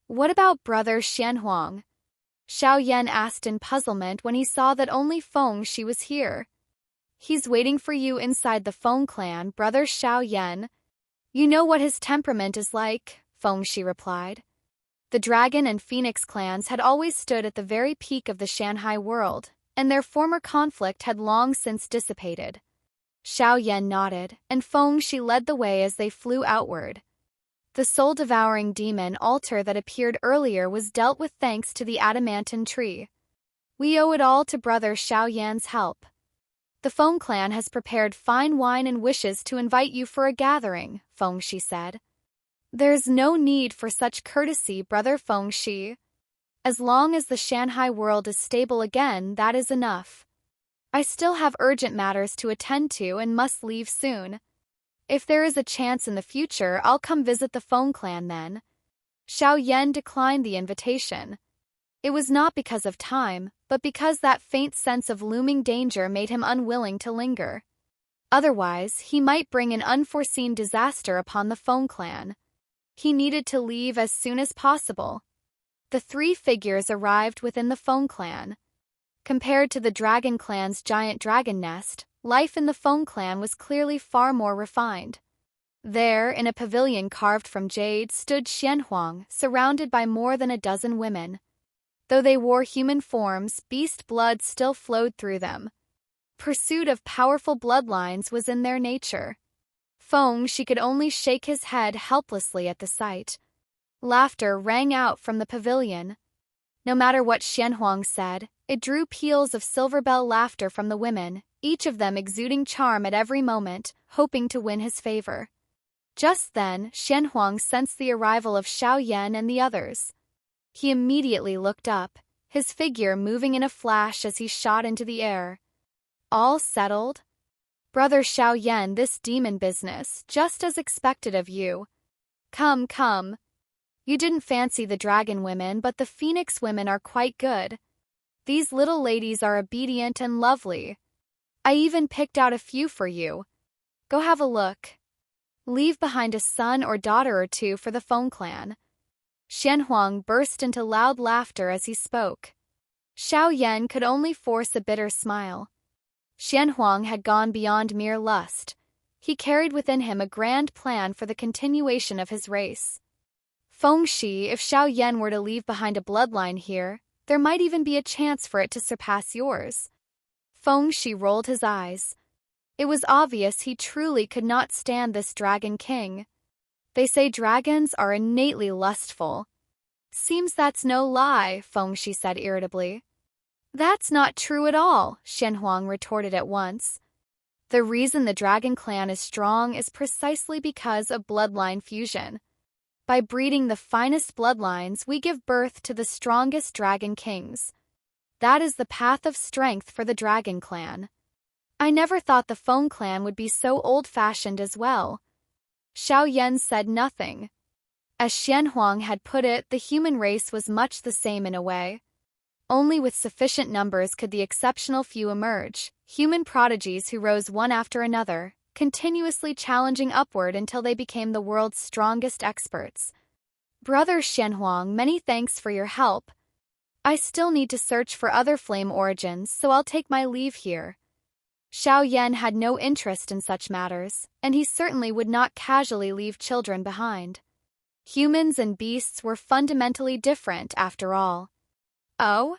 What about Brother Xuanhuang? Xiao Yan asked in puzzlement when he saw that only Feng Xi was here. He's waiting for you inside the Feng clan, Brother Xiao Yan. You know what his temperament is like, Feng Xi replied. The Dragon and Phoenix clans had always stood at the very peak of the Shanhai World, and their former conflict had long since dissipated. Xiao Yan nodded, and Feng Xi led the way as they flew outward. The Soul-Devouring Demon Altar that appeared earlier was dealt with thanks to the Adamantine Tree. We owe it all to Brother Xiao Yan's help. The Feng clan has prepared fine wine and wishes to invite you for a gathering, Feng Xi said. There's no need for such courtesy, Brother Feng Xi. As long as the Shanhai World is stable again, that is enough. I still have urgent matters to attend to and must leave soon. If there is a chance in the future, I'll come visit the Feng clan then. Xiao Yan declined the invitation. It was not because of time, but because that faint sense of looming danger made him unwilling to linger. Otherwise, he might bring an unforeseen disaster upon the Feng clan. He needed to leave as soon as possible. The three figures arrived within the Feng clan. Compared to the Dragon clan's giant dragon nest, life in the Feng clan was clearly far more refined. There, in a pavilion carved from jade, stood Xuanhuang, surrounded by more than a dozen women. Though they wore human forms, beast blood still flowed through them. Pursuit of powerful bloodlines was in their nature. Feng Xi could only shake his head helplessly at the sight. Laughter rang out from the pavilion. No matter what Xuanhuang said, it drew peals of silver bell laughter from the women, each of them exuding charm at every moment, hoping to win his favor. Just then, Xuanhuang sensed the arrival of Xiao Yan and the others. He immediately looked up, his figure moving in a flash as he shot into the air. All settled? Brother Xiao Yan, this demon business, just as expected of you. Come, come. You didn't fancy the dragon women, but the phoenix women are quite good. These little ladies are obedient and lovely. I even picked out a few for you. Go have a look. Leave behind a son or daughter or two for the Feng clan. Xuanhuang burst into loud laughter as he spoke. Xiao Yan could only force a bitter smile. Xuanhuang had gone beyond mere lust. He carried within him a grand plan for the continuation of his race. Feng Xi, if Xiao Yan were to leave behind a bloodline here, there might even be a chance for it to surpass yours. Feng Xi rolled his eyes. It was obvious he truly could not stand this dragon king. They say dragons are innately lustful. Seems that's no lie, Feng Xi said irritably. That's not true at all, Xuanhuang retorted at once. The reason the dragon clan is strong is precisely because of bloodline fusion. By breeding the finest bloodlines, we give birth to the strongest dragon kings. That is the path of strength for the dragon clan. I never thought the Feng clan would be so old-fashioned as well. Xiao Yan said nothing. As Xuanhuang had put it, the human race was much the same in a way. Only with sufficient numbers could the exceptional few emerge, human prodigies who rose one after another, continuously challenging upward until they became the world's strongest experts. Brother Xuanhuang, many thanks for your help. I still need to search for other flame origins, so I'll take my leave here. Xiao Yan had no interest in such matters, and he certainly would not casually leave children behind. Humans and beasts were fundamentally different, after all. Oh?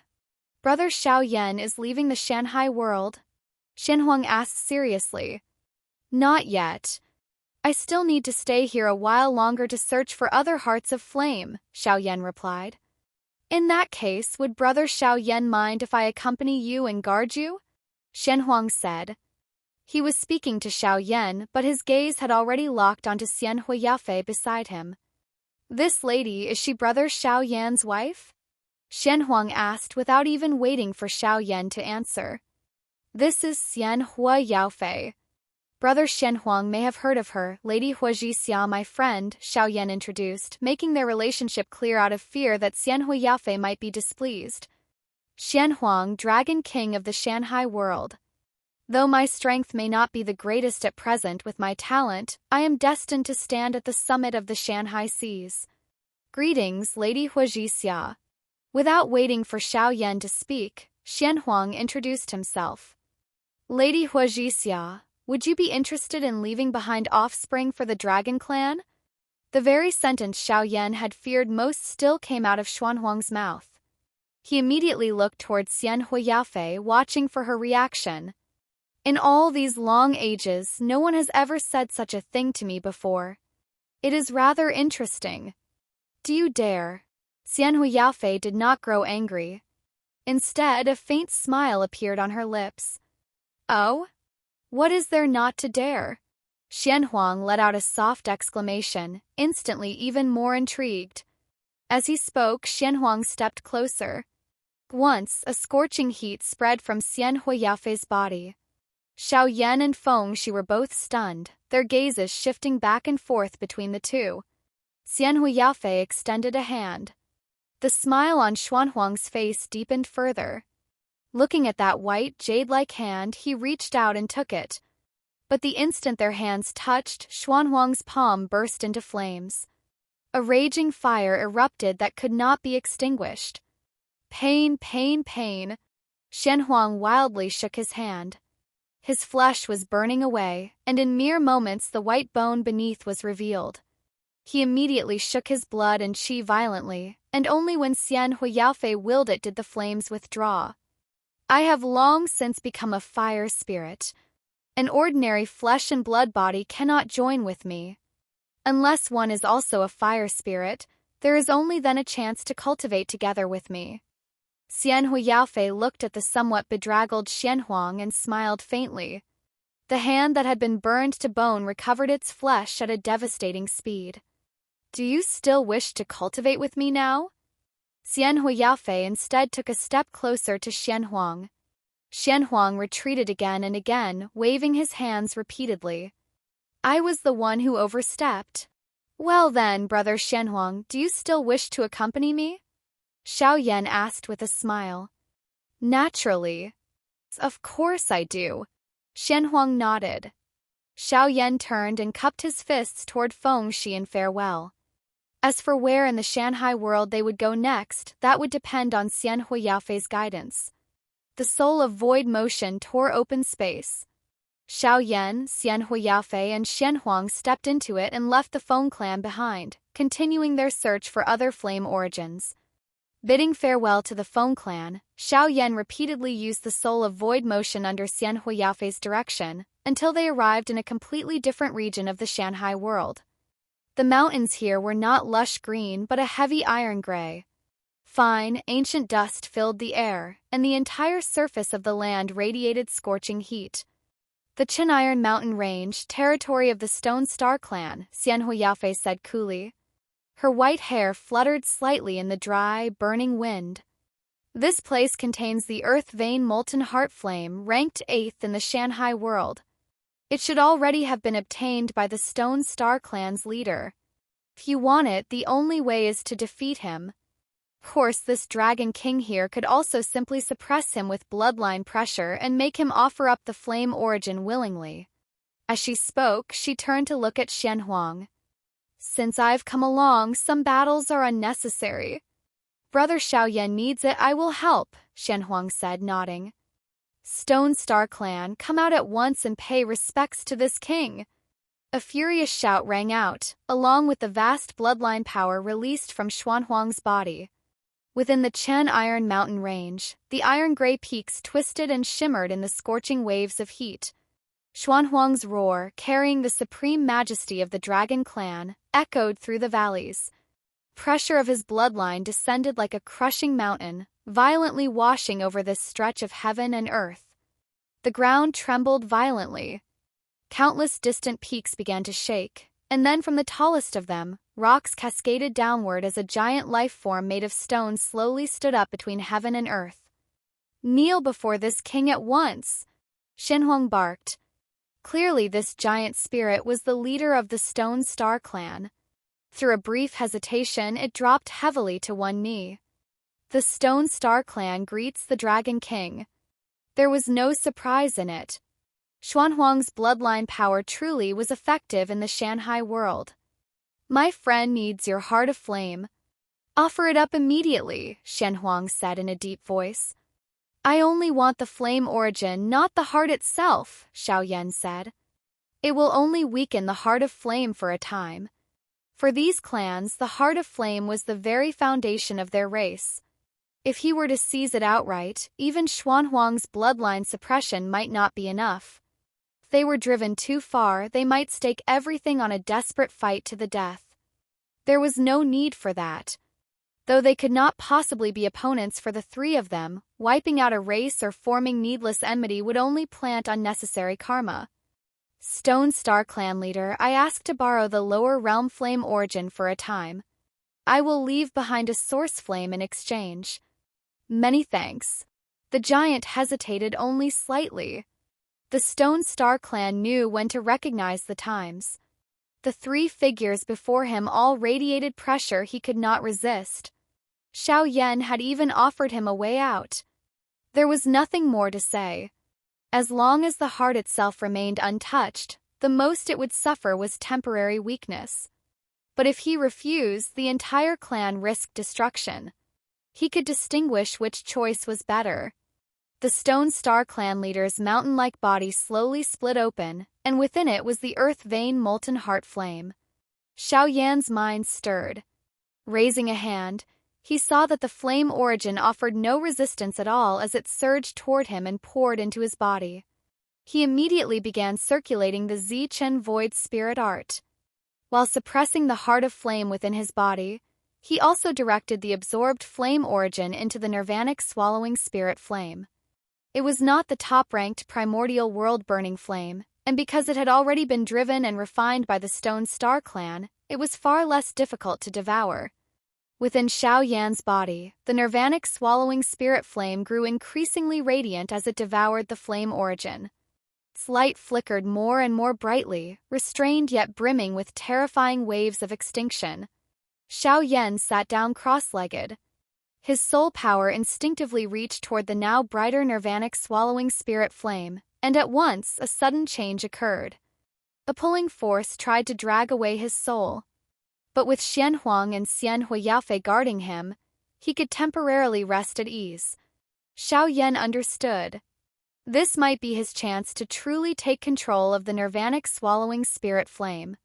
Brother Xiao Yan is leaving the Shanhai World? Xuanhuang asked seriously. Not yet. I still need to stay here a while longer to search for other hearts of flame, Xiao Yan replied. In that case, would Brother Xiao Yan mind if I accompany you and guard you? Xuanhuang said. He was speaking to Xiao Yan, but his gaze had already locked onto Xianyuan beside him. This lady, is she Brother Xiao Yan's wife? Xuanhuang asked without even waiting for Xiao Yan to answer. This is Xianyuan. Brother Xuanhuang may have heard of her, Lady Huaji Xia, my friend, Xiao Yan introduced, making their relationship clear out of fear that Xianyuan might be displeased. Xuanhuang, Dragon King of the Shanhai World. Though my strength may not be the greatest at present with my talent, I am destined to stand at the summit of the Shanhai seas. Greetings, Lady Huajixia. Without waiting for Xiao Yan to speak, Xuanhuang introduced himself. Lady Huajixia, would you be interested in leaving behind offspring for the Dragon Clan? The very sentence Xiao Yan had feared most still came out of Xuanhuang's mouth. He immediately looked towards Xian Huiyafei, watching for her reaction. In all these long ages, no one has ever said such a thing to me before. It is rather interesting. Do you dare? Xian Huiyafei did not grow angry. Instead, a faint smile appeared on her lips. Oh? What is there not to dare? Xuanhuang let out a soft exclamation, instantly even more intrigued. As he spoke, Xuanhuang stepped closer. Once, a scorching heat spread from Xian Huiyafei's body. Xiao Yan and Feng Xi were both stunned, their gazes shifting back and forth between the two. Xian Huiyafei extended a hand. The smile on Xuanhuang's face deepened further. Looking at that white, jade-like hand, he reached out and took it. But the instant their hands touched, Xuanhuang's palm burst into flames. A raging fire erupted that could not be extinguished. Pain, pain, pain. Xuanhuang wildly shook his hand. His flesh was burning away, and in mere moments the white bone beneath was revealed. He immediately shook his blood and qi violently, and only when Xian Huiyafei willed it did the flames withdraw. I have long since become a fire spirit. An ordinary flesh and blood body cannot join with me. Unless one is also a fire spirit, there is only then a chance to cultivate together with me. Xian Huiyafei looked at the somewhat bedraggled Xuanhuang and smiled faintly. The hand that had been burned to bone recovered its flesh at a devastating speed. Do you still wish to cultivate with me now? Xian Huiyafei instead took a step closer to Xuanhuang. Xuanhuang retreated again and again, waving his hands repeatedly. I was the one who overstepped. Well then, Brother Xuanhuang, do you still wish to accompany me? Xiao Yan asked with a smile. Naturally. Of course I do. Xuanhuang nodded. Xiao Yan turned and cupped his fists toward Feng Xi in farewell. As for where in the Shanhai World they would go next, that would depend on Xian Huiyafei's guidance. The soul of void motion tore open space. Xiao Yan, Xian Huiyafei, and Xuanhuang stepped into it and left the Feng clan behind, continuing their search for other flame origins. Bidding farewell to the Feng clan, Xiao Yan repeatedly used the soul of void motion under Xian Huiyafei's direction, until they arrived in a completely different region of the Shanhai World. The mountains here were not lush green but a heavy iron gray. Fine, ancient dust filled the air, and the entire surface of the land radiated scorching heat. The Qianiron mountain range, territory of the Stone Star clan, Xian Huiyafei said coolly. Her white hair fluttered slightly in the dry, burning wind. This place contains the earth vein molten heart flame, ranked 8th in the Shanhai World. It should already have been obtained by the Stone Star clan's leader. If you want it, the only way is to defeat him. Of course, this Dragon King here could also simply suppress him with bloodline pressure and make him offer up the flame origin willingly. As she spoke, she turned to look at Xuanhuang. Since I've come along, some battles are unnecessary. Brother Xiao Yan needs it, I will help, Xuanhuang said, nodding. Stone Star clan, come out at once and pay respects to this king. A furious shout rang out, along with the vast bloodline power released from Xuanhuang's body. Within the Chen Iron Mountain range, the iron-gray peaks twisted and shimmered in the scorching waves of heat. Xuanhuang's roar, carrying the supreme majesty of the Dragon Clan, echoed through the valleys. Pressure of his bloodline descended like a crushing mountain, violently washing over this stretch of heaven and earth. The ground trembled violently. Countless distant peaks began to shake, and then from the tallest of them, rocks cascaded downward as a giant life form made of stone slowly stood up between heaven and earth. Kneel before this king at once! Xuanhuang barked. Clearly this giant spirit was the leader of the Stone Star clan. Through a brief hesitation, it dropped heavily to one knee. The Stone Star clan greets the Dragon King. There was no surprise in it. Xuanhuang's bloodline power truly was effective in the Shanhai World. My friend needs your heart of flame. Offer it up immediately, Xuanhuang said in a deep voice. I only want the flame origin, not the heart itself, Xiao Yan said. It will only weaken the heart of flame for a time. For these clans, the heart of flame was the very foundation of their race. If he were to seize it outright, even Xuanhuang's bloodline suppression might not be enough. If they were driven too far, they might stake everything on a desperate fight to the death. There was no need for that. Though they could not possibly be opponents for the three of them, wiping out a race or forming needless enmity would only plant unnecessary karma. Stone Star Clan leader, I ask to borrow the lower realm flame origin for a time. I will leave behind a source flame in exchange. Many thanks. The giant hesitated only slightly. The Stone Star Clan knew when to recognize the times. The three figures before him all radiated pressure he could not resist. Xiao Yan had even offered him a way out. There was nothing more to say. As long as the heart itself remained untouched, the most it would suffer was temporary weakness. But if he refused, the entire clan risked destruction. He could distinguish which choice was better. The Stone Star Clan leader's mountain-like body slowly split open, and within it was the earth vein molten heart flame. Xiao Yan's mind stirred. Raising a hand, he saw that the flame origin offered no resistance at all as it surged toward him and poured into his body. He immediately began circulating the Zichen Void Spirit Art. While suppressing the heart of flame within his body, he also directed the absorbed flame origin into the Nirvanic Swallowing Spirit Flame. It was not the top-ranked primordial world-burning flame, and because it had already been driven and refined by the Stone Star Clan, it was far less difficult to devour. Within Xiao Yan's body, the Nirvanic Swallowing Spirit Flame grew increasingly radiant as it devoured the flame origin. Its light flickered more and more brightly, restrained yet brimming with terrifying waves of extinction. Xiao Yan sat down cross-legged. His soul power instinctively reached toward the now brighter Nirvanic Swallowing Spirit Flame, and at once a sudden change occurred. A pulling force tried to drag away his soul. But with Xuanhuang and Xianyuan guarding him, he could temporarily rest at ease. Xiao Yan understood. This might be his chance to truly take control of the Nirvanic Swallowing Spirit Flame.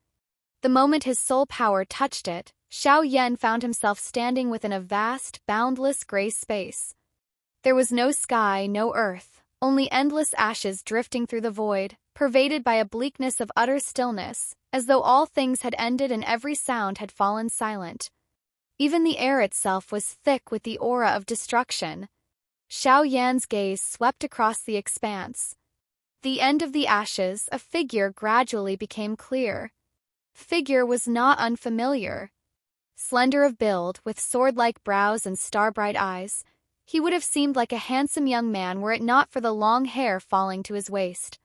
The moment his soul power touched it, Xiao Yan found himself standing within a vast, boundless gray space. There was no sky, no earth, only endless ashes drifting through the void, pervaded by a bleakness of utter stillness, as though all things had ended and every sound had fallen silent. Even the air itself was thick with the aura of destruction. Xiao Yan's gaze swept across the expanse. The end of the ashes, a figure gradually became clear. Figure was not unfamiliar. Slender of build, with sword-like brows and star-bright eyes, he would have seemed like a handsome young man were it not for the long hair falling to his waist.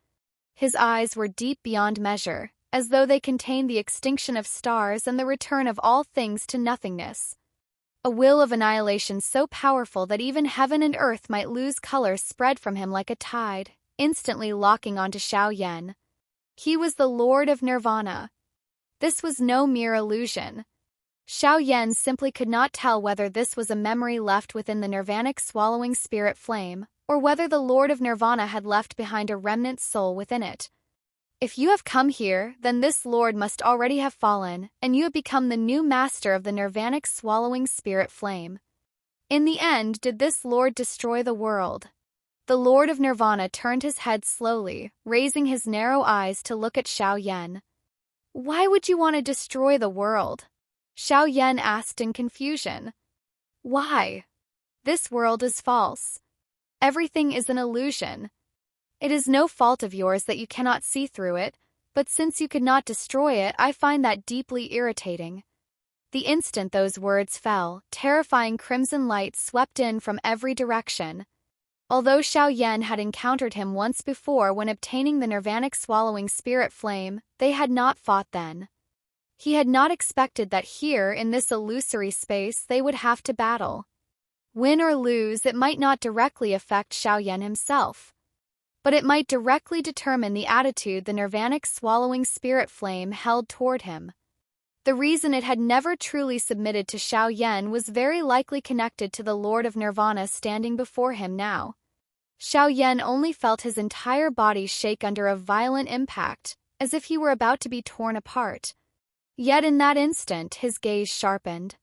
His eyes were deep beyond measure, as though they contained the extinction of stars and the return of all things to nothingness. A will of annihilation so powerful that even heaven and earth might lose color spread from him like a tide, instantly locking onto Xiao Yan. He was the Lord of Nirvana. This was no mere illusion. Xiao Yan simply could not tell whether this was a memory left within the Nirvanic Swallowing Spirit Flame, or whether the Lord of Nirvana had left behind a remnant soul within it. If you have come here, then this Lord must already have fallen, and you have become the new master of the Nirvanic Swallowing Spirit Flame. In the end, did this Lord destroy the world? The Lord of Nirvana turned his head slowly, raising his narrow eyes to look at Xiao Yan. Why would you want to destroy the world? Xiao Yan asked in confusion. Why? This world is false. Everything is an illusion. It is no fault of yours that you cannot see through it, but since you could not destroy it, I find that deeply irritating. The instant those words fell, terrifying crimson light swept in from every direction. Although Xiao Yan had encountered him once before when obtaining the Nirvanic Swallowing Spirit Flame, they had not fought then. He had not expected that here, in this illusory space, they would have to battle. Win or lose, it might not directly affect Xiao Yan himself, but it might directly determine the attitude the Nirvanic Swallowing Spirit Flame held toward him. The reason it had never truly submitted to Xiao Yan was very likely connected to the Lord of Nirvana standing before him now. Xiao Yan only felt his entire body shake under a violent impact, as if he were about to be torn apart. Yet in that instant his gaze sharpened.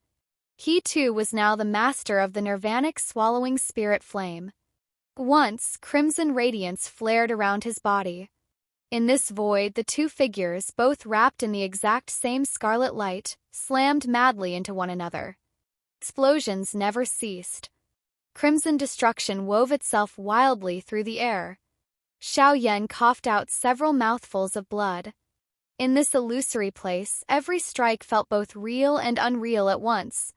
He too was now the master of the Nirvanic swallowing spirit flame. Once, crimson radiance flared around his body. In this void, the two figures, both wrapped in the exact same scarlet light, slammed madly into one another. Explosions never ceased. Crimson destruction wove itself wildly through the air. Xiao Yan coughed out several mouthfuls of blood. In this illusory place, every strike felt both real and unreal at once.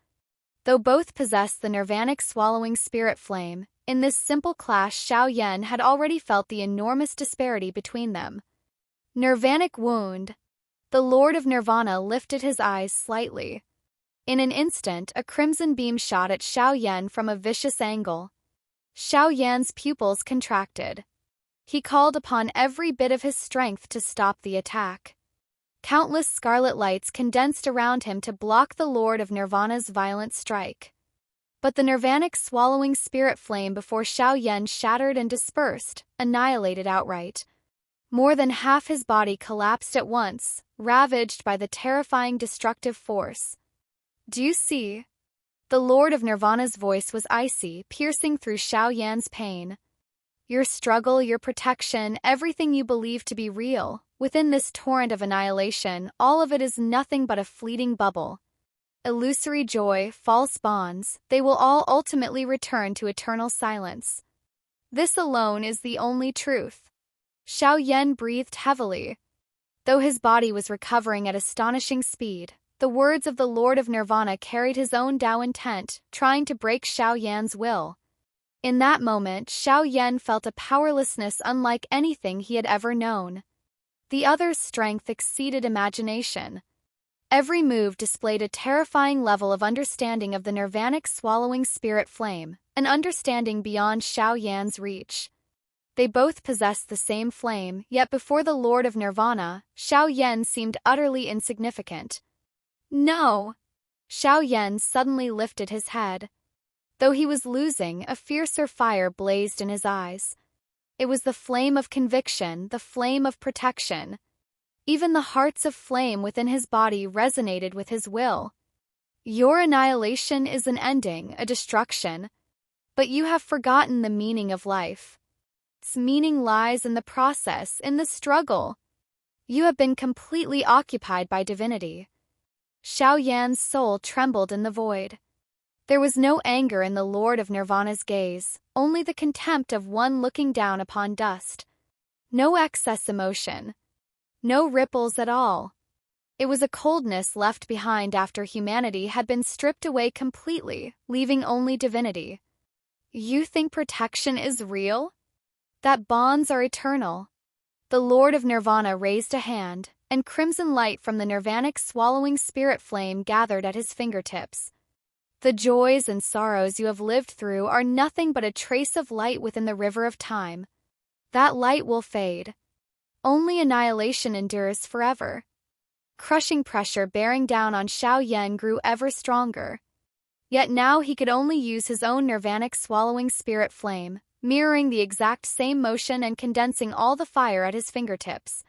Though both possessed the Nirvanic swallowing spirit flame, in this simple clash Xiao Yan had already felt the enormous disparity between them. Nirvanic wound. The Lord of Nirvana lifted his eyes slightly. In an instant, a crimson beam shot at Xiao Yan from a vicious angle. Xiao Yan's pupils contracted. He called upon every bit of his strength to stop the attack. Countless scarlet lights condensed around him to block the Lord of Nirvana's violent strike. But the Nirvanic swallowing spirit flame before Xiao Yan shattered and dispersed, annihilated outright. More than half his body collapsed at once, ravaged by the terrifying destructive force. Do you see? The Lord of Nirvana's voice was icy, piercing through Xiao Yan's pain. Your struggle, your protection, everything you believe to be real, within this torrent of annihilation, all of it is nothing but a fleeting bubble. Illusory joy, false bonds, they will all ultimately return to eternal silence. This alone is the only truth. Xiao Yan breathed heavily. Though his body was recovering at astonishing speed, the words of the Lord of Nirvana carried his own Tao intent, trying to break Xiao Yan's will. In that moment, Xiao Yan felt a powerlessness unlike anything he had ever known. The other's strength exceeded imagination. Every move displayed a terrifying level of understanding of the Nirvanic swallowing spirit flame, an understanding beyond Xiao Yan's reach. They both possessed the same flame, yet before the Lord of Nirvana, Xiao Yan seemed utterly insignificant. No! Xiao Yan suddenly lifted his head. Though he was losing, a fiercer fire blazed in his eyes. It was the flame of conviction, the flame of protection. Even the hearts of flame within his body resonated with his will. Your annihilation is an ending, a destruction. But you have forgotten the meaning of life. Its meaning lies in the process, in the struggle. You have been completely occupied by divinity. Xiao Yan's soul trembled in the void. There was no anger in the Lord of Nirvana's gaze, only the contempt of one looking down upon dust. No excess emotion. No ripples at all. It was a coldness left behind after humanity had been stripped away completely, leaving only divinity. You think protection is real? That bonds are eternal? The Lord of Nirvana raised a hand, and crimson light from the Nirvanic swallowing spirit flame gathered at his fingertips. The joys and sorrows you have lived through are nothing but a trace of light within the river of time. That light will fade. Only annihilation endures forever. Crushing pressure bearing down on Xiao Yan grew ever stronger. Yet now he could only use his own Nirvanic swallowing spirit flame, mirroring the exact same motion and condensing all the fire at his fingertips.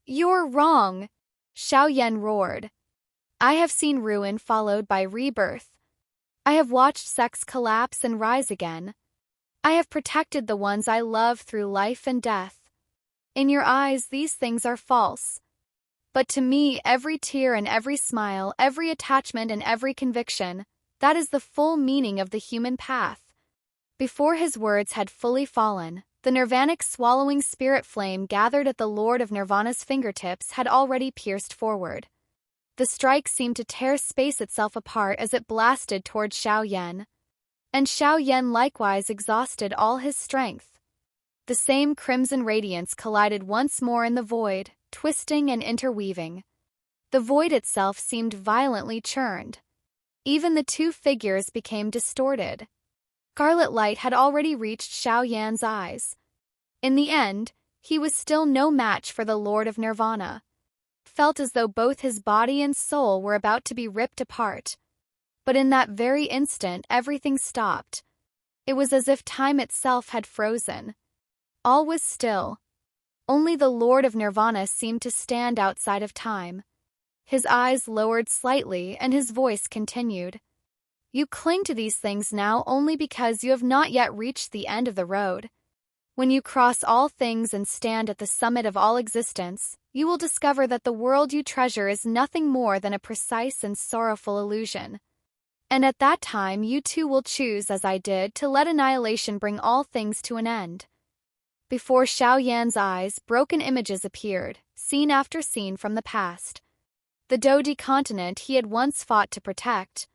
You're wrong! Xiao Yan roared. I have seen ruin followed by rebirth. I have watched sects collapse and rise again. I have protected the ones I love through life and death. In your eyes, these things are false. But to me, every tear and every smile, every attachment and every conviction, that is the full meaning of the human path. Before his words had fully fallen, the Nirvanic swallowing spirit flame gathered at the Lord of Nirvana's fingertips had already pierced forward. The strike seemed to tear space itself apart as it blasted toward Xiao Yan. And Xiao Yan likewise exhausted all his strength. The same crimson radiance collided once more in the void, twisting and interweaving. The void itself seemed violently churned. Even the two figures became distorted. Scarlet light had already reached Xiao Yan's eyes. In the end, he was still no match for the Lord of Nirvana. felt as though both his body and soul were about to be ripped apart. But in that very instant, everything stopped. It was as if time itself had frozen. All was still. Only the Lord of Nirvana seemed to stand outside of time. His eyes lowered slightly and his voice continued. You cling to these things now only because you have not yet reached the end of the road. When you cross all things and stand at the summit of all existence, you will discover that the world you treasure is nothing more than a precise and sorrowful illusion. And at that time you too will choose, as I did, to let annihilation bring all things to an end. Before Xiao Yan's eyes, broken images appeared, scene after scene from the past. The Dodi continent he had once fought to protect.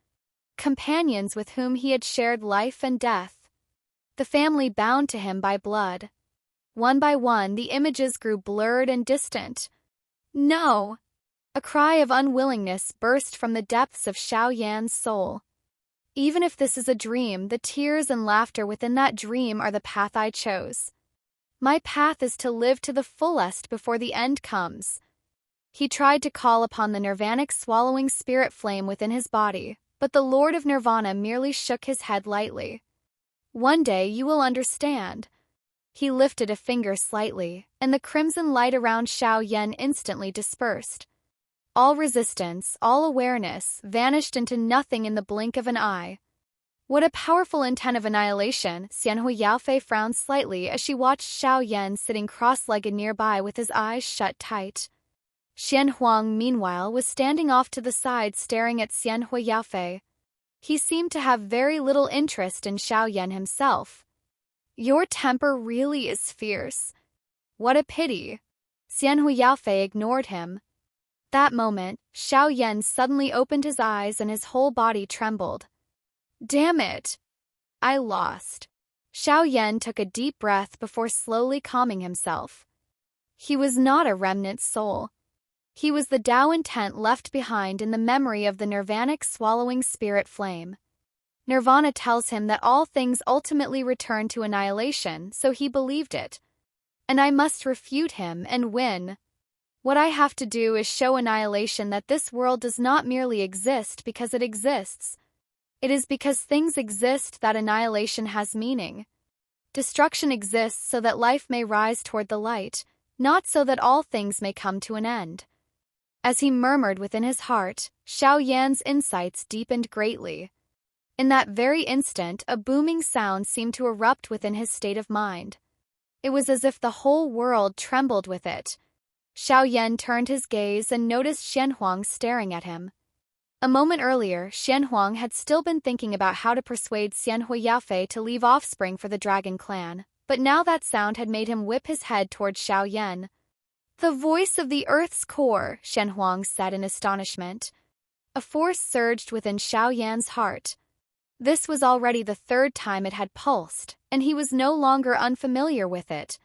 Companions with whom he had shared life and death. The family bound to him by blood. One by one, the images grew blurred and distant. No! A cry of unwillingness burst from the depths of Xiao Yan's soul. Even if this is a dream, the tears and laughter within that dream are the path I chose. My path is to live to the fullest before the end comes. He tried to call upon the nirvanic swallowing spirit flame within his body, but the Lord of Nirvana merely shook his head lightly. One day you will understand. He lifted a finger slightly, and the crimson light around Xiao Yan instantly dispersed. All resistance, all awareness, vanished into nothing in the blink of an eye. What a powerful intent of annihilation! Xianyuan Yaofei frowned slightly as she watched Xiao Yan sitting cross-legged nearby with his eyes shut tight. Xuanhuang, meanwhile, was standing off to the side staring at Xianyuan Yaofei. He seemed to have very little interest in Xiao Yan himself. Your temper really is fierce. What a pity. Xianyuan Yaofei ignored him. That moment, Xiao Yan suddenly opened his eyes and his whole body trembled. Damn it! I lost. Xiao Yan took a deep breath before slowly calming himself. He was not a remnant soul. He was the Tao intent left behind in the memory of the nirvanic swallowing spirit flame. Nirvana tells him that all things ultimately return to annihilation, so he believed it. And I must refute him and win. What I have to do is show annihilation that this world does not merely exist because it exists. It is because things exist that annihilation has meaning. Destruction exists so that life may rise toward the light, not so that all things may come to an end. As he murmured within his heart, Xiao Yan's insights deepened greatly. In that very instant, a booming sound seemed to erupt within his state of mind. It was as if the whole world trembled with it. Xiao Yan turned his gaze and noticed Xuanhuang staring at him. A moment earlier, Xuanhuang had still been thinking about how to persuade Xianyuan Yaofei to leave offspring for the dragon clan, but now that sound had made him whip his head toward Xiao Yan. The voice of the Earth's core, Xuanhuang said in astonishment. A force surged within Xiao Yan's heart. This was already the third time it had pulsed, and he was no longer unfamiliar with it.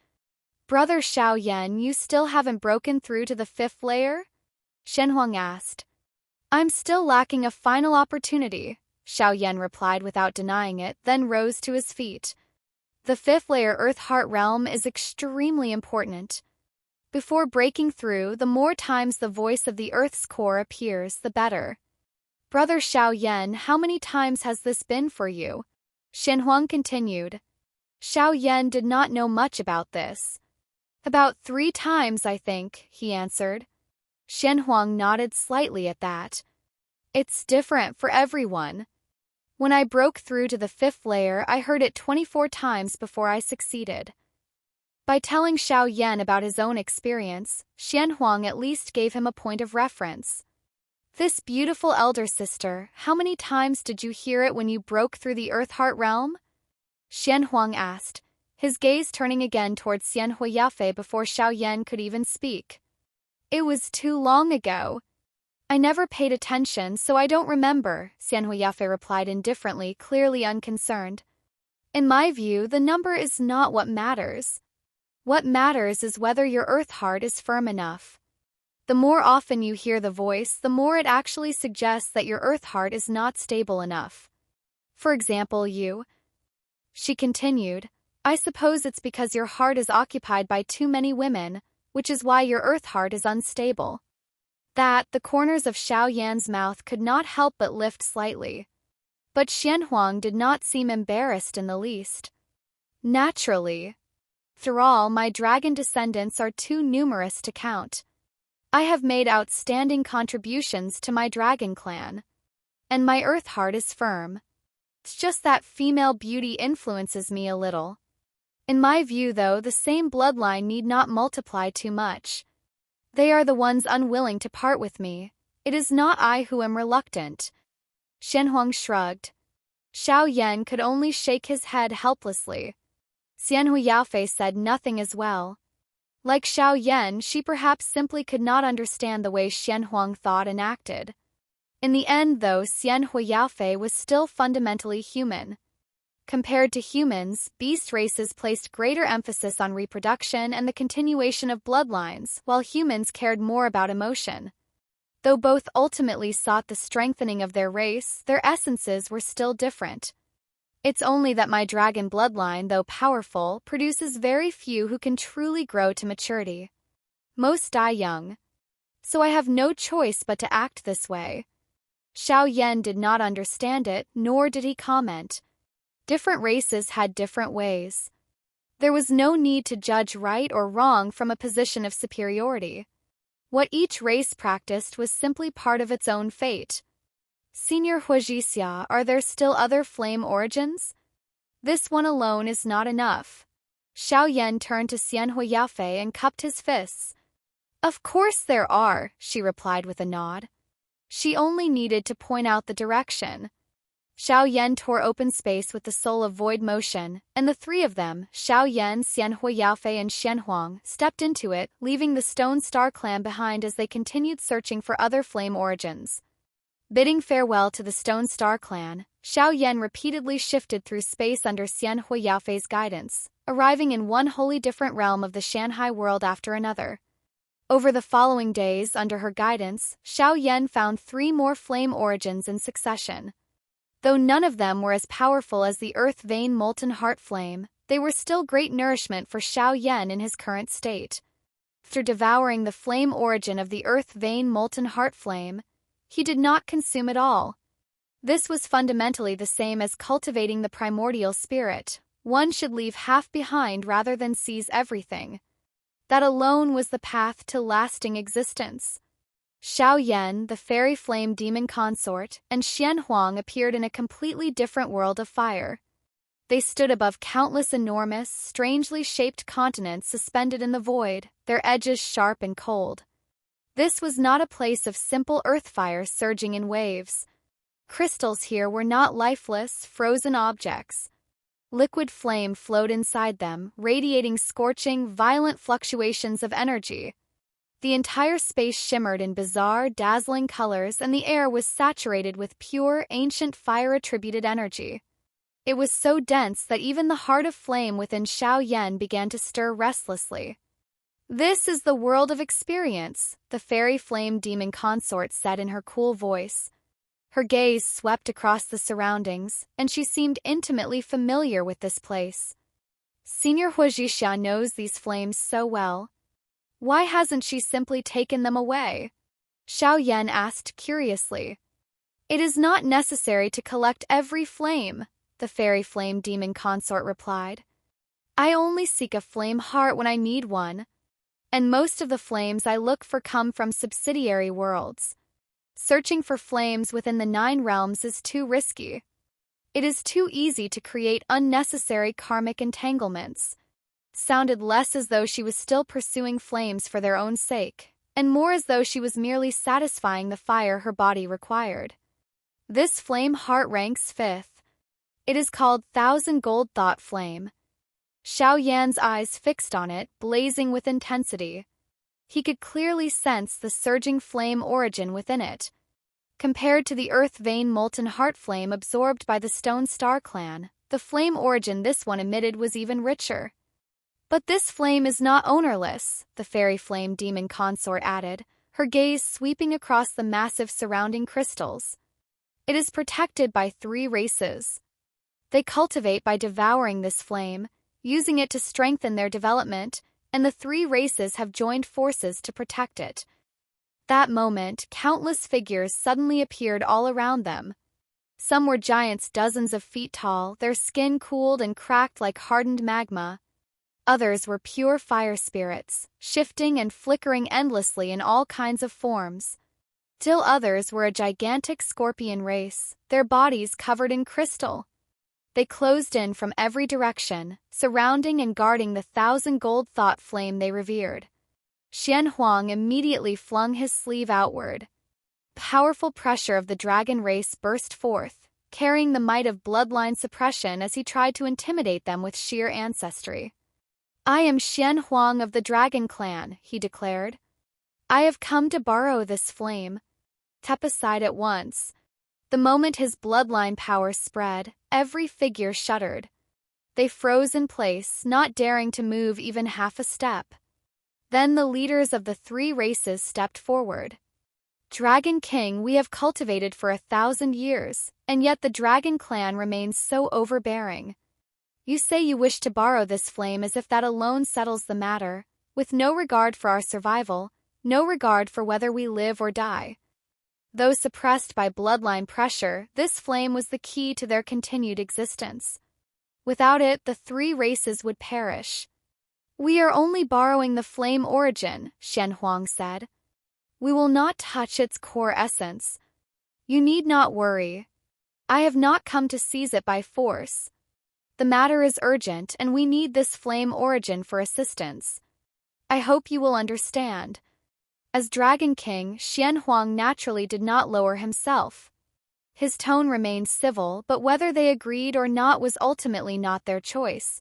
Brother Xiao Yan, you still haven't broken through to the fifth layer? Xuanhuang asked. I'm still lacking a final opportunity, Xiao Yan replied without denying it, then rose to his feet. The fifth layer Earth Heart Realm is extremely important. Before breaking through, the more times the voice of the Earth's core appears, the better. Brother Xiao Yan, how many times has this been for you? Xuanhuang continued. Xiao Yan did not know much about this. About 3 times, I think, he answered. Xuanhuang nodded slightly at that. It's different for everyone. When I broke through to the fifth layer, I heard it 24 times before I succeeded. By telling Xiao Yan about his own experience, Xuanhuang at least gave him a point of reference. This beautiful elder sister, how many times did you hear it when you broke through the Earth Heart Realm? Xuanhuang asked, his gaze turning again towards Xianyuan Yaofei before Xiao Yan could even speak. It was too long ago. I never paid attention, so I don't remember, Xianyuan Yaofei replied indifferently, clearly unconcerned. In my view, the number is not what matters. What matters is whether your earth heart is firm enough. The more often you hear the voice, the more it actually suggests that your earth heart is not stable enough. For example, She continued, I suppose it's because your heart is occupied by too many women, which is why your earth heart is unstable. That the corners of Xiao Yan's mouth could not help but lift slightly. But Xuanhuang did not seem embarrassed in the least. Naturally. After all, my dragon descendants are too numerous to count. I have made outstanding contributions to my dragon clan. And my earth heart is firm. It's just that female beauty influences me a little. In my view, though, the same bloodline need not multiply too much. They are the ones unwilling to part with me. It is not I who am reluctant. Xuanhuang shrugged. Xiao Yan could only shake his head helplessly. Xianyuan said nothing as well. Like Xiao Yan, she perhaps simply could not understand the way Xuanhuang thought and acted. In the end, though, Xianyuan was still fundamentally human. Compared to humans, beast races placed greater emphasis on reproduction and the continuation of bloodlines, while humans cared more about emotion. Though both ultimately sought the strengthening of their race, their essences were still different. It's only that my dragon bloodline, though powerful, produces very few who can truly grow to maturity. Most die young. So I have no choice but to act this way. Xiao Yan did not understand it, nor did he comment. Different races had different ways. There was no need to judge right or wrong from a position of superiority. What each race practiced was simply part of its own fate. Senior Huajixia, are there still other flame origins? This one alone is not enough. Xiao Yan turned to Xianyuan and cupped his fists. Of course there are, she replied with a nod. She only needed to point out the direction. Xiao Yan tore open space with the soul of void motion, and the three of them, Xiao Yan, Xianyuan, and Xuanhuang, stepped into it, leaving the Stone Star clan behind as they continued searching for other flame origins. Bidding farewell to the Stone Star clan, Xiao Yan repeatedly shifted through space under Xianyuan's guidance, arriving in one wholly different realm of the Shanhai World after another. Over the following days, under her guidance, Xiao Yan found 3 more flame origins in succession. Though none of them were as powerful as the earth vein molten heart flame, they were still great nourishment for Xiao Yan in his current state. After devouring the flame origin of the earth vein molten heart flame, he did not consume it all. This was fundamentally the same as cultivating the primordial spirit. One should leave half behind rather than seize everything. That alone was the path to lasting existence. Xiao Yan, the fairy flame demon consort, and Xuanhuang appeared in a completely different world of fire. They stood above countless enormous, strangely shaped continents suspended in the void, their edges sharp and cold. This was not a place of simple earth fire surging in waves. Crystals here were not lifeless, frozen objects. Liquid flame flowed inside them, radiating scorching, violent fluctuations of energy. The entire space shimmered in bizarre, dazzling colors, and the air was saturated with pure, ancient fire-attributed energy. It was so dense that even the heart of flame within Xiao Yan began to stir restlessly. "This is the world of experience," the fairy flame demon consort said in her cool voice. Her gaze swept across the surroundings, and she seemed intimately familiar with this place. Senior Huajixia knows these flames so well. Why hasn't she simply taken them away? Xiao Yan asked curiously. It is not necessary to collect every flame, the fairy flame demon consort replied. I only seek a flame heart when I need one. And most of the flames I look for come from subsidiary worlds. Searching for flames within the 9 realms is too risky. It is too easy to create unnecessary karmic entanglements. Sounded less as though she was still pursuing flames for their own sake, and more as though she was merely satisfying the fire her body required. This flame heart ranks 5th. It is called Thousand Gold Thought Flame. Xiao Yan's eyes fixed on it, blazing with intensity. He could clearly sense the surging flame origin within it. Compared to the earth vein molten heart flame absorbed by the Stone Star clan, the flame origin this one emitted was even richer. But this flame is not ownerless, the fairy flame demon consort added, her gaze sweeping across the massive surrounding crystals. It is protected by 3 races. They cultivate by devouring this flame, using it to strengthen their development, and the 3 races have joined forces to protect it. That moment, countless figures suddenly appeared all around them. Some were giants dozens of feet tall, their skin cooled and cracked like hardened magma. Others were pure fire spirits, shifting and flickering endlessly in all kinds of forms. Still others were a gigantic scorpion race, their bodies covered in crystal. They closed in from every direction, surrounding and guarding the 1,000-gold thought flame they revered. Xuanhuang immediately flung his sleeve outward. Powerful pressure of the dragon race burst forth, carrying the might of bloodline suppression as he tried to intimidate them with sheer ancestry. "I am Xuanhuang of the Dragon Clan," he declared. "I have come to borrow this flame." Step aside at once. The moment his bloodline power spread, every figure shuddered. They froze in place, not daring to move even half a step. Then the leaders of the 3 races stepped forward. "Dragon King we have cultivated for 1,000 years, and yet the Dragon Clan remains so overbearing. You say you wish to borrow this flame as if that alone settles the matter, with no regard for our survival, no regard for whether we live or die." Though suppressed by bloodline pressure, this flame was the key to their continued existence. Without it, the 3 races would perish. "We are only borrowing the flame origin," Xuanhuang said. "We will not touch its core essence. You need not worry. I have not come to seize it by force. The matter is urgent, and we need this flame origin for assistance. I hope you will understand." As Dragon King, Xuanhuang naturally did not lower himself. His tone remained civil, but whether they agreed or not was ultimately not their choice.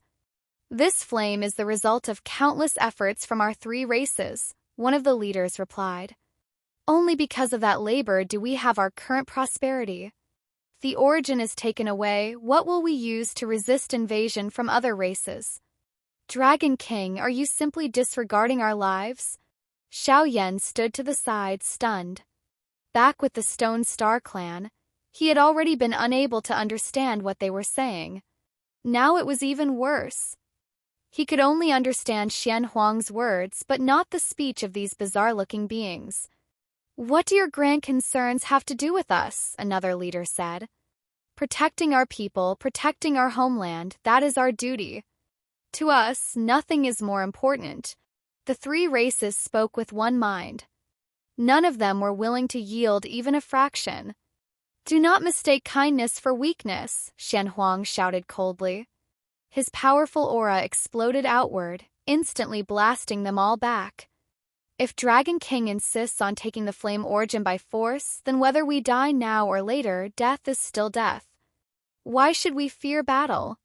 "This flame is the result of countless efforts from our 3 races," one of the leaders replied. "Only because of that labor do we have our current prosperity. If the origin is taken away, what will we use to resist invasion from other races? Dragon King, are you simply disregarding our lives?" Xiao Yan stood to the side, stunned. Back with the Stone Star clan, he had already been unable to understand what they were saying. Now it was even worse. He could only understand Xuanhuang's words, but not the speech of these bizarre-looking beings. "What do your grand concerns have to do with us?" another leader said. "Protecting our people, protecting our homeland, that is our duty. To us, nothing is more important." The 3 races spoke with one mind. None of them were willing to yield even a fraction. "Do not mistake kindness for weakness," Xuanhuang shouted coldly. His powerful aura exploded outward, instantly blasting them all back. "If Dragon King insists on taking the flame origin by force, then whether we die now or later, death is still death. Why should we fear battle?"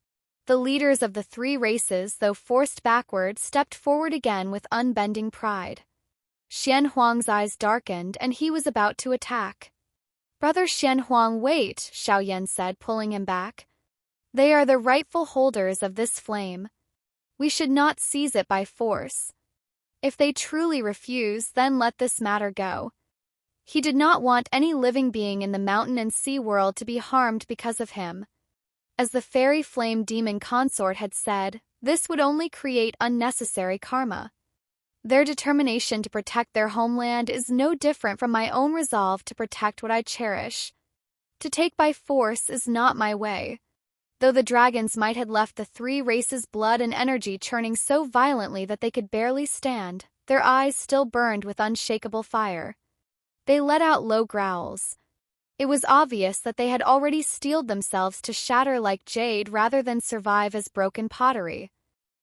The leaders of the 3 races, though forced backward, stepped forward again with unbending pride. Xuanhuang's eyes darkened, and he was about to attack. "Brother Xuanhuang, wait," Xiao Yan said, pulling him back. "They are the rightful holders of this flame. We should not seize it by force. If they truly refuse, then let this matter go." He did not want any living being in the mountain and sea world to be harmed because of him. As the fairy flame demon consort had said, this would only create unnecessary karma. Their determination to protect their homeland is no different from my own resolve to protect what I cherish. To take by force is not my way. Though the dragons might have left the 3 races' blood and energy churning so violently that they could barely stand, their eyes still burned with unshakable fire. They let out low growls. It was obvious that they had already steeled themselves to shatter like jade rather than survive as broken pottery.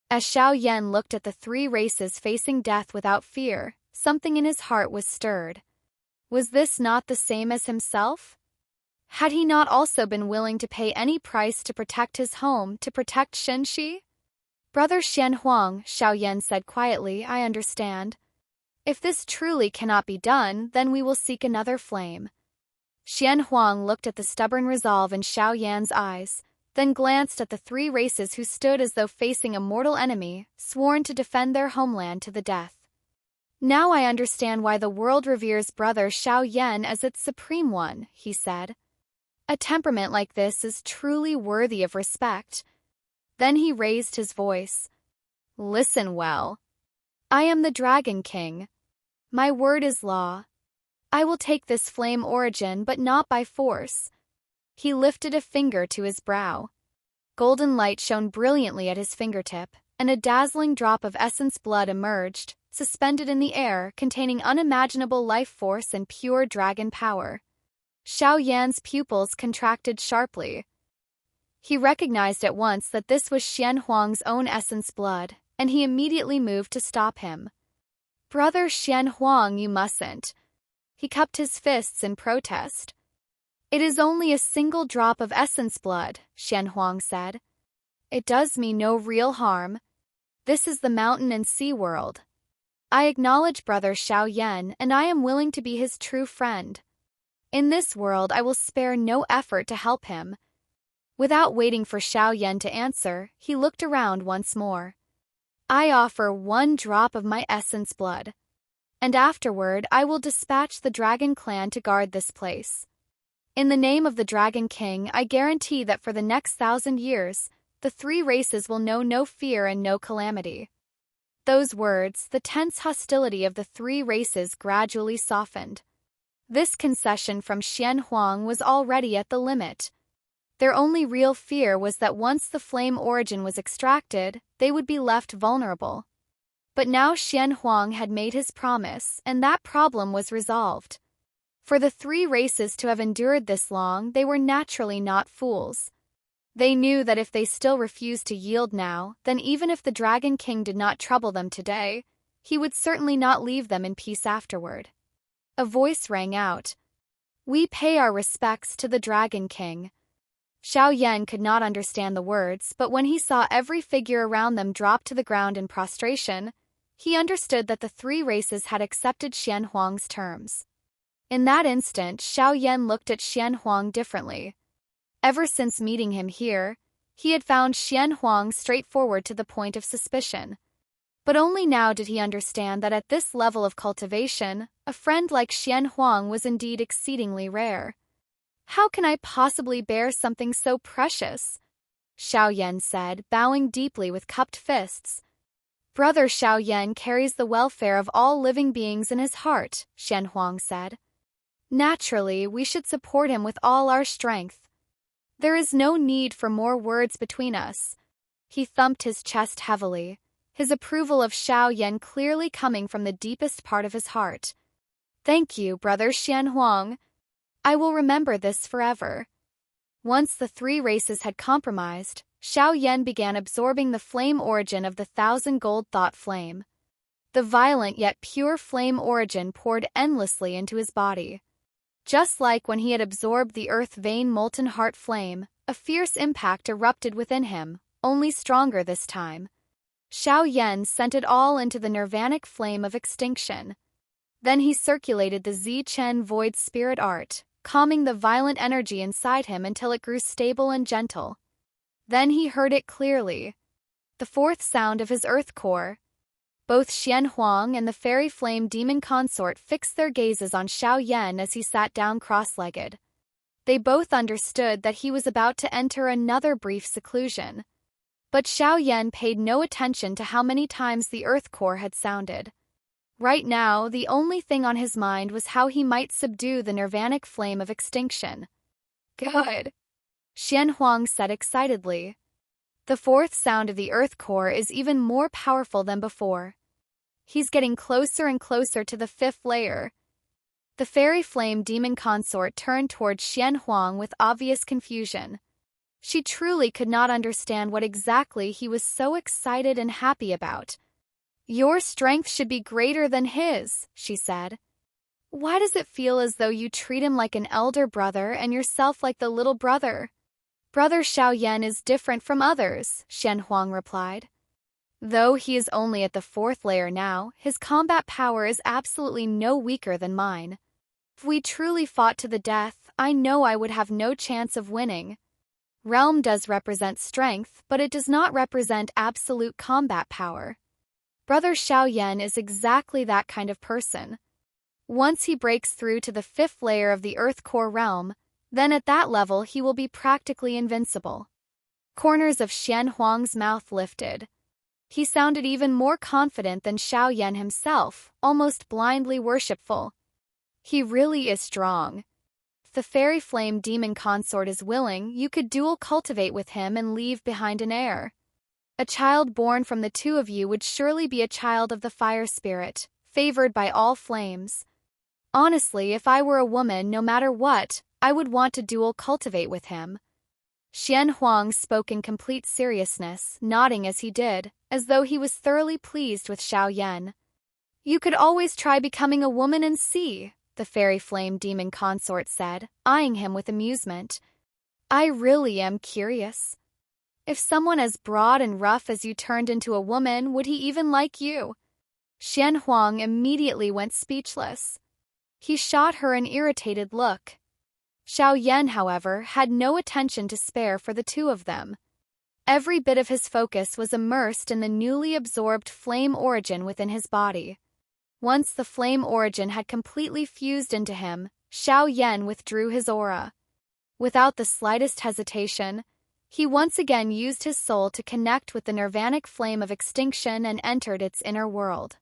As Xiao Yan looked at the 3 races facing death without fear, something in his heart was stirred. Was this not the same as himself? Had he not also been willing to pay any price to protect his home, to protect Shenxi? "Brother Xuanhuang," Xiao Yan said quietly, "I understand. If this truly cannot be done, then we will seek another flame." Xuanhuang looked at the stubborn resolve in Xiao Yan's eyes, then glanced at the 3 races who stood as though facing a mortal enemy, sworn to defend their homeland to the death. "Now I understand why the world reveres Brother Xiao Yan as its supreme one," he said. "A temperament like this is truly worthy of respect." Then he raised his voice. "Listen well. I am the Dragon King. My word is law. I will take this flame origin, but not by force. He lifted a finger to his brow. Golden light shone brilliantly at his fingertip, and a dazzling drop of essence blood emerged, suspended in the air, containing unimaginable life force and pure dragon power. Xiao Yan's pupils contracted sharply. He recognized at once that this was Xuanhuang's own essence blood, and he immediately moved to stop him. Brother Xuanhuang, you mustn't. He cupped his fists in protest. It is only a single drop of essence blood, Xuanhuang said. It does me no real harm. This is the mountain and sea world. I acknowledge Brother Xiao Yan, and I am willing to be his true friend. In this world I will spare no effort to help him. Without waiting for Xiao Yan to answer, he looked around once more. I offer 1 drop of my essence blood. And afterward I will dispatch the Dragon Clan to guard this place. In the name of the Dragon King, I guarantee that for the next 1,000 years, the 3 races will know no fear and no calamity. Those words, the tense hostility of the 3 races gradually softened. This concession from Xuanhuang was already at the limit. Their only real fear was that once the flame origin was extracted, they would be left vulnerable. But now Xuanhuang had made his promise, and that problem was resolved. For the 3 races to have endured this long, they were naturally not fools. They knew that if they still refused to yield now, then even if the Dragon King did not trouble them today, he would certainly not leave them in peace afterward. A voice rang out. We pay our respects to the Dragon King. Xiao Yan could not understand the words, but when he saw every figure around them drop to the ground in prostration, he understood that the 3 races had accepted Xuanhuang's terms. In that instant, Xiao Yan looked at Xuanhuang differently. Ever since meeting him here, he had found Xuanhuang straightforward to the point of suspicion. But only now did he understand that at this level of cultivation, a friend like Xuanhuang was indeed exceedingly rare. How can I possibly bear something so precious? Xiao Yan said, bowing deeply with cupped fists. Brother Xiao Yan carries the welfare of all living beings in his heart, Xuanhuang said. Naturally, we should support him with all our strength. There is no need for more words between us. He thumped his chest heavily, his approval of Xiao Yan clearly coming from the deepest part of his heart. Thank you, Brother Xuanhuang. I will remember this forever. Once the 3 races had compromised, Xiao Yan began absorbing the flame origin of the 1,000 gold thought flame. The violent yet pure flame origin poured endlessly into his body. Just like when he had absorbed the earth vein molten heart flame, a fierce impact erupted within him, only stronger this time. Xiao Yan sent it all into the nirvanic flame of extinction. Then he circulated the Zichen void spirit art, calming the violent energy inside him until it grew stable and gentle. Then he heard it clearly. The 4th sound of his earth core. Both Xuanhuang and the fairy flame demon consort fixed their gazes on Xiao Yan as he sat down cross-legged. They both understood that he was about to enter another brief seclusion. But Xiao Yan paid no attention to how many times the earth core had sounded. Right now, the only thing on his mind was how he might subdue the nirvanic flame of extinction. Good, Xuanhuang said excitedly. The 4th sound of the earth core is even more powerful than before. He's getting closer and closer to the 5th layer. The fairy flame demon consort turned towards Xuanhuang with obvious confusion. She truly could not understand what exactly he was so excited and happy about. Your strength should be greater than his, she said. Why does it feel as though you treat him like an elder brother and yourself like the little brother? Brother Xiao Yan is different from others, Xuanhuang replied. Though he is only at the 4th layer now, his combat power is absolutely no weaker than mine. If we truly fought to the death, I know I would have no chance of winning. Realm does represent strength, but it does not represent absolute combat power. Brother Xiao Yan is exactly that kind of person. Once he breaks through to the 5th layer of the earth core realm, then at that level he will be practically invincible. Corners of Xuanhuang's mouth lifted. He sounded even more confident than Xiao Yan himself, almost blindly worshipful. He really is strong. If the fairy flame demon consort is willing, you could dual cultivate with him and leave behind an heir. A child born from the two of you would surely be a child of the fire spirit, favored by all flames. Honestly, if I were a woman, no matter what, I would want to dual cultivate with him. Xuanhuang spoke in complete seriousness, nodding as he did, as though he was thoroughly pleased with Xiao Yan. You could always try becoming a woman and see, the fairy flame demon consort said, eyeing him with amusement. I really am curious. If someone as broad and rough as you turned into a woman, would he even like you? Xuanhuang immediately went speechless. He shot her an irritated look. Xiao Yan, however, had no attention to spare for the two of them. Every bit of his focus was immersed in the newly absorbed flame origin within his body. Once the flame origin had completely fused into him, Xiao Yan withdrew his aura. Without the slightest hesitation, he once again used his soul to connect with the nirvanic flame of extinction and entered its inner world.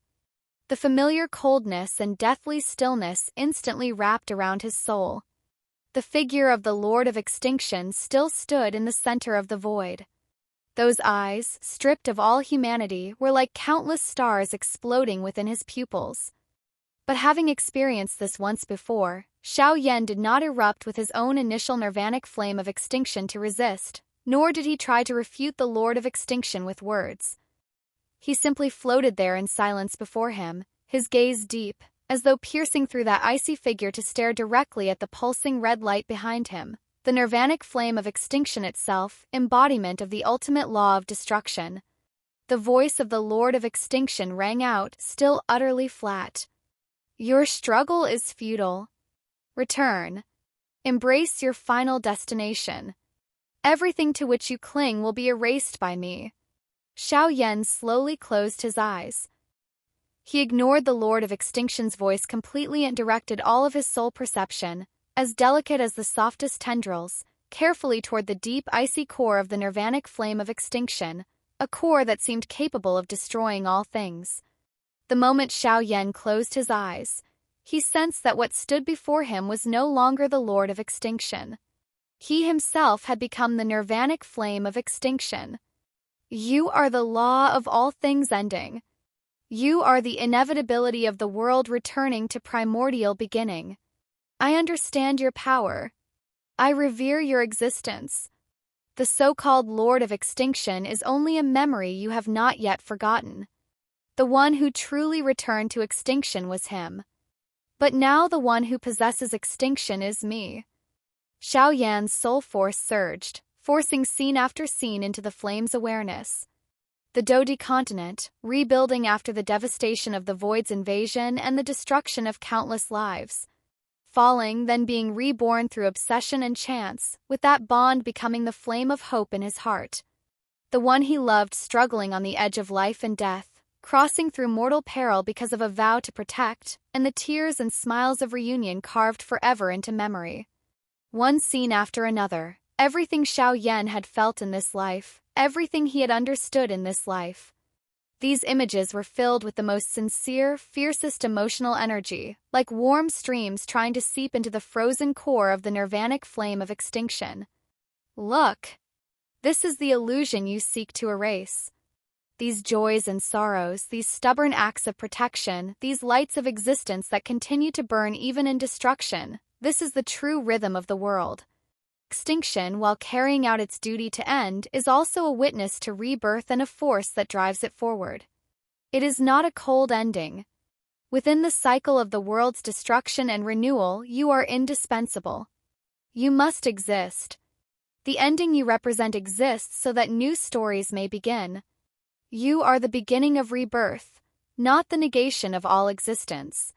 The familiar coldness and deathly stillness instantly wrapped around his soul. The figure of the Lord of Extinction still stood in the center of the void. Those eyes, stripped of all humanity, were like countless stars exploding within his pupils. But having experienced this once before, Xiao Yan did not erupt with his own initial nirvanic flame of extinction to resist, nor did he try to refute the Lord of Extinction with words. He simply floated there in silence before him, his gaze deep, as though piercing through that icy figure to stare directly at the pulsing red light behind him, the nirvanic flame of extinction itself, embodiment of the ultimate law of destruction. The voice of the Lord of Extinction rang out, still utterly flat. Your struggle is futile. Return. Embrace your final destination. Everything to which you cling will be erased by me. Xiao Yan slowly closed his eyes. He ignored the Lord of Extinction's voice completely and directed all of his soul perception, as delicate as the softest tendrils, carefully toward the deep, icy core of the nirvanic flame of extinction, a core that seemed capable of destroying all things. The moment Xiao Yan closed his eyes, he sensed that what stood before him was no longer the Lord of Extinction. He himself had become the nirvanic flame of extinction. You are the law of all things ending. You are the inevitability of the world returning to primordial beginning. I understand your power. I revere your existence. The so-called Lord of Extinction is only a memory you have not yet forgotten. The one who truly returned to extinction was him. But now the one who possesses extinction is me. Xiao Yan's soul force surged, forcing scene after scene into the flame's awareness. The Dodi continent, rebuilding after the devastation of the Void's invasion and the destruction of countless lives. Falling, then being reborn through obsession and chance, with that bond becoming the flame of hope in his heart. The one he loved struggling on the edge of life and death, crossing through mortal peril because of a vow to protect, and the tears and smiles of reunion carved forever into memory. One scene after another, everything Xiao Yan had felt in this life, everything he had understood in this life. These images were filled with the most sincere, fiercest emotional energy, like warm streams trying to seep into the frozen core of the nirvanic flame of extinction. Look! This is the illusion you seek to erase. These joys and sorrows, these stubborn acts of protection, these lights of existence that continue to burn even in destruction, this is the true rhythm of the world. Extinction, while carrying out its duty to end, is also a witness to rebirth and a force that drives it forward. It is not a cold ending. Within the cycle of the world's destruction and renewal, you are indispensable. You must exist. The ending you represent exists so that new stories may begin. You are the beginning of rebirth, not the negation of all existence.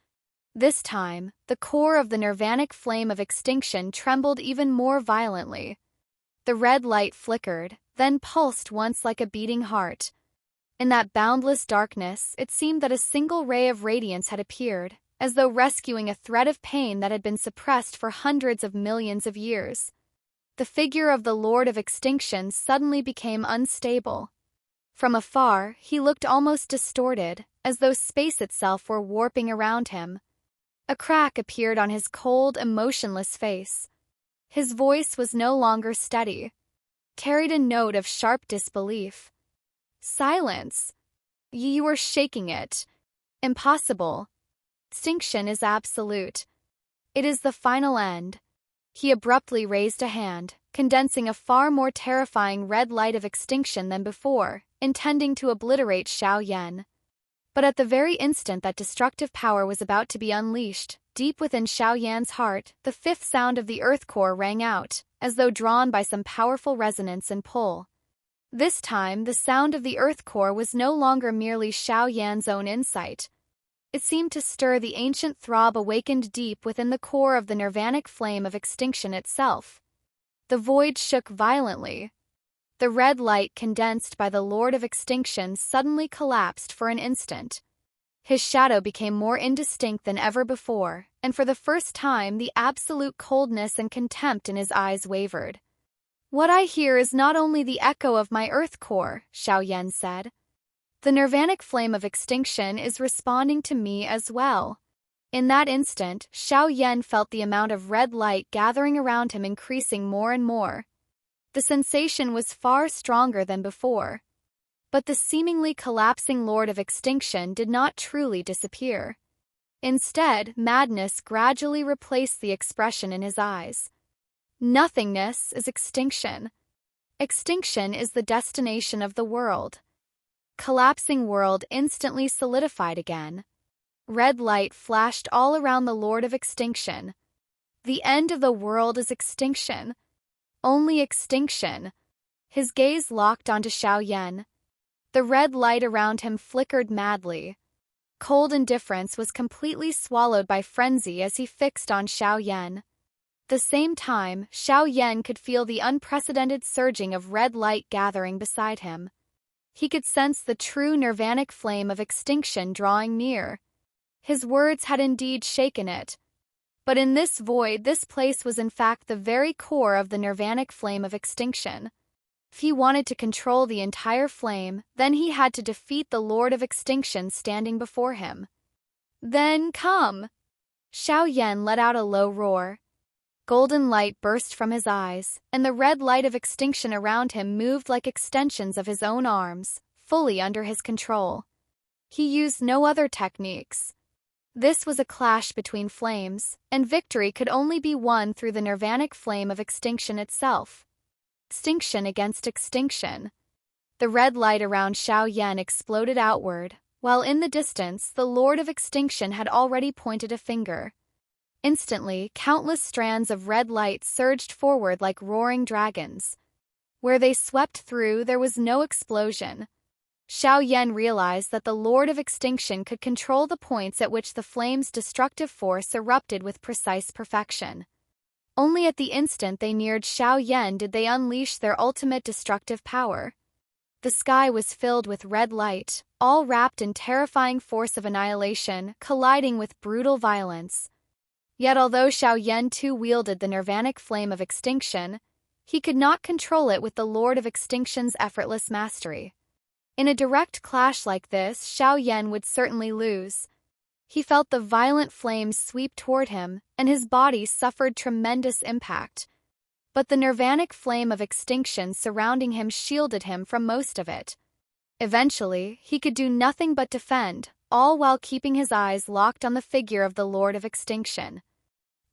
This time, the core of the nirvanic flame of extinction trembled even more violently. The red light flickered, then pulsed once like a beating heart. In that boundless darkness, it seemed that a single ray of radiance had appeared, as though rescuing a thread of pain that had been suppressed for hundreds of millions of years. The figure of the Lord of Extinction suddenly became unstable. From afar, he looked almost distorted, as though space itself were warping around him. A crack appeared on his cold, emotionless face. His voice was no longer steady, carried a note of sharp disbelief. Silence. You are shaking it. Impossible. Extinction is absolute. It is the final end. He abruptly raised a hand, condensing a far more terrifying red light of extinction than before, intending to obliterate Xiao Yan. But at the very instant that destructive power was about to be unleashed, deep within Xiao Yan's heart, the fifth sound of the earth core rang out, as though drawn by some powerful resonance and pull. This time, the sound of the earth core was no longer merely Xiao Yan's own insight. It seemed to stir the ancient throb awakened deep within the core of the nirvanic flame of extinction itself. The void shook violently. The red light condensed by the Lord of Extinction suddenly collapsed for an instant. His shadow became more indistinct than ever before, and for the first time the absolute coldness and contempt in his eyes wavered. "What I hear is not only the echo of my earth core," Xiao Yan said. "The nirvanic flame of extinction is responding to me as well." In that instant, Xiao Yan felt the amount of red light gathering around him increasing more and more. The sensation was far stronger than before. But the seemingly collapsing Lord of Extinction did not truly disappear. Instead, madness gradually replaced the expression in his eyes. Nothingness is extinction. Extinction is the destination of the world. Collapsing world instantly solidified again. Red light flashed all around the Lord of Extinction. The end of the world is extinction. Only extinction. His gaze locked onto Xiao Yan. The red light around him flickered madly. Cold indifference was completely swallowed by frenzy as he fixed on Xiao Yan. At the same time, Xiao Yan could feel the unprecedented surging of red light gathering beside him. He could sense the true nirvanic flame of extinction drawing near. His words had indeed shaken it. But in this void, this place was in fact the very core of the nirvanic flame of extinction. If he wanted to control the entire flame, then he had to defeat the Lord of Extinction standing before him. "Then come!" Xiao Yan let out a low roar. Golden light burst from his eyes, and the red light of extinction around him moved like extensions of his own arms, fully under his control. He used no other techniques. This was a clash between flames, and victory could only be won through the nirvanic flame of extinction itself. Extinction against extinction. The red light around Xiao Yan exploded outward, while in the distance the Lord of Extinction had already pointed a finger. Instantly, countless strands of red light surged forward like roaring dragons. Where they swept through, there was no explosion. Xiao Yan realized that the Lord of Extinction could control the points at which the flame's destructive force erupted with precise perfection. Only at the instant they neared Xiao Yan did they unleash their ultimate destructive power. The sky was filled with red light, all wrapped in terrifying force of annihilation, colliding with brutal violence. Yet although Xiao Yan too wielded the nirvanic flame of extinction, he could not control it with the Lord of Extinction's effortless mastery. In a direct clash like this, Xiao Yan would certainly lose. He felt the violent flames sweep toward him, and his body suffered tremendous impact. But the nirvanic flame of extinction surrounding him shielded him from most of it. Eventually, he could do nothing but defend, all while keeping his eyes locked on the figure of the Lord of Extinction.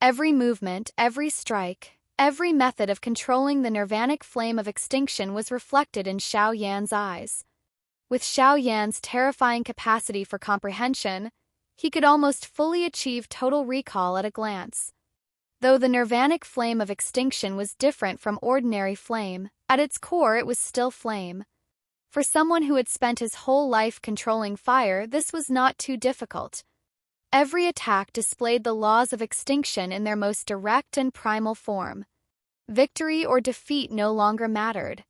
Every movement, every strike, every method of controlling the nirvanic flame of extinction was reflected in Xiao Yan's eyes. With Xiao Yan's terrifying capacity for comprehension, he could almost fully achieve total recall at a glance. Though the nirvanic flame of extinction was different from ordinary flame, at its core it was still flame. For someone who had spent his whole life controlling fire, this was not too difficult. Every attack displayed the laws of extinction in their most direct and primal form. Victory or defeat no longer mattered.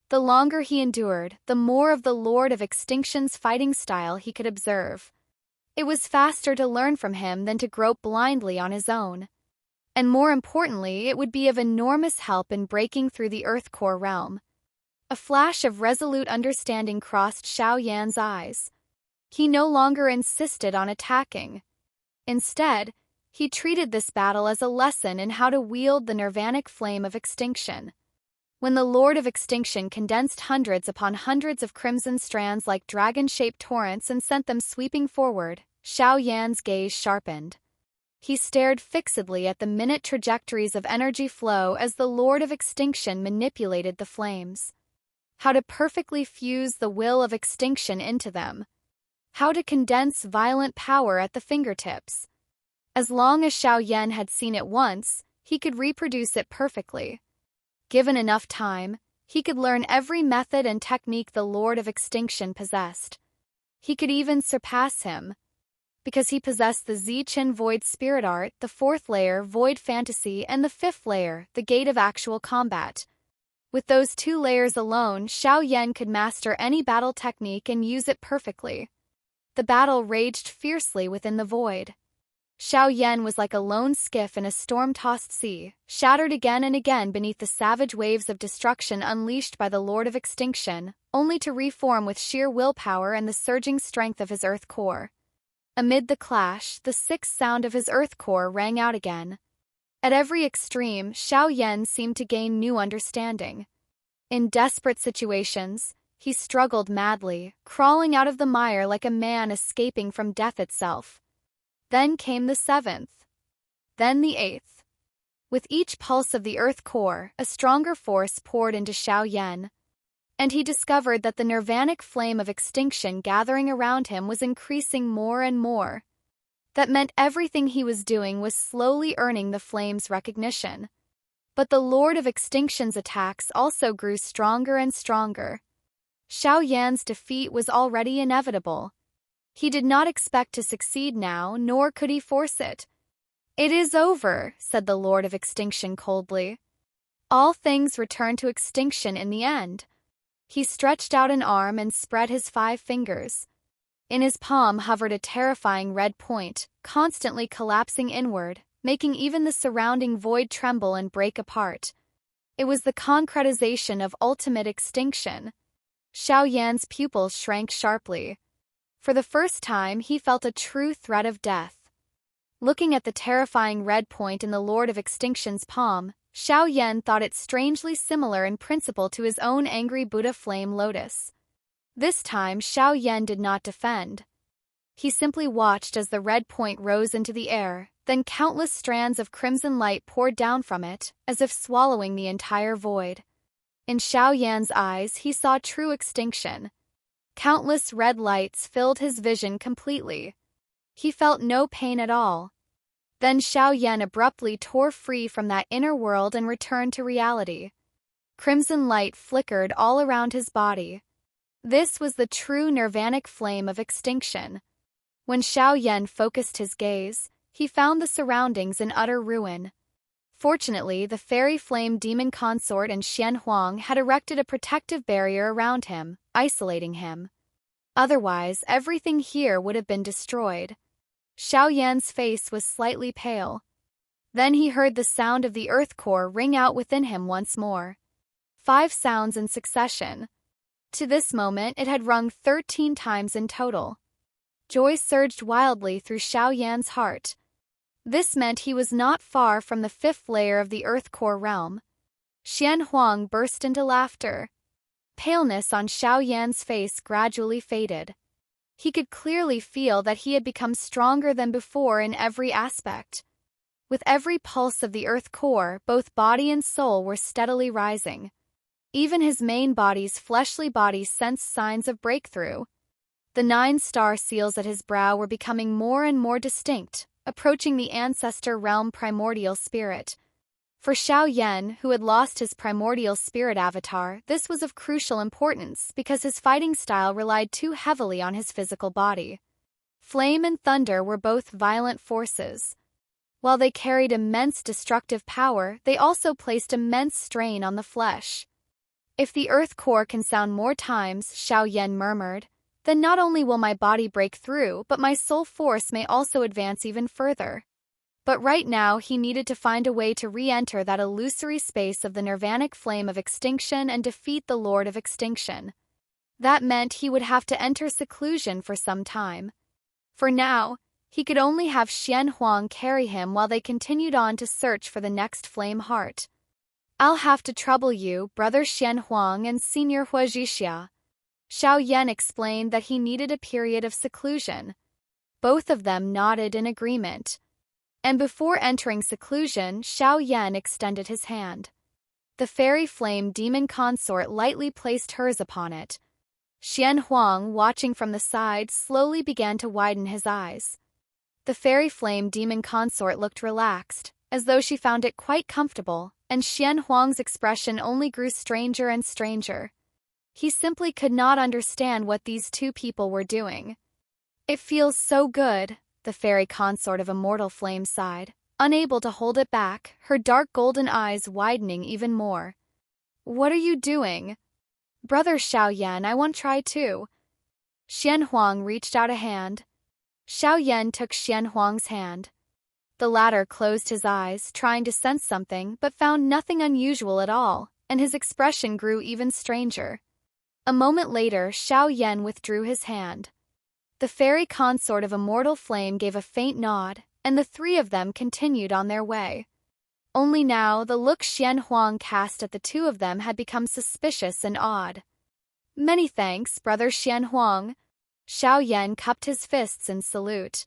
The longer he endured, the more of the Lord of Extinction's fighting style he could observe. It was faster to learn from him than to grope blindly on his own. And more importantly, it would be of enormous help in breaking through the Earth Core realm. A flash of resolute understanding crossed Xiao Yan's eyes. He no longer insisted on attacking. Instead, he treated this battle as a lesson in how to wield the nirvanic flame of extinction. When the Lord of Extinction condensed hundreds upon hundreds of crimson strands like dragon-shaped torrents and sent them sweeping forward, Xiao Yan's gaze sharpened. He stared fixedly at the minute trajectories of energy flow as the Lord of Extinction manipulated the flames. How to perfectly fuse the will of extinction into them. How to condense violent power at the fingertips. As long as Xiao Yan had seen it once, he could reproduce it perfectly. Given enough time, he could learn every method and technique the Lord of Extinction possessed. He could even surpass him. Because he possessed the Zichen Void Spirit Art, the fourth layer, Void Fantasy, and the fifth layer, the Gate of Actual Combat. With those two layers alone, Xiao Yan could master any battle technique and use it perfectly. The battle raged fiercely within the void. Xiao Yan was like a lone skiff in a storm-tossed sea, shattered again and again beneath the savage waves of destruction unleashed by the Lord of Extinction, only to reform with sheer willpower and the surging strength of his earth core. Amid the clash, the sixth sound of his earth core rang out again. At every extreme, Xiao Yan seemed to gain new understanding. In desperate situations, he struggled madly, crawling out of the mire like a man escaping from death itself. Then came the seventh. Then the eighth. With each pulse of the earth core, a stronger force poured into Xiao Yan. And he discovered that the nirvanic flame of extinction gathering around him was increasing more and more. That meant everything he was doing was slowly earning the flame's recognition. But the Lord of Extinction's attacks also grew stronger and stronger. Xiao Yan's defeat was already inevitable. He did not expect to succeed now, nor could he force it. "It is over," said the Lord of Extinction coldly. "All things return to extinction in the end." He stretched out an arm and spread his 5 fingers. In his palm hovered a terrifying red point, constantly collapsing inward, making even the surrounding void tremble and break apart. It was the concretization of ultimate extinction. Xiao Yan's pupils shrank sharply. For the first time, he felt a true threat of death. Looking at the terrifying red point in the Lord of Extinction's palm, Xiao Yan thought it strangely similar in principle to his own angry Buddha flame lotus. This time, Xiao Yan did not defend. He simply watched as the red point rose into the air, then countless strands of crimson light poured down from it, as if swallowing the entire void. In Xiao Yan's eyes, he saw true extinction. Countless red lights filled his vision completely. He felt no pain at all. Then Xiao Yan abruptly tore free from that inner world and returned to reality. Crimson light flickered all around his body. This was the true nirvanic flame of extinction. When Xiao Yan focused his gaze, he found the surroundings in utter ruin. Fortunately, the fairy flame demon consort and Xuanhuang had erected a protective barrier around him, isolating him. Otherwise, everything here would have been destroyed. Xiao Yan's face was slightly pale. Then he heard the sound of the earth core ring out within him once more. 5 sounds in succession. To this moment, it had rung 13 times in total. Joy surged wildly through Xiao Yan's heart. This meant he was not far from the 5th layer of the earth core realm. Xuanhuang burst into laughter. Paleness on Xiao Yan's face gradually faded. He could clearly feel that he had become stronger than before in every aspect. With every pulse of the earth core, both body and soul were steadily rising. Even his main body's fleshly body sensed signs of breakthrough. The 9 star seals at his brow were becoming more and more distinct, approaching the ancestor realm primordial spirit. For Xiao Yan, who had lost his primordial spirit avatar, this was of crucial importance because his fighting style relied too heavily on his physical body. Flame and thunder were both violent forces. While they carried immense destructive power, they also placed immense strain on the flesh. "If the earth core can sound more times," Xiao Yan murmured, "then not only will my body break through, but my soul force may also advance even further." But right now he needed to find a way to re-enter that illusory space of the nirvanic flame of extinction and defeat the Lord of Extinction. That meant he would have to enter seclusion for some time. For now, He could only have Xuanhuang carry him while they continued on to search for the next flame heart. "I'll have to trouble you, Brother Xuanhuang and Senior Huazhixia." Xiao Yan explained that he needed a period of seclusion. Both of them nodded in agreement. And before entering seclusion, Xiao Yan extended his hand. The fairy flame demon consort lightly placed hers upon it. Xuanhuang, watching from the side, slowly began to widen his eyes. The fairy flame demon consort looked relaxed, as though she found it quite comfortable, and Xuanhuang's expression only grew stranger and stranger. He simply could not understand what these two people were doing. "It feels so good," the fairy consort of immortal flame sighed, unable to hold it back, her dark golden eyes widening even more. "What are you doing?" "Brother Xiao Yan, I want to try too." Xuanhuang reached out a hand. Xiao Yan took Xuanhuang's hand. The latter closed his eyes, trying to sense something, but found nothing unusual at all, and his expression grew even stranger. A moment later, Xiao Yan withdrew his hand. The fairy consort of immortal flame gave a faint nod, and the three of them continued on their way. Only now, the look Xuanhuang cast at the two of them had become suspicious and odd. "Many thanks, Brother Xuanhuang." Xiao Yan cupped his fists in salute.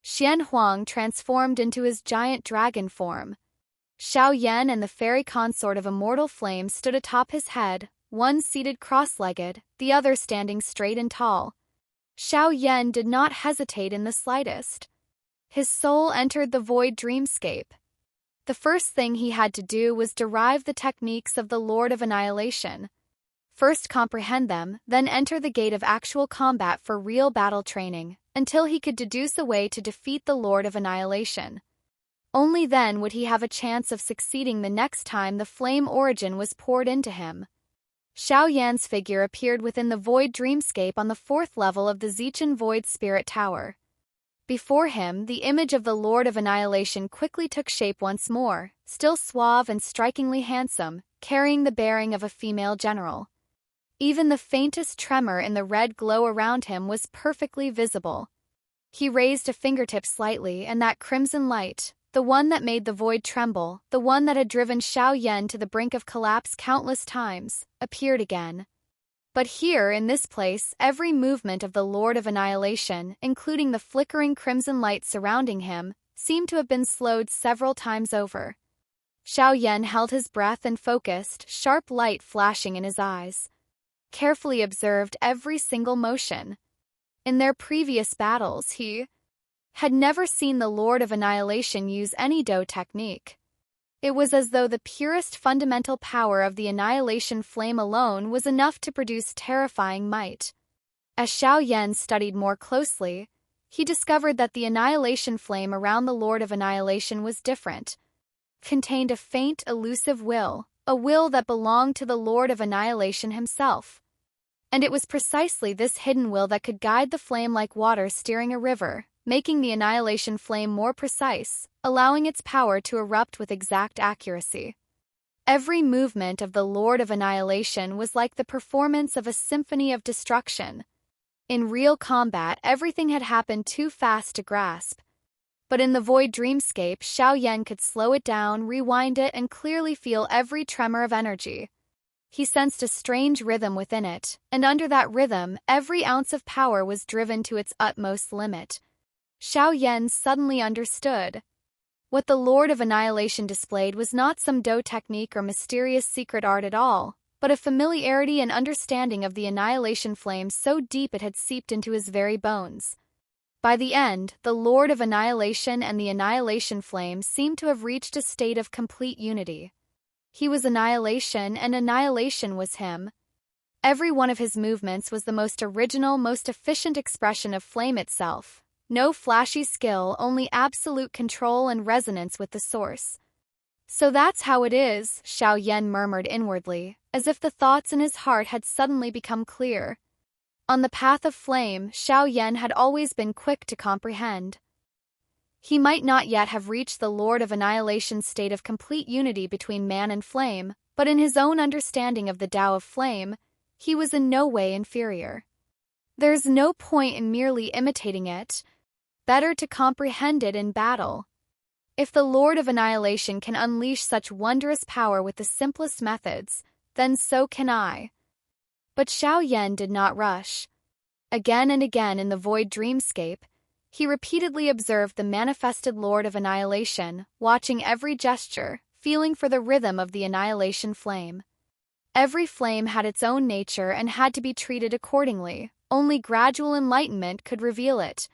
Xuanhuang transformed into his giant dragon form. Xiao Yan and the fairy consort of immortal flame stood atop his head, one seated cross-legged, the other standing straight and tall. Xiao Yan did not hesitate in the slightest. His soul entered the void dreamscape. The first thing he had to do was derive the techniques of the Lord of Annihilation. First comprehend them, then enter the gate of actual combat for real battle training, until he could deduce a way to defeat the Lord of Annihilation. Only then would he have a chance of succeeding the next time the flame origin was poured into him. Xiao Yan's figure appeared within the void dreamscape on the 4th level of the Zichen Void Spirit Tower. Before him, the image of the Lord of Annihilation quickly took shape once more, still suave and strikingly handsome, carrying the bearing of a female general. Even the faintest tremor in the red glow around him was perfectly visible. He raised a fingertip slightly, and that crimson light, the one that made the void tremble, the one that had driven Xiao Yan to the brink of collapse countless times, appeared again. But here, in this place, every movement of the Lord of Annihilation, including the flickering crimson light surrounding him, seemed to have been slowed several times over. Xiao Yan held his breath and focused, sharp light flashing in his eyes. Carefully observed every single motion. In their previous battles, he had never seen the Lord of Annihilation use any Do technique. It was as though the purest fundamental power of the Annihilation flame alone was enough to produce terrifying might. As Xiao Yan studied more closely, he discovered that the Annihilation flame around the Lord of Annihilation was different, contained a faint, elusive will, a will that belonged to the Lord of Annihilation himself. And it was precisely this hidden will that could guide the flame like water steering a river, making the Annihilation flame more precise, allowing its power to erupt with exact accuracy. Every movement of the Lord of Annihilation was like the performance of a symphony of destruction. In real combat, everything had happened too fast to grasp. But in the void dreamscape, Xiao Yan could slow it down, rewind it, and clearly feel every tremor of energy. He sensed a strange rhythm within it, and under that rhythm, every ounce of power was driven to its utmost limit. Xiao Yan suddenly understood. What the Lord of Annihilation displayed was not some Do technique or mysterious secret art at all, but a familiarity and understanding of the Annihilation flame so deep it had seeped into his very bones. By the end, the Lord of Annihilation and the Annihilation flame seemed to have reached a state of complete unity. He was Annihilation, and Annihilation was him. Every one of his movements was the most original, most efficient expression of flame itself. No flashy skill, only absolute control and resonance with the source. "So that's how it is," Xiao Yan murmured inwardly, as if the thoughts in his heart had suddenly become clear. On the path of flame, Xiao Yan had always been quick to comprehend. He might not yet have reached the Lord of Annihilation's state of complete unity between man and flame, but in his own understanding of the Tao of flame, he was in no way inferior. "There's no point in merely imitating it," Better to comprehend it in battle. If the Lord of Annihilation can unleash such wondrous power with the simplest methods, then so can I. But Xiao Yan did not rush. Again and again in the void dreamscape, he repeatedly observed the manifested Lord of Annihilation, watching every gesture, feeling for the rhythm of the annihilation flame. Every flame had its own nature and had to be treated accordingly. Only gradual enlightenment could reveal it.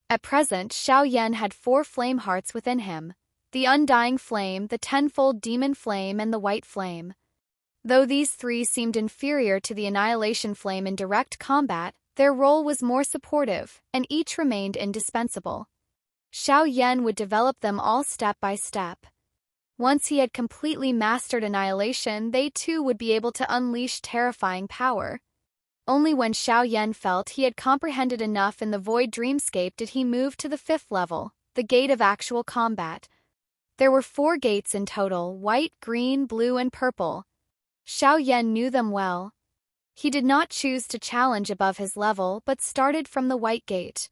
At present, Xiao Yan had 4 flame hearts within him: the undying flame, the tenfold demon flame, and the white flame. Though these 3 seemed inferior to the annihilation flame in direct combat, their role was more supportive, and each remained indispensable. Xiao Yan would develop them all step by step. Once he had completely mastered annihilation, they too would be able to unleash terrifying power. Only when Xiao Yan felt he had comprehended enough in the void dreamscape did he move to the 5th level, the gate of actual combat. There were 4 gates in total: white, green, blue, and purple. Xiao Yan knew them well. He did not choose to challenge above his level, but started from the white gate.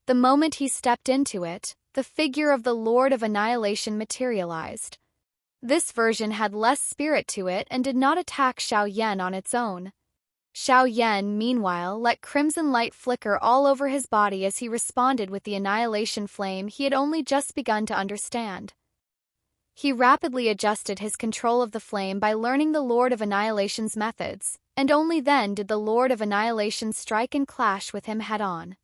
The moment he stepped into it, the figure of the Lord of Annihilation materialized. This version had less spirit to it and did not attack Xiao Yan on its own. Xiao Yan, meanwhile, let crimson light flicker all over his body as he responded with the annihilation flame he had only just begun to understand. He rapidly adjusted his control of the flame by learning the Lord of Annihilation's methods, and only then did the Lord of Annihilation strike and clash with him head-on.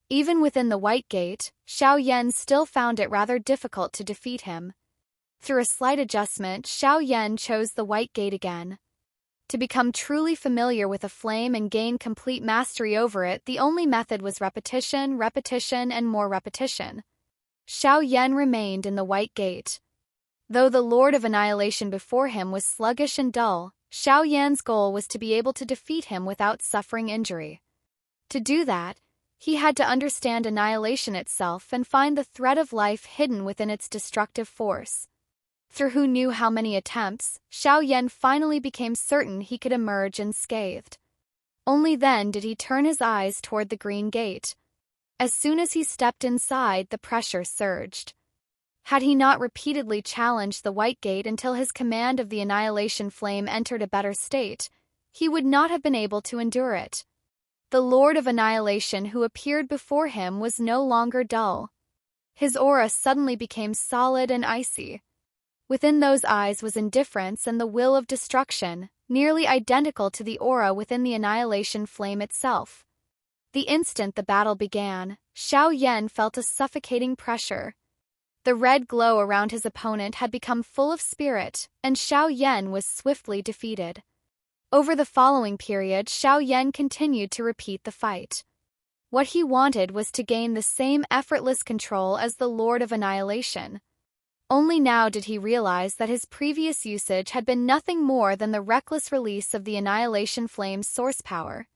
Even within the White Gate, Xiao Yan still found it rather difficult to defeat him. Through a slight adjustment, Xiao Yan chose the White Gate again. To become truly familiar with a flame and gain complete mastery over it, the only method was repetition, repetition, and more repetition. Xiao Yan remained in the White Gate. Though the Lord of Annihilation before him was sluggish and dull, Xiao Yan's goal was to be able to defeat him without suffering injury. To do that, he had to understand annihilation itself and find the thread of life hidden within its destructive force. Through who knew how many attempts, Xiao Yan finally became certain he could emerge unscathed. Only then did he turn his eyes toward the Green Gate. As soon as he stepped inside, the pressure surged. Had he not repeatedly challenged the White Gate until his command of the annihilation flame entered a better state, he would not have been able to endure it. The Lord of Annihilation who appeared before him was no longer dull. His aura suddenly became solid and icy. Within those eyes was indifference and the will of destruction, nearly identical to the aura within the annihilation flame itself. The instant the battle began, Xiao Yan felt a suffocating pressure. The red glow around his opponent had become full of spirit, and Xiao Yan was swiftly defeated. Over the following period, Xiao Yan continued to repeat the fight. What he wanted was to gain the same effortless control as the Lord of Annihilation. Only now did he realize that his previous usage had been nothing more than the reckless release of the annihilation flame's source power.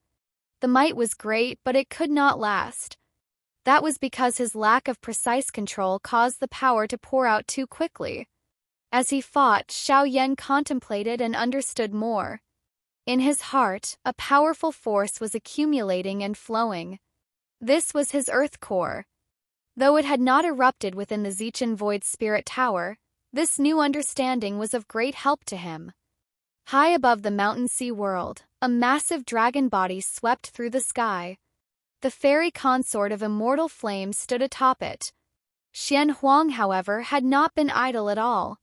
The might was great, but it could not last. That was because his lack of precise control caused the power to pour out too quickly. As he fought, Xiao Yan contemplated and understood more. In his heart, a powerful force was accumulating and flowing. This was his earth core. Though it had not erupted within the Zichen Void Spirit Tower, this new understanding was of great help to him. High above the mountain sea world, a massive dragon body swept through the sky. The fairy consort of immortal flame stood atop it. Xuanhuang, however, had not been idle at all.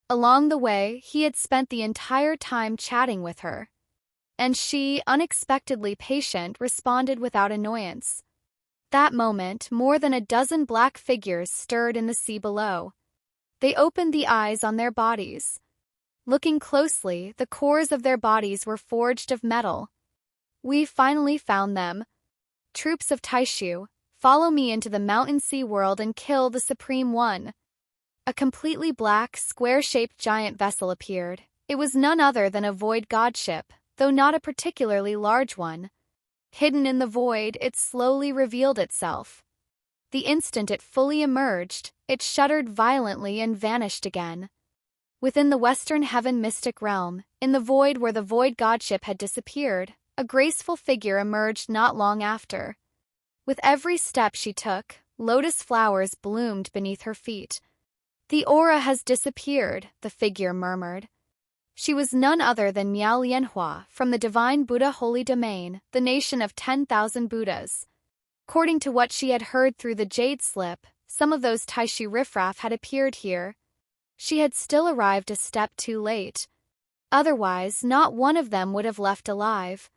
Along the way, he had spent the entire time chatting with her. And she, unexpectedly patient, responded without annoyance. That moment, more than a dozen black figures stirred in the sea below. They opened the eyes on their bodies. Looking closely, the cores of their bodies were forged of metal. We finally found them. Troops of Taishu, follow me into the mountain sea world and kill the Supreme One. A completely black, square-shaped giant vessel appeared. It was none other than a void godship, though not a particularly large one. Hidden in the void, it slowly revealed itself. The instant it fully emerged, it shuddered violently and vanished again. Within the Western Heaven mystic realm, in the void where the void godship had disappeared, a graceful figure emerged not long after. With every step she took, lotus flowers bloomed beneath her feet. "The aura has disappeared," the figure murmured. She was none other than Miao Lianhua from the Divine Buddha Holy Domain, the nation of 10,000 Buddhas. According to what she had heard through the jade slip, some of those Taishi riffraff had appeared here. She had still arrived a step too late. Otherwise, not one of them would have left alive.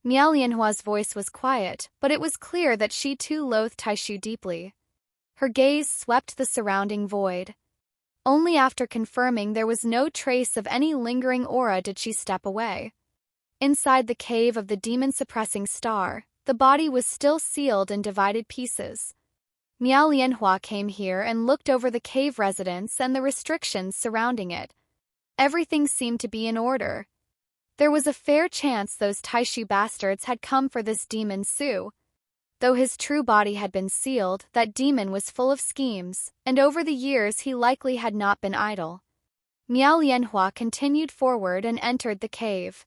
Miao Lianhua's voice was quiet, but it was clear that she too loathed Taishu deeply. Her gaze swept the surrounding void. Only after confirming there was no trace of any lingering aura did she step away. Inside the cave of the demon-suppressing star, the body was still sealed in divided pieces. Miao Lianhua came here and looked over the cave residence and the restrictions surrounding it. Everything seemed to be in order. There was a fair chance those Taishu bastards had come for this demon Su. Though his true body had been sealed, that demon was full of schemes, and over the years he likely had not been idle. Miao Lianhua continued forward and entered the cave.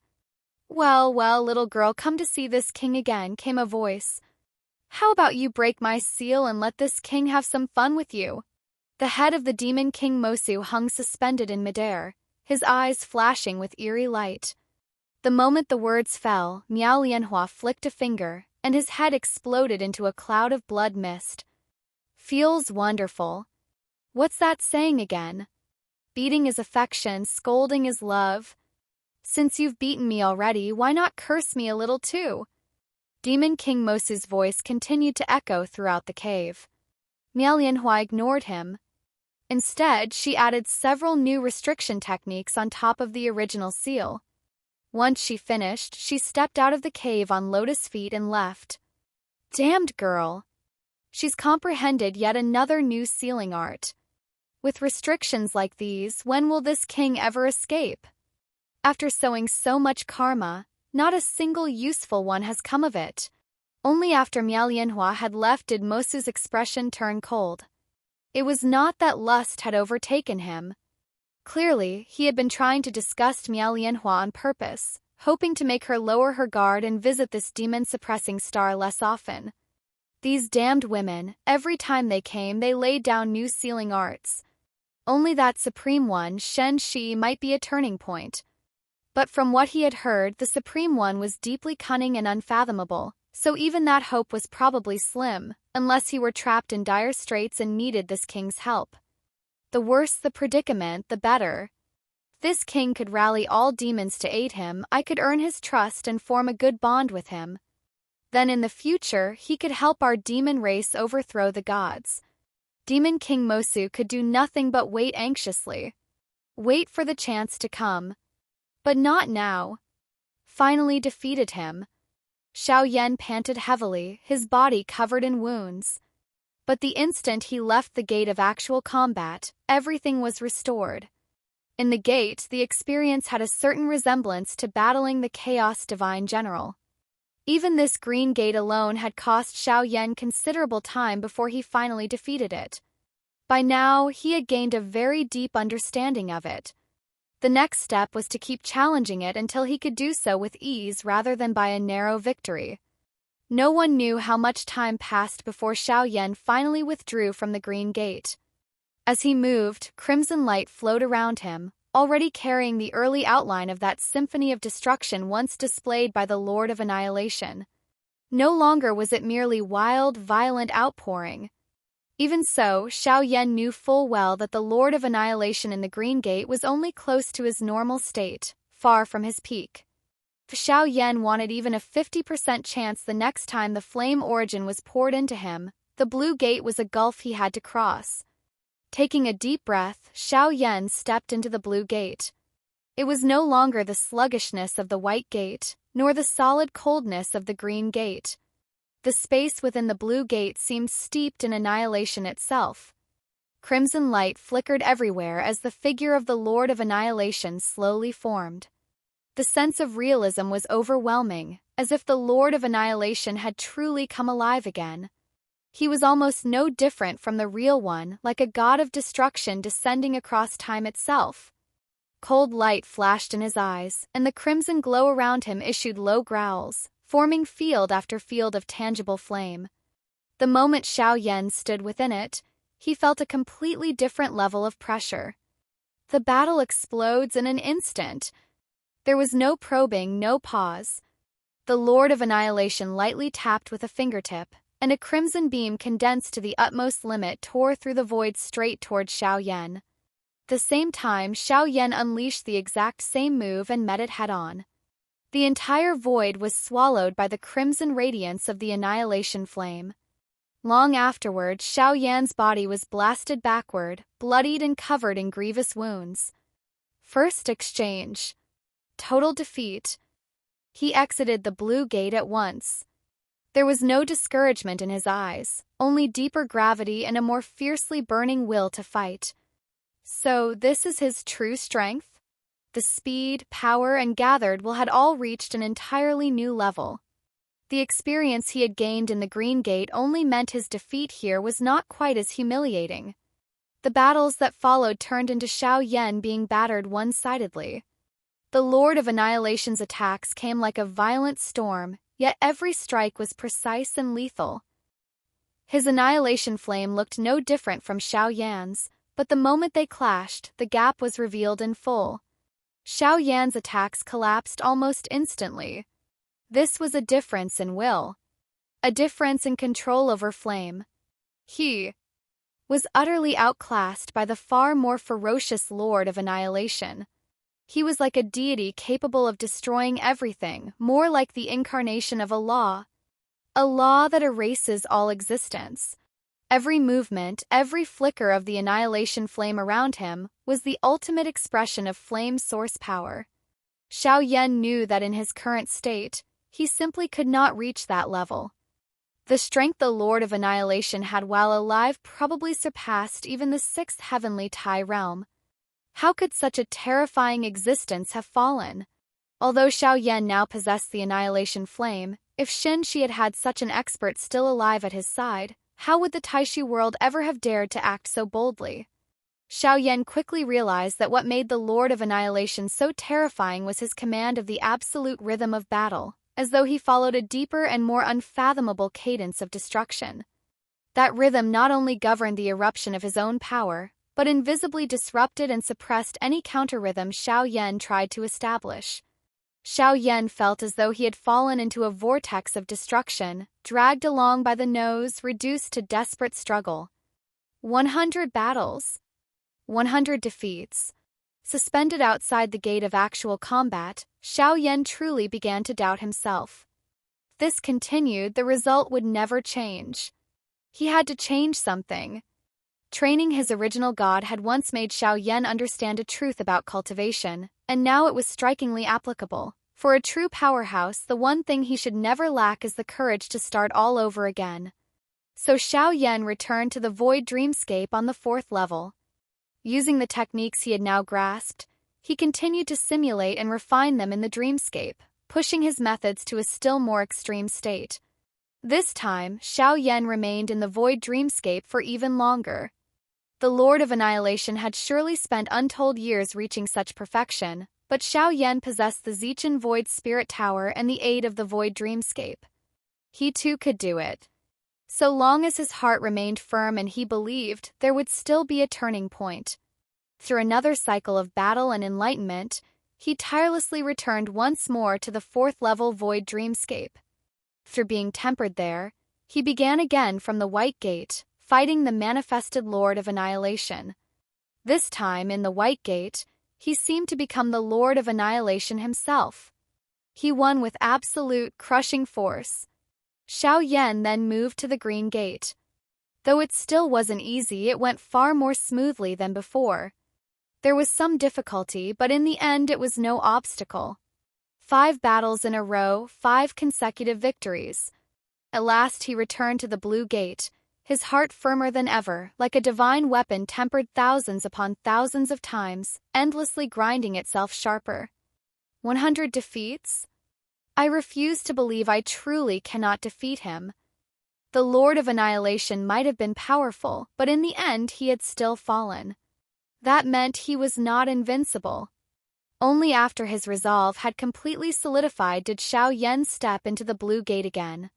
Well, little girl, come to see this king again," came a voice. "How about you break my seal and let this king have some fun with you?" The head of the demon king Mosu hung suspended in midair, his eyes flashing with eerie light. The moment the words fell, Miao Lianhua flicked a finger, and his head exploded into a cloud of blood mist. "Feels wonderful." What's that saying again? Beating is affection, scolding is love. Since you've beaten me already, why not curse me a little too? Demon King Mosu's voice continued to echo throughout the cave. Miao Lianhua ignored him. Instead, she added several new restriction techniques on top of the original seal. Once she finished, she stepped out of the cave on lotus feet and left. Damned girl! She's comprehended yet another new sealing art. With restrictions like these, when will this king ever escape? After sowing so much karma, not a single useful one has come of it. Only after Miao Lianhua had left did Mosu's expression turn cold. It was not that lust had overtaken him. Clearly, he had been trying to disgust Miao Lianhua on purpose, hoping to make her lower her guard and visit this demon-suppressing star less often. These damned women, every time they came, they laid down new sealing arts. Only that supreme one, Feng Xi, might be a turning point. But from what he had heard, the supreme one was deeply cunning and unfathomable, so even that hope was probably slim, unless he were trapped in dire straits and needed this king's help. The worse the predicament, the better. This king could rally all demons to aid him, I could earn his trust and form a good bond with him. Then in the future, he could help our demon race overthrow the gods. Demon King Mosu could do nothing but wait anxiously. Wait for the chance to come. But not now. Finally defeated him. Xiao Yan panted heavily, his body covered in wounds. But the instant he left the gate of actual combat, everything was restored. In the gate, the experience had a certain resemblance to battling the Chaos Divine General. Even this green gate alone had cost Xiao Yan considerable time before he finally defeated it. By now, he had gained a very deep understanding of it. The next step was to keep challenging it until he could do so with ease rather than by a narrow victory. No one knew how much time passed before Xiao Yan finally withdrew from the green gate. As he moved, crimson light flowed around him, already carrying the early outline of that symphony of destruction once displayed by the Lord of Annihilation. No longer was it merely wild, violent outpouring. Even so, Xiao Yan knew full well that the Lord of Annihilation in the Green Gate was only close to his normal state, far from his peak. If Xiao Yan wanted even a 50% chance the next time the flame origin was poured into him, the Blue Gate was a gulf he had to cross. Taking a deep breath, Xiao Yan stepped into the Blue Gate. It was no longer the sluggishness of the White Gate, nor the solid coldness of the Green Gate. The space within the Blue Gate seemed steeped in annihilation itself. Crimson light flickered everywhere as the figure of the Lord of Annihilation slowly formed. The sense of realism was overwhelming, as if the Lord of Annihilation had truly come alive again. He was almost no different from the real one, like a god of destruction descending across time itself. Cold light flashed in his eyes, and the crimson glow around him issued low growls, forming field after field of tangible flame. The moment Xiao Yan stood within it, he felt a completely different level of pressure. The battle explodes in an instant. There was no probing, no pause. The Lord of Annihilation lightly tapped with a fingertip, and a crimson beam condensed to the utmost limit tore through the void straight toward Xiao Yan. The same time, Xiao Yan unleashed the exact same move and met it head-on. The entire void was swallowed by the crimson radiance of the Annihilation flame. Long afterward, Xiao Yan's body was blasted backward, bloodied and covered in grievous wounds. First exchange. Total defeat. He exited the blue gate at once. There was no discouragement in his eyes, only deeper gravity and a more fiercely burning will to fight. So, this is his true strength? The speed, power, and gathered will had all reached an entirely new level. The experience he had gained in the Green Gate only meant his defeat here was not quite as humiliating. The battles that followed turned into Xiao Yan being battered one-sidedly. The Lord of Annihilation's attacks came like a violent storm, yet every strike was precise and lethal. His Annihilation flame looked no different from Xiao Yan's, but the moment they clashed, the gap was revealed in full. Xiao Yan's attacks collapsed almost instantly. This was a difference in will. A difference in control over flame. He was utterly outclassed by the far more ferocious Lord of Annihilation. He was like a deity capable of destroying everything, more like the incarnation of a law that erases all existence. Every movement, every flicker of the Annihilation flame around him was the ultimate expression of flame source power. Xiao Yan knew that in his current state, he simply could not reach that level. The strength the Lord of Annihilation had while alive probably surpassed even the sixth heavenly Tai realm. How could such a terrifying existence have fallen? Although Xiao Yan now possessed the Annihilation flame, if Shanhai had had such an expert still alive at his side, how would the Taishi world ever have dared to act so boldly? Xiao Yan quickly realized that what made the Lord of Annihilation so terrifying was his command of the absolute rhythm of battle, as though he followed a deeper and more unfathomable cadence of destruction. That rhythm not only governed the eruption of his own power, but invisibly disrupted and suppressed any counter-rhythm Xiao Yan tried to establish. Xiao Yan felt as though he had fallen into a vortex of destruction, dragged along by the nose, reduced to desperate struggle. 100 battles. 100 defeats. Suspended outside the gate of actual combat, Xiao Yan truly began to doubt himself. If this continued, the result would never change. He had to change something. Training his original god had once made Xiao Yan understand a truth about cultivation, and now it was strikingly applicable. For a true powerhouse, the one thing he should never lack is the courage to start all over again. So Xiao Yan returned to the void dreamscape on the 4th level. Using the techniques he had now grasped, he continued to simulate and refine them in the dreamscape, pushing his methods to a still more extreme state. This time, Xiao Yan remained in the void dreamscape for even longer. The Lord of Annihilation had surely spent untold years reaching such perfection, but Xiao Yan possessed the Zichen Void Spirit Tower and the aid of the Void Dreamscape. He too could do it. So long as his heart remained firm and he believed, there would still be a turning point. Through another cycle of battle and enlightenment, he tirelessly returned once more to the 4th level Void Dreamscape. Through being tempered there, he began again from the White Gate, fighting the manifested Lord of Annihilation. This time, in the White Gate, he seemed to become the Lord of Annihilation himself. He won with absolute, crushing force. Xiao Yan then moved to the Green Gate. Though it still wasn't easy, it went far more smoothly than before. There was some difficulty, but in the end it was no obstacle. 5 battles in a row, 5 consecutive victories. At last he returned to the Blue Gate, his heart firmer than ever, like a divine weapon tempered thousands upon thousands of times, endlessly grinding itself sharper. 100 defeats? I refuse to believe I truly cannot defeat him. The Lord of Annihilation might have been powerful, but in the end he had still fallen. That meant he was not invincible. Only after his resolve had completely solidified did Xiao Yan step into the Blue Gate again.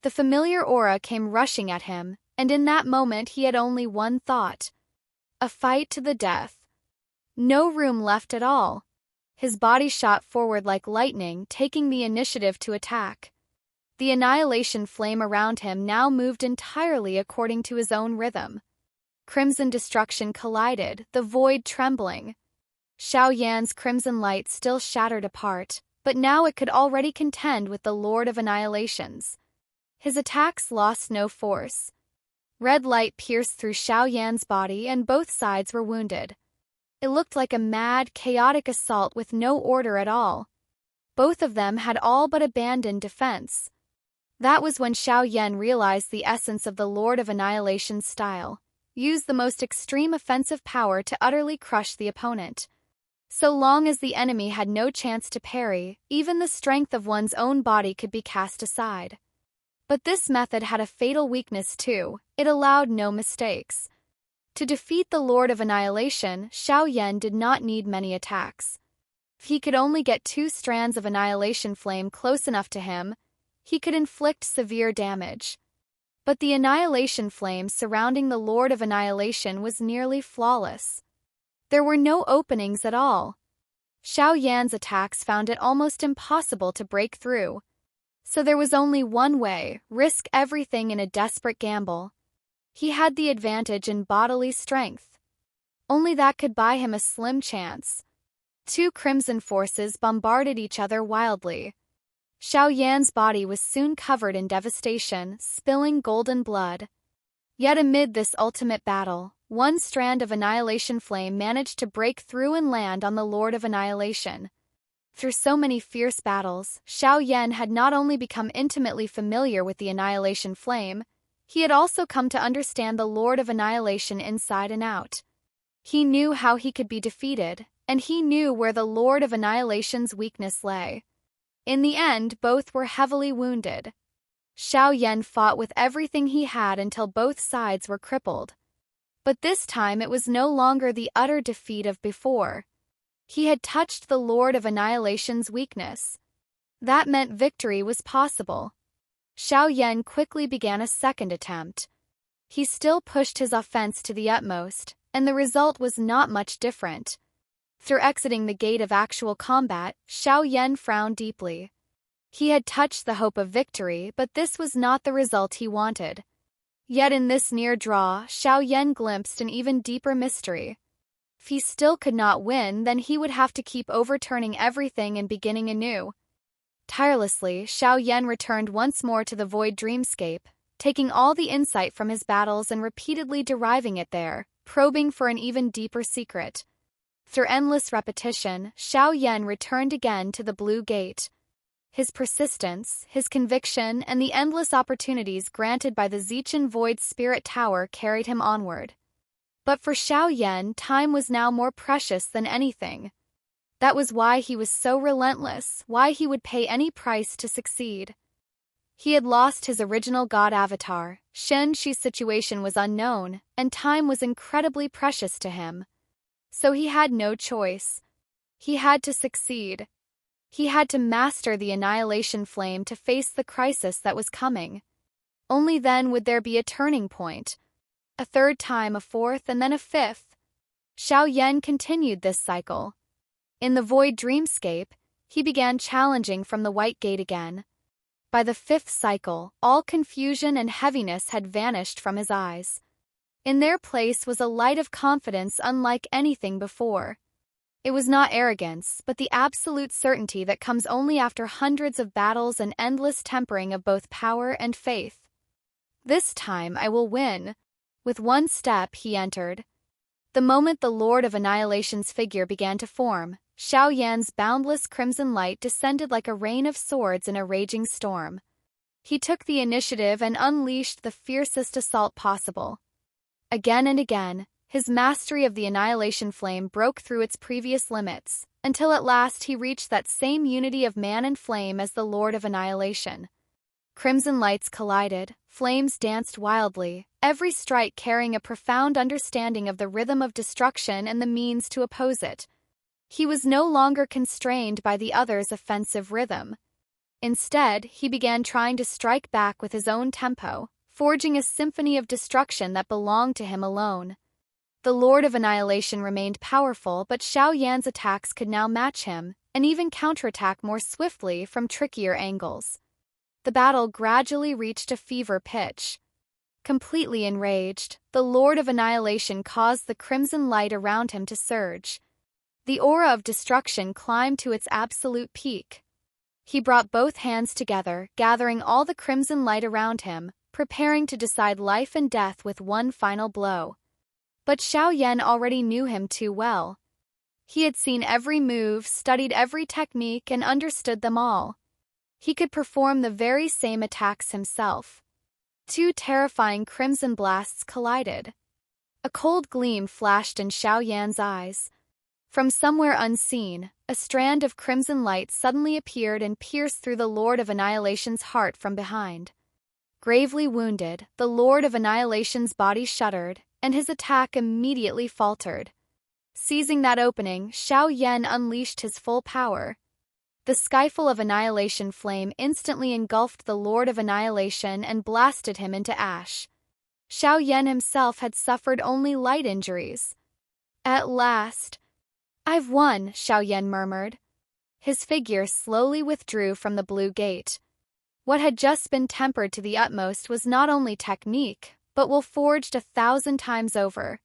The familiar aura came rushing at him, and in that moment he had only one thought. A fight to the death. No room left at all. His body shot forward like lightning, taking the initiative to attack. The annihilation flame around him now moved entirely according to his own rhythm. Crimson destruction collided, the void trembling. Xiao Yan's crimson light still shattered apart, but now it could already contend with the Lord of Annihilations. His attacks lost no force. Red light pierced through Xiao Yan's body and both sides were wounded. It looked like a mad, chaotic assault with no order at all. Both of them had all but abandoned defense. That was when Xiao Yan realized the essence of the Lord of Annihilation's style. Use the most extreme offensive power to utterly crush the opponent. So long as the enemy had no chance to parry, even the strength of one's own body could be cast aside. But this method had a fatal weakness too. It allowed no mistakes. To defeat the Lord of Annihilation, Xiao Yan did not need many attacks. If he could only get 2 strands of annihilation flame close enough to him, he could inflict severe damage. But the annihilation flame surrounding the Lord of Annihilation was nearly flawless. There were no openings at all. Xiao Yan's attacks found it almost impossible to break through. So there was only one way: risk everything in a desperate gamble. He had the advantage in bodily strength. Only that could buy him a slim chance. 2 crimson forces bombarded each other wildly. Xiao Yan's body was soon covered in devastation, spilling golden blood. Yet amid this ultimate battle, 1 strand of annihilation flame managed to break through and land on the Lord of Annihilation. Through so many fierce battles, Xiao Yan had not only become intimately familiar with the annihilation flame, he had also come to understand the Lord of Annihilation inside and out. He knew how he could be defeated, and he knew where the Lord of Annihilation's weakness lay. In the end, both were heavily wounded. Xiao Yan fought with everything he had until both sides were crippled. But this time it was no longer the utter defeat of before. He had touched the Lord of Annihilation's weakness. That meant victory was possible. Xiao Yan quickly began a second attempt. He still pushed his offense to the utmost, and the result was not much different. Through exiting the gate of actual combat, Xiao Yan frowned deeply. He had touched the hope of victory, but this was not the result he wanted. Yet in this near draw, Xiao Yan glimpsed an even deeper mystery. If he still could not win, then he would have to keep overturning everything and beginning anew. Tirelessly, Xiao Yan returned once more to the void dreamscape, taking all the insight from his battles and repeatedly deriving it there, probing for an even deeper secret. Through endless repetition, Xiao Yan returned again to the Blue Gate. His persistence, his conviction, and the endless opportunities granted by the Zichen Void Spirit Tower carried him onward. But for Xiao Yan, time was now more precious than anything. That was why he was so relentless, why he would pay any price to succeed. He had lost his original god avatar, Shen Shi's situation was unknown, and time was incredibly precious to him. So he had no choice. He had to succeed. He had to master the annihilation flame to face the crisis that was coming. Only then would there be a turning point. A 3rd time, a 4th, and then a 5th. Xiao Yan continued this cycle. In the void dreamscape, he began challenging from the White Gate again. By the 5th cycle, all confusion and heaviness had vanished from his eyes. In their place was a light of confidence unlike anything before. It was not arrogance, but the absolute certainty that comes only after hundreds of battles and endless tempering of both power and faith. This time I will win. With one step he entered. The moment the Lord of Annihilation's figure began to form, Xiao Yan's boundless crimson light descended like a rain of swords in a raging storm. He took the initiative and unleashed the fiercest assault possible. Again and again, his mastery of the annihilation flame broke through its previous limits, until at last he reached that same unity of man and flame as the Lord of Annihilation. Crimson lights collided, flames danced wildly, every strike carrying a profound understanding of the rhythm of destruction and the means to oppose it. He was no longer constrained by the other's offensive rhythm. Instead, he began trying to strike back with his own tempo, forging a symphony of destruction that belonged to him alone. The Lord of Annihilation remained powerful, but Xiao Yan's attacks could now match him, and even counterattack more swiftly from trickier angles. The battle gradually reached a fever pitch. Completely enraged, the Lord of Annihilation caused the crimson light around him to surge. The aura of destruction climbed to its absolute peak. He brought both hands together, gathering all the crimson light around him, preparing to decide life and death with one final blow. But Xiao Yan already knew him too well. He had seen every move, studied every technique, and understood them all. He could perform the very same attacks himself. Two terrifying crimson blasts collided. A cold gleam flashed in Xiao Yan's eyes. From somewhere unseen, a strand of crimson light suddenly appeared and pierced through the Lord of Annihilation's heart from behind. Gravely wounded, the Lord of Annihilation's body shuddered, and his attack immediately faltered. Seizing that opening, Xiao Yan unleashed his full power. The skyfall of annihilation flame instantly engulfed the Lord of Annihilation and blasted him into ash. Xiao Yan himself had suffered only light injuries. At last, "I've won," Xiao Yan murmured. His figure slowly withdrew from the blue gate. What had just been tempered to the utmost was not only technique, but will forged 1,000 times over.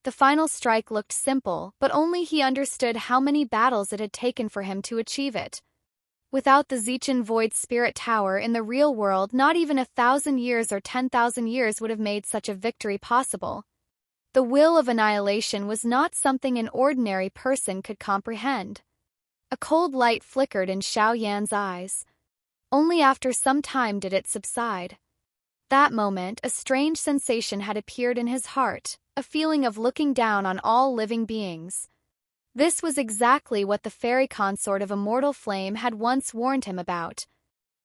The final strike looked simple, but only he understood how many battles it had taken for him to achieve it. Without the Zichen Void Spirit Tower in the real world, not even 1,000 years or 10,000 years would have made such a victory possible. The will of annihilation was not something an ordinary person could comprehend. A cold light flickered in Xiao Yan's eyes. Only after some time did it subside. That moment, a strange sensation had appeared in his heart, a feeling of looking down on all living beings. This was exactly what the fairy consort of immortal flame had once warned him about.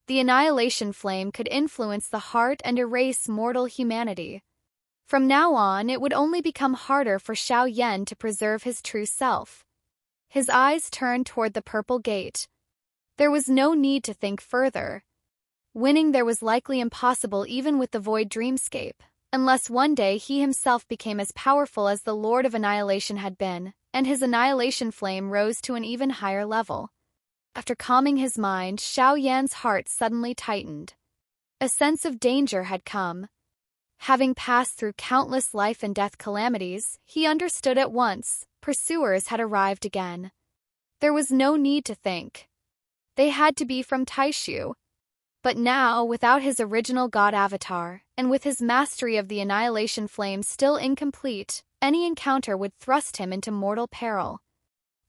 The annihilation flame could influence the heart and erase mortal humanity. From now on, it would only become harder for Xiao Yan to preserve his true self. His eyes turned toward the purple gate. There was no need to think further. Winning there was likely impossible even with the void dreamscape, unless one day he himself became as powerful as the Lord of Annihilation had been, and his annihilation flame rose to an even higher level. After calming his mind, Xiao Yan's heart suddenly tightened. A sense of danger had come. Having passed through countless life and death calamities, he understood at once, pursuers had arrived again. There was no need to think. They had to be from Taishu. But now, without his original god avatar, and with his mastery of the annihilation flame still incomplete, any encounter would thrust him into mortal peril.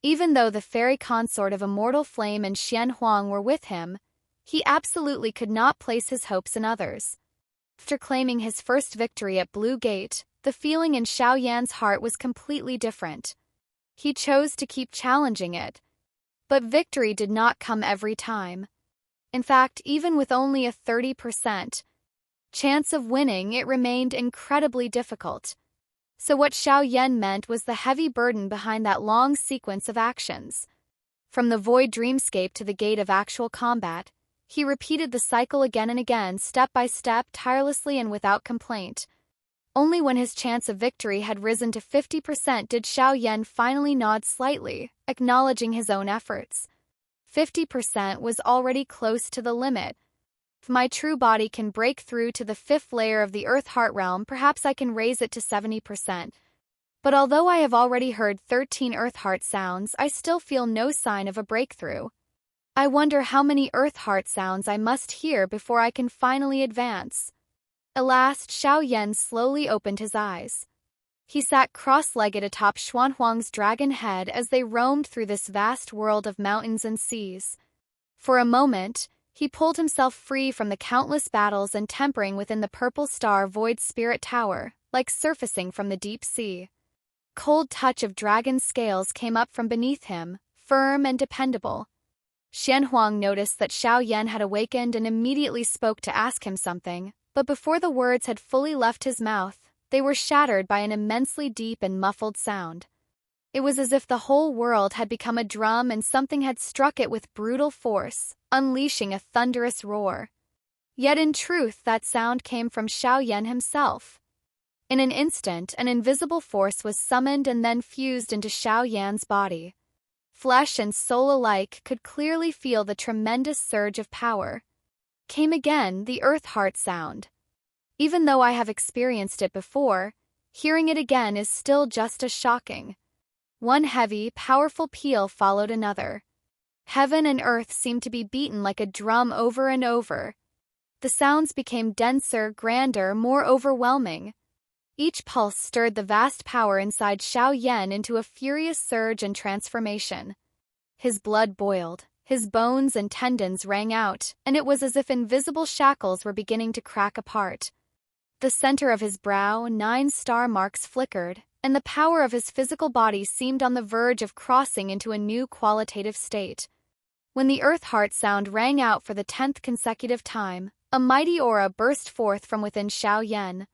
Even though the fairy consort of immortal flame and Xuanhuang were with him, he absolutely could not place his hopes in others. After claiming his first victory at Blue Gate, the feeling in Xiao Yan's heart was completely different. He chose to keep challenging it. But victory did not come every time. In fact, even with only a 30% chance of winning, it remained incredibly difficult. So what Xiao Yan meant was the heavy burden behind that long sequence of actions. From the void dreamscape to the gate of actual combat, he repeated the cycle again and again, step by step, tirelessly and without complaint. Only when his chance of victory had risen to 50% did Xiao Yan finally nod slightly, acknowledging his own efforts. 50% was already close to the limit. If my true body can break through to the 5th layer of the Earth Heart Realm, perhaps I can raise it to 70%. But although I have already heard 13 Earth Heart sounds, I still feel no sign of a breakthrough. I wonder how many Earth Heart sounds I must hear before I can finally advance. At last, Xiao Yan slowly opened his eyes. He sat cross-legged atop Xuanhuang's dragon head as they roamed through this vast world of mountains and seas. For a moment, he pulled himself free from the countless battles and tempering within the Purple Star Void Spirit Tower, like surfacing from the deep sea. Cold touch of dragon scales came up from beneath him, firm and dependable. Shanhuang noticed that Xiao Yan had awakened and immediately spoke to ask him something, but before the words had fully left his mouth, they were shattered by an immensely deep and muffled sound. It was as if the whole world had become a drum and something had struck it with brutal force, unleashing a thunderous roar. Yet in truth that sound came from Xiao Yan himself. In an instant, an invisible force was summoned and then fused into Xiao Yan's body. Flesh and soul alike could clearly feel the tremendous surge of power. Came again the earth heart sound. Even though I have experienced it before, hearing it again is still just as shocking. One heavy, powerful peal followed another. Heaven and earth seemed to be beaten like a drum over and over. The sounds became denser, grander, more overwhelming. Each pulse stirred the vast power inside Xiao Yan into a furious surge and transformation. His blood boiled, his bones and tendons rang out, and it was as if invisible shackles were beginning to crack apart. The center of his brow, 9 star marks flickered, and the power of his physical body seemed on the verge of crossing into a new qualitative state. When the earth heart sound rang out for the 10th consecutive time, a mighty aura burst forth from within Xiao Yan.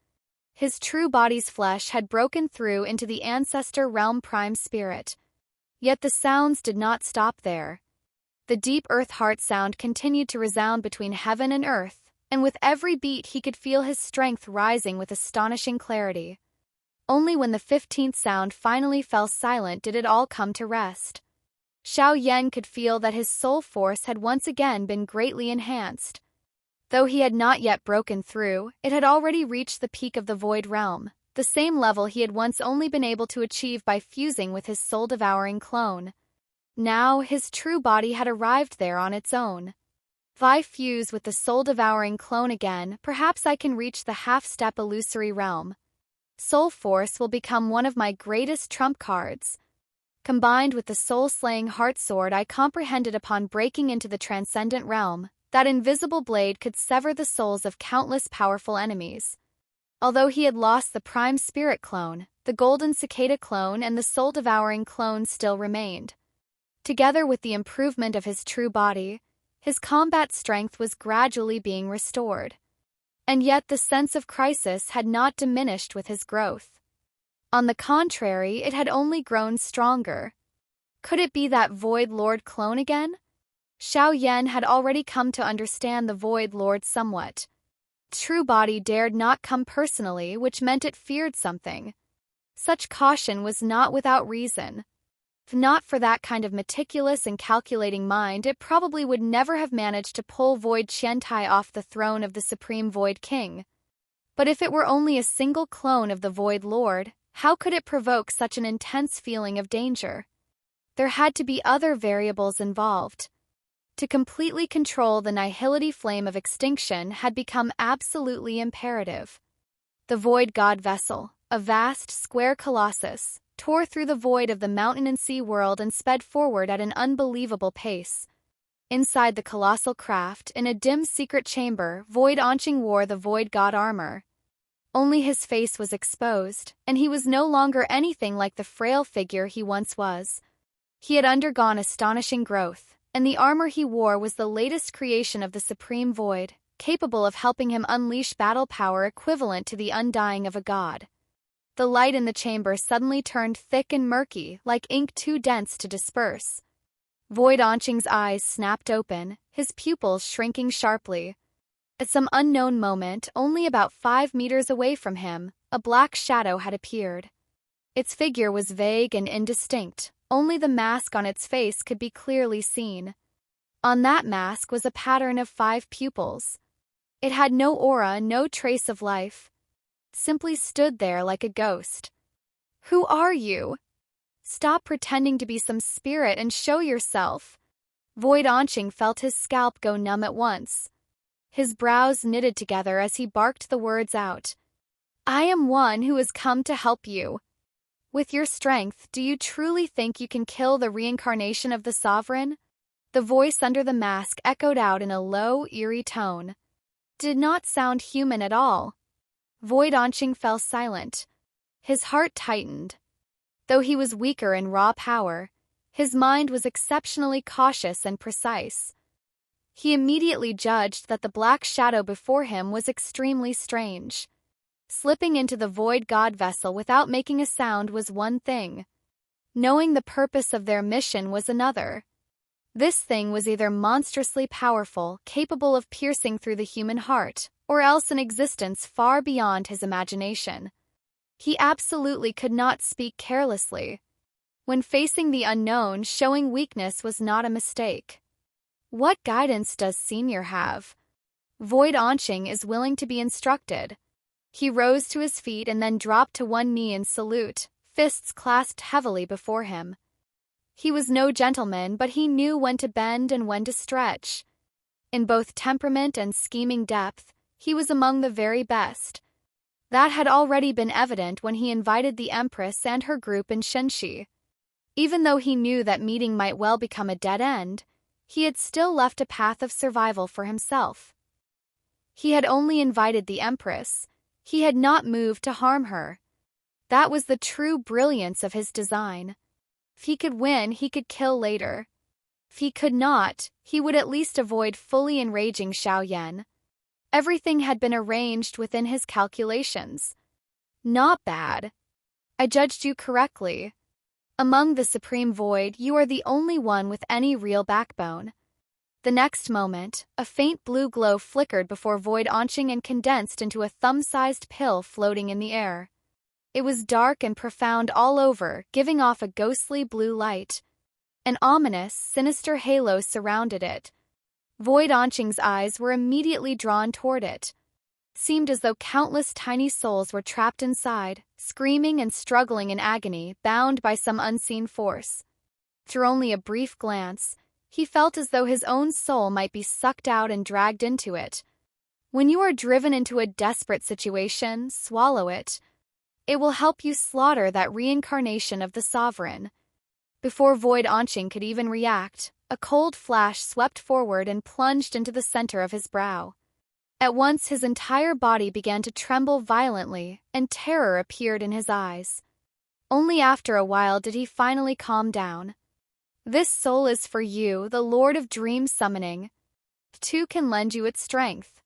His true body's flesh had broken through into the ancestor realm prime spirit. Yet the sounds did not stop there. The deep earth heart sound continued to resound between heaven and earth, and with every beat he could feel his strength rising with astonishing clarity. Only when the 15th sound finally fell silent did it all come to rest. Xiao Yan could feel that his soul force had once again been greatly enhanced. Though he had not yet broken through, it had already reached the peak of the void realm, the same level he had once only been able to achieve by fusing with his soul-devouring clone. Now his true body had arrived there on its own. If I fuse with the soul-devouring clone again, perhaps I can reach the half-step illusory realm. Soul Force will become one of my greatest trump cards. Combined with the soul-slaying heart sword I comprehended upon breaking into the transcendent realm, that invisible blade could sever the souls of countless powerful enemies. Although he had lost the prime spirit clone, the golden cicada clone and the soul-devouring clone still remained. Together with the improvement of his true body, his combat strength was gradually being restored. And yet the sense of crisis had not diminished with his growth. On the contrary, it had only grown stronger. Could it be that Void Lord clone again? Xiao Yan had already come to understand the Void Lord somewhat. True body dared not come personally, which meant it feared something. Such caution was not without reason. If not for that kind of meticulous and calculating mind, it probably would never have managed to pull Void Qiantai off the throne of the Supreme Void King. But if it were only a single clone of the Void Lord, how could it provoke such an intense feeling of danger? There had to be other variables involved. To completely control the nihility flame of extinction had become absolutely imperative. The Void God Vessel, a vast, square colossus, tore through the void of the mountain and sea world and sped forward at an unbelievable pace. Inside the colossal craft, in a dim secret chamber, Void Anqing wore the Void God armor. Only his face was exposed, and he was no longer anything like the frail figure he once was. He had undergone astonishing growth, and the armor he wore was the latest creation of the Supreme Void, capable of helping him unleash battle power equivalent to the undying of a god. The light in the chamber suddenly turned thick and murky, like ink too dense to disperse. Void Anqing's eyes snapped open, his pupils shrinking sharply. At some unknown moment, only about 5 meters away from him, a black shadow had appeared. Its figure was vague and indistinct, only the mask on its face could be clearly seen. On that mask was a pattern of 5 pupils. It had no aura, no trace of life. Simply stood there like a ghost. Who are you? Stop pretending to be some spirit and show yourself. Void Anqing felt his scalp go numb at once. His brows knitted together as he barked the words out. I am one who has come to help you. With your strength, do you truly think you can kill the reincarnation of the sovereign? The voice under the mask echoed out in a low, eerie tone. Did not sound human at all. Void Anqing fell silent. His heart tightened. Though he was weaker in raw power, his mind was exceptionally cautious and precise. He immediately judged that the black shadow before him was extremely strange. Slipping into the Void God Vessel without making a sound was one thing. knowing the purpose of their mission was another. This thing was either monstrously powerful, capable of piercing through the human heart, or else an existence far beyond his imagination. He absolutely could not speak carelessly. When facing the unknown, showing weakness was not a mistake. What guidance does Senior have? Void Anqing is willing to be instructed. He rose to his feet and then dropped to one knee in salute, fists clasped heavily before him. He was no gentleman, but he knew when to bend and when to stretch. In both temperament and scheming depth, he was among the very best. That had already been evident when he invited the Empress and her group in Shanxi. Even though he knew that meeting might well become a dead end, he had still left a path of survival for himself. He had only invited the Empress. He had not moved to harm her. That was the true brilliance of his design. If he could win, he could kill later. If he could not, he would at least avoid fully enraging Xiao Yan. Everything had been arranged within his calculations. Not bad. I judged you correctly. Among the Supreme Void, you are the only one with any real backbone. The next moment, a faint blue glow flickered before Void Anqing and condensed into a thumb-sized pill floating in the air. It was dark and profound all over, giving off a ghostly blue light. An ominous, sinister halo surrounded it. Void Anqing's eyes were immediately drawn toward it. Seemed as though countless tiny souls were trapped inside, screaming and struggling in agony, bound by some unseen force. Through only a brief glance, he felt as though his own soul might be sucked out and dragged into it. When you are driven into a desperate situation, swallow it. It will help you slaughter that reincarnation of the sovereign. Before Void Anqing could even react, a cold flash swept forward and plunged into the center of his brow. At once his entire body began to tremble violently, and terror appeared in his eyes. Only after a while did he finally calm down. This soul is for you, the Lord of Dream Summoning. Two can lend you its strength.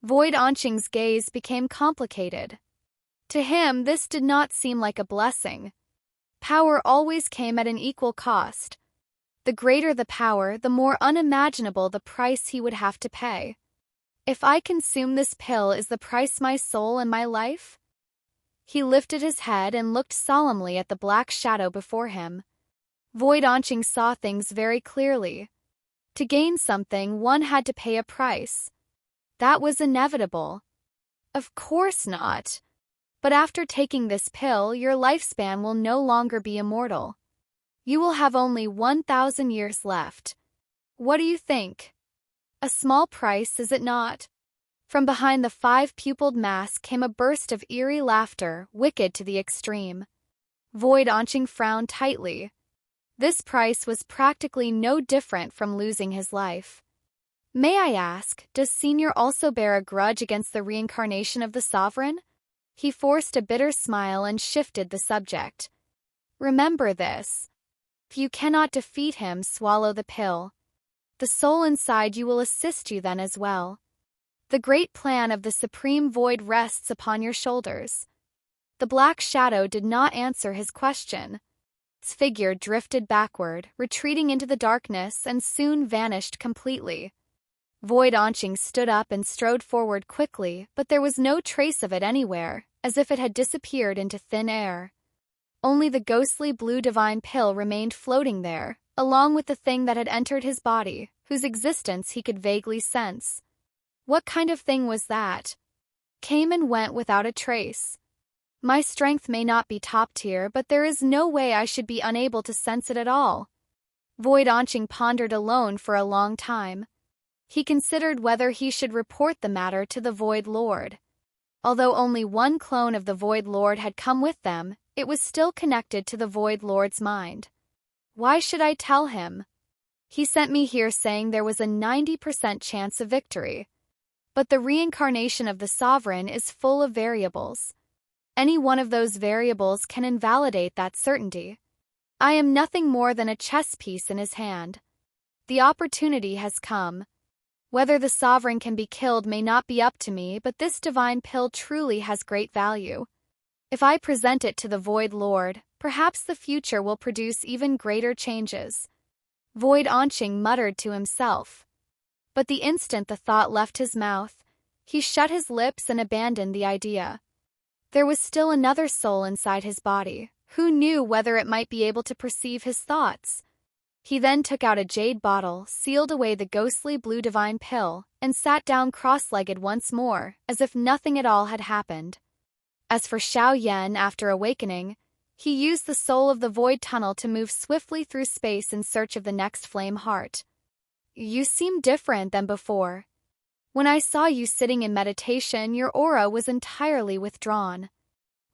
Void Anqing's gaze became complicated. To him, this did not seem like a blessing. Power always came at an equal cost. The greater the power, the more unimaginable the price he would have to pay. If I consume this pill, is the price my soul and my life? He lifted his head and looked solemnly at the black shadow before him. Void Anqing saw things very clearly. To gain something, one had to pay a price. That was inevitable. Of course not. But after taking this pill, your lifespan will no longer be immortal. You will have only 1,000 years left. What do you think? A small price, is it not? From behind the five-pupiled mask came a burst of eerie laughter, wicked to the extreme. Void Anqing frowned tightly. This price was practically no different from losing his life. May I ask, does Senior also bear a grudge against the reincarnation of the sovereign? He forced a bitter smile and shifted the subject. Remember this. If you cannot defeat him, swallow the pill. The soul inside you will assist you then as well. The great plan of the Supreme Void rests upon your shoulders. The black shadow did not answer his question. Its figure drifted backward, retreating into the darkness, and soon vanished completely. Void Anqing stood up and strode forward quickly, but there was no trace of it anywhere, as if it had disappeared into thin air. Only the ghostly blue divine pill remained floating there, along with the thing that had entered his body, whose existence he could vaguely sense. What kind of thing was that? Came and went without a trace. My strength may not be top tier, but there is no way I should be unable to sense it at all. Void Anqing pondered alone for a long time. He considered whether he should report the matter to the Void Lord. Although only one clone of the Void Lord had come with them, it was still connected to the Void Lord's mind. Why should I tell him? He sent me here saying there was a 90% chance of victory. But the reincarnation of the sovereign is full of variables. Any one of those variables can invalidate that certainty. I am nothing more than a chess piece in his hand. The opportunity has come. Whether the sovereign can be killed may not be up to me, but this divine pill truly has great value. If I present it to the Void Lord, Perhaps the future will produce even greater changes. Void Anqing muttered to himself. But the instant the thought left his mouth, he shut his lips and abandoned the idea. There was still another soul inside his body. Who knew whether it might be able to perceive his thoughts? He then took out a jade bottle, sealed away the ghostly blue divine pill, and sat down cross-legged once more, as if nothing at all had happened. As for Xiao Yan, after awakening, he used the soul of the void tunnel to move swiftly through space in search of the next flame heart. You seem different than before. When I saw you sitting in meditation, your aura was entirely withdrawn.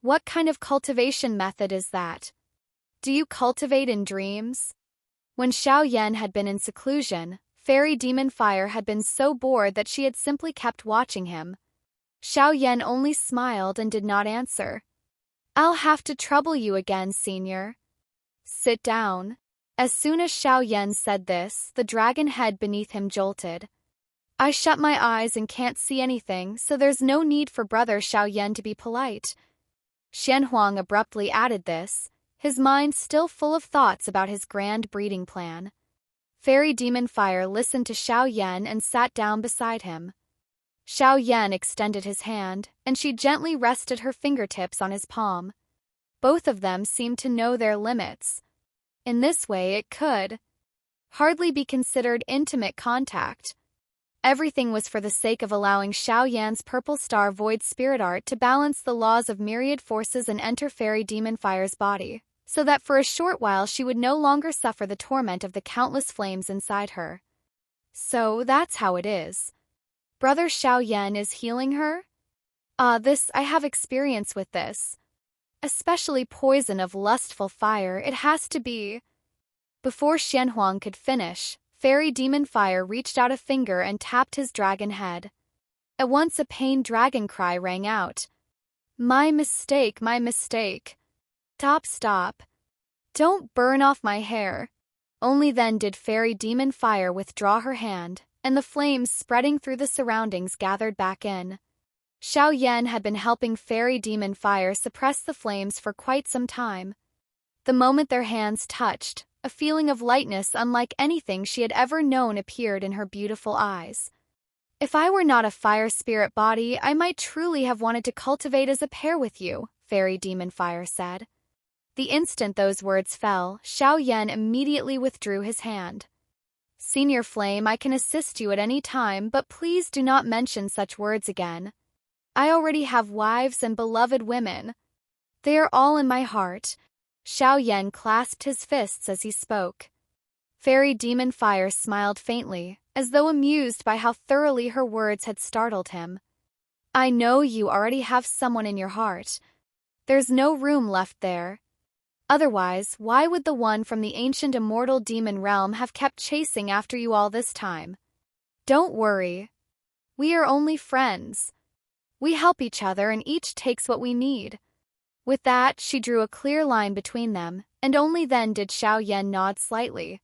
What kind of cultivation method is that? Do you cultivate in dreams? When Xiao Yan had been in seclusion, Fairy Demon Fire had been so bored that she had simply kept watching him. Xiao Yan only smiled and did not answer. I'll have to trouble you again, senior. Sit down. As soon as Xiao Yan said this, the dragon head beneath him jolted. I shut my eyes and can't see anything, so there's no need for Brother Xiao Yan to be polite. Xuanhuang abruptly added this, his mind still full of thoughts about his grand breeding plan. Fairy Demon Fire listened to Xiao Yan and sat down beside him. Xiao Yan extended his hand, and she gently rested her fingertips on his palm. Both of them seemed to know their limits. In this way it could hardly be considered intimate contact. Everything was for the sake of allowing Xiao Yan's Purple Star Void Spirit Art to balance the laws of myriad forces and enter Fairy Demon Fire's body, so that for a short while she would no longer suffer the torment of the countless flames inside her. So that's how it is. Brother Xiao Yan is healing her? I have experience with this. Especially poison of lustful fire, it has to be. Before Xuanhuang could finish, Fairy Demon Fire reached out a finger and tapped his dragon head. At once a pained dragon cry rang out. My mistake, my mistake. Stop. Don't burn off my hair. Only then did Fairy Demon Fire withdraw her hand, and the flames spreading through the surroundings gathered back in. Xiao Yan had been helping Fairy Demon Fire suppress the flames for quite some time. The moment their hands touched, a feeling of lightness unlike anything she had ever known appeared in her beautiful eyes. If I were not a fire spirit body, I might truly have wanted to cultivate as a pair with you, Fairy Demon Fire said. The instant those words fell, Xiao Yan immediately withdrew his hand. Senior Flame, I can assist you at any time, but please do not mention such words again. I already have wives and beloved women. They are all in my heart. Xiao Yan clasped his fists as he spoke. Fairy Demon Fire smiled faintly, as though amused by how thoroughly her words had startled him. I know you already have someone in your heart. There's no room left there. Otherwise, why would the one from the ancient immortal demon realm have kept chasing after you all this time? Don't worry. We are only friends. We help each other and each takes what we need. With that, she drew a clear line between them, and only then did Xiao Yan nod slightly.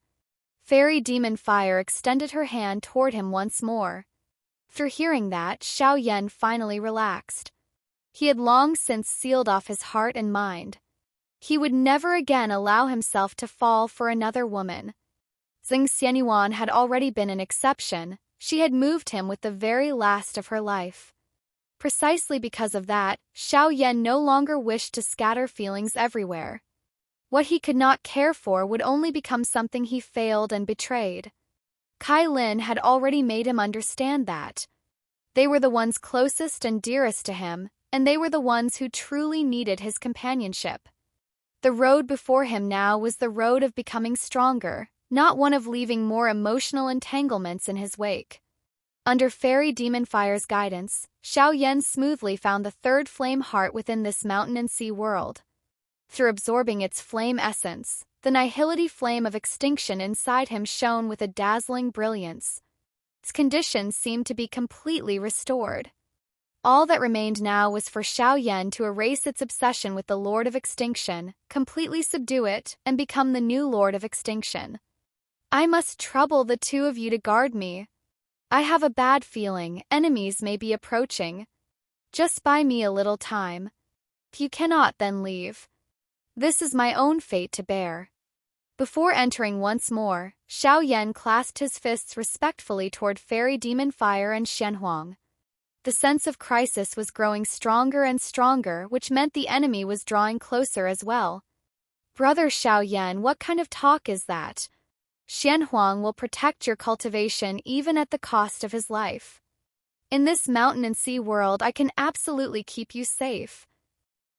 Fairy Demon Fire extended her hand toward him once more. Through hearing that, Xiao Yan finally relaxed. He had long since sealed off his heart and mind. He would never again allow himself to fall for another woman. Xianyuan had already been an exception. She had moved him with the very last of her life. Precisely because of that, Xiao Yan no longer wished to scatter feelings everywhere. What he could not care for would only become something he failed and betrayed. Kai Lin had already made him understand that. They were the ones closest and dearest to him, and they were the ones who truly needed his companionship. The road before him now was the road of becoming stronger, not one of leaving more emotional entanglements in his wake. Under Fairy Demon Fire's guidance, Xiao Yan smoothly found the third flame heart within this mountain and sea world. Through absorbing its flame essence, the nihility flame of extinction inside him shone with a dazzling brilliance. Its condition seemed to be completely restored. All that remained now was for Xiao Yan to erase its obsession with the Lord of Extinction, completely subdue it, and become the new Lord of Extinction. I must trouble the two of you to guard me. I have a bad feeling enemies may be approaching. Just buy me a little time. If you cannot, then leave. This is my own fate to bear. Before entering once more, Xiao Yan clasped his fists respectfully toward Fairy Demon Fire and Xuanhuang. The sense of crisis was growing stronger and stronger, which meant the enemy was drawing closer as well. Brother Xiao Yan, what kind of talk is that? Xuanhuang will protect your cultivation even at the cost of his life. In this mountain and sea world, I can absolutely keep you safe.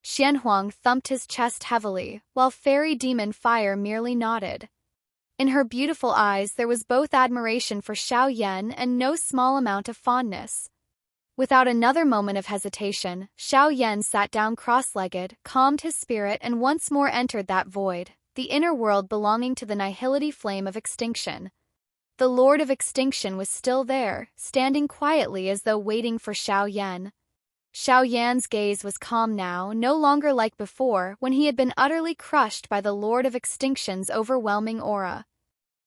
Xuanhuang thumped his chest heavily, while Fairy Demon Fire merely nodded. In her beautiful eyes there was both admiration for Xiao Yan and no small amount of fondness. Without another moment of hesitation, Xiao Yan sat down cross-legged, calmed his spirit and once more entered that void, the inner world belonging to the Annihilation flame of extinction. The Lord of Extinction was still there, standing quietly as though waiting for Xiao Yan. Xiao Yan's gaze was calm now, no longer like before, when he had been utterly crushed by the Lord of Extinction's overwhelming aura.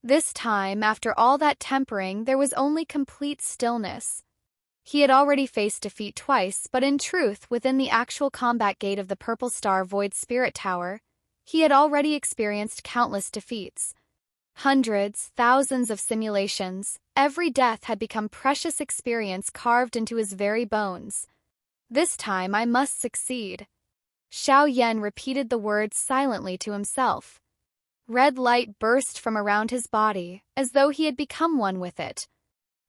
This time, after all that tempering, there was only complete stillness. He had already faced defeat twice, but in truth, within the actual combat gate of the Purple Star Void Spirit Tower, he had already experienced countless defeats. Hundreds, thousands of simulations, every death had become precious experience carved into his very bones. This time I must succeed. Xiao Yan repeated the words silently to himself. Red light burst from around his body, as though he had become one with it.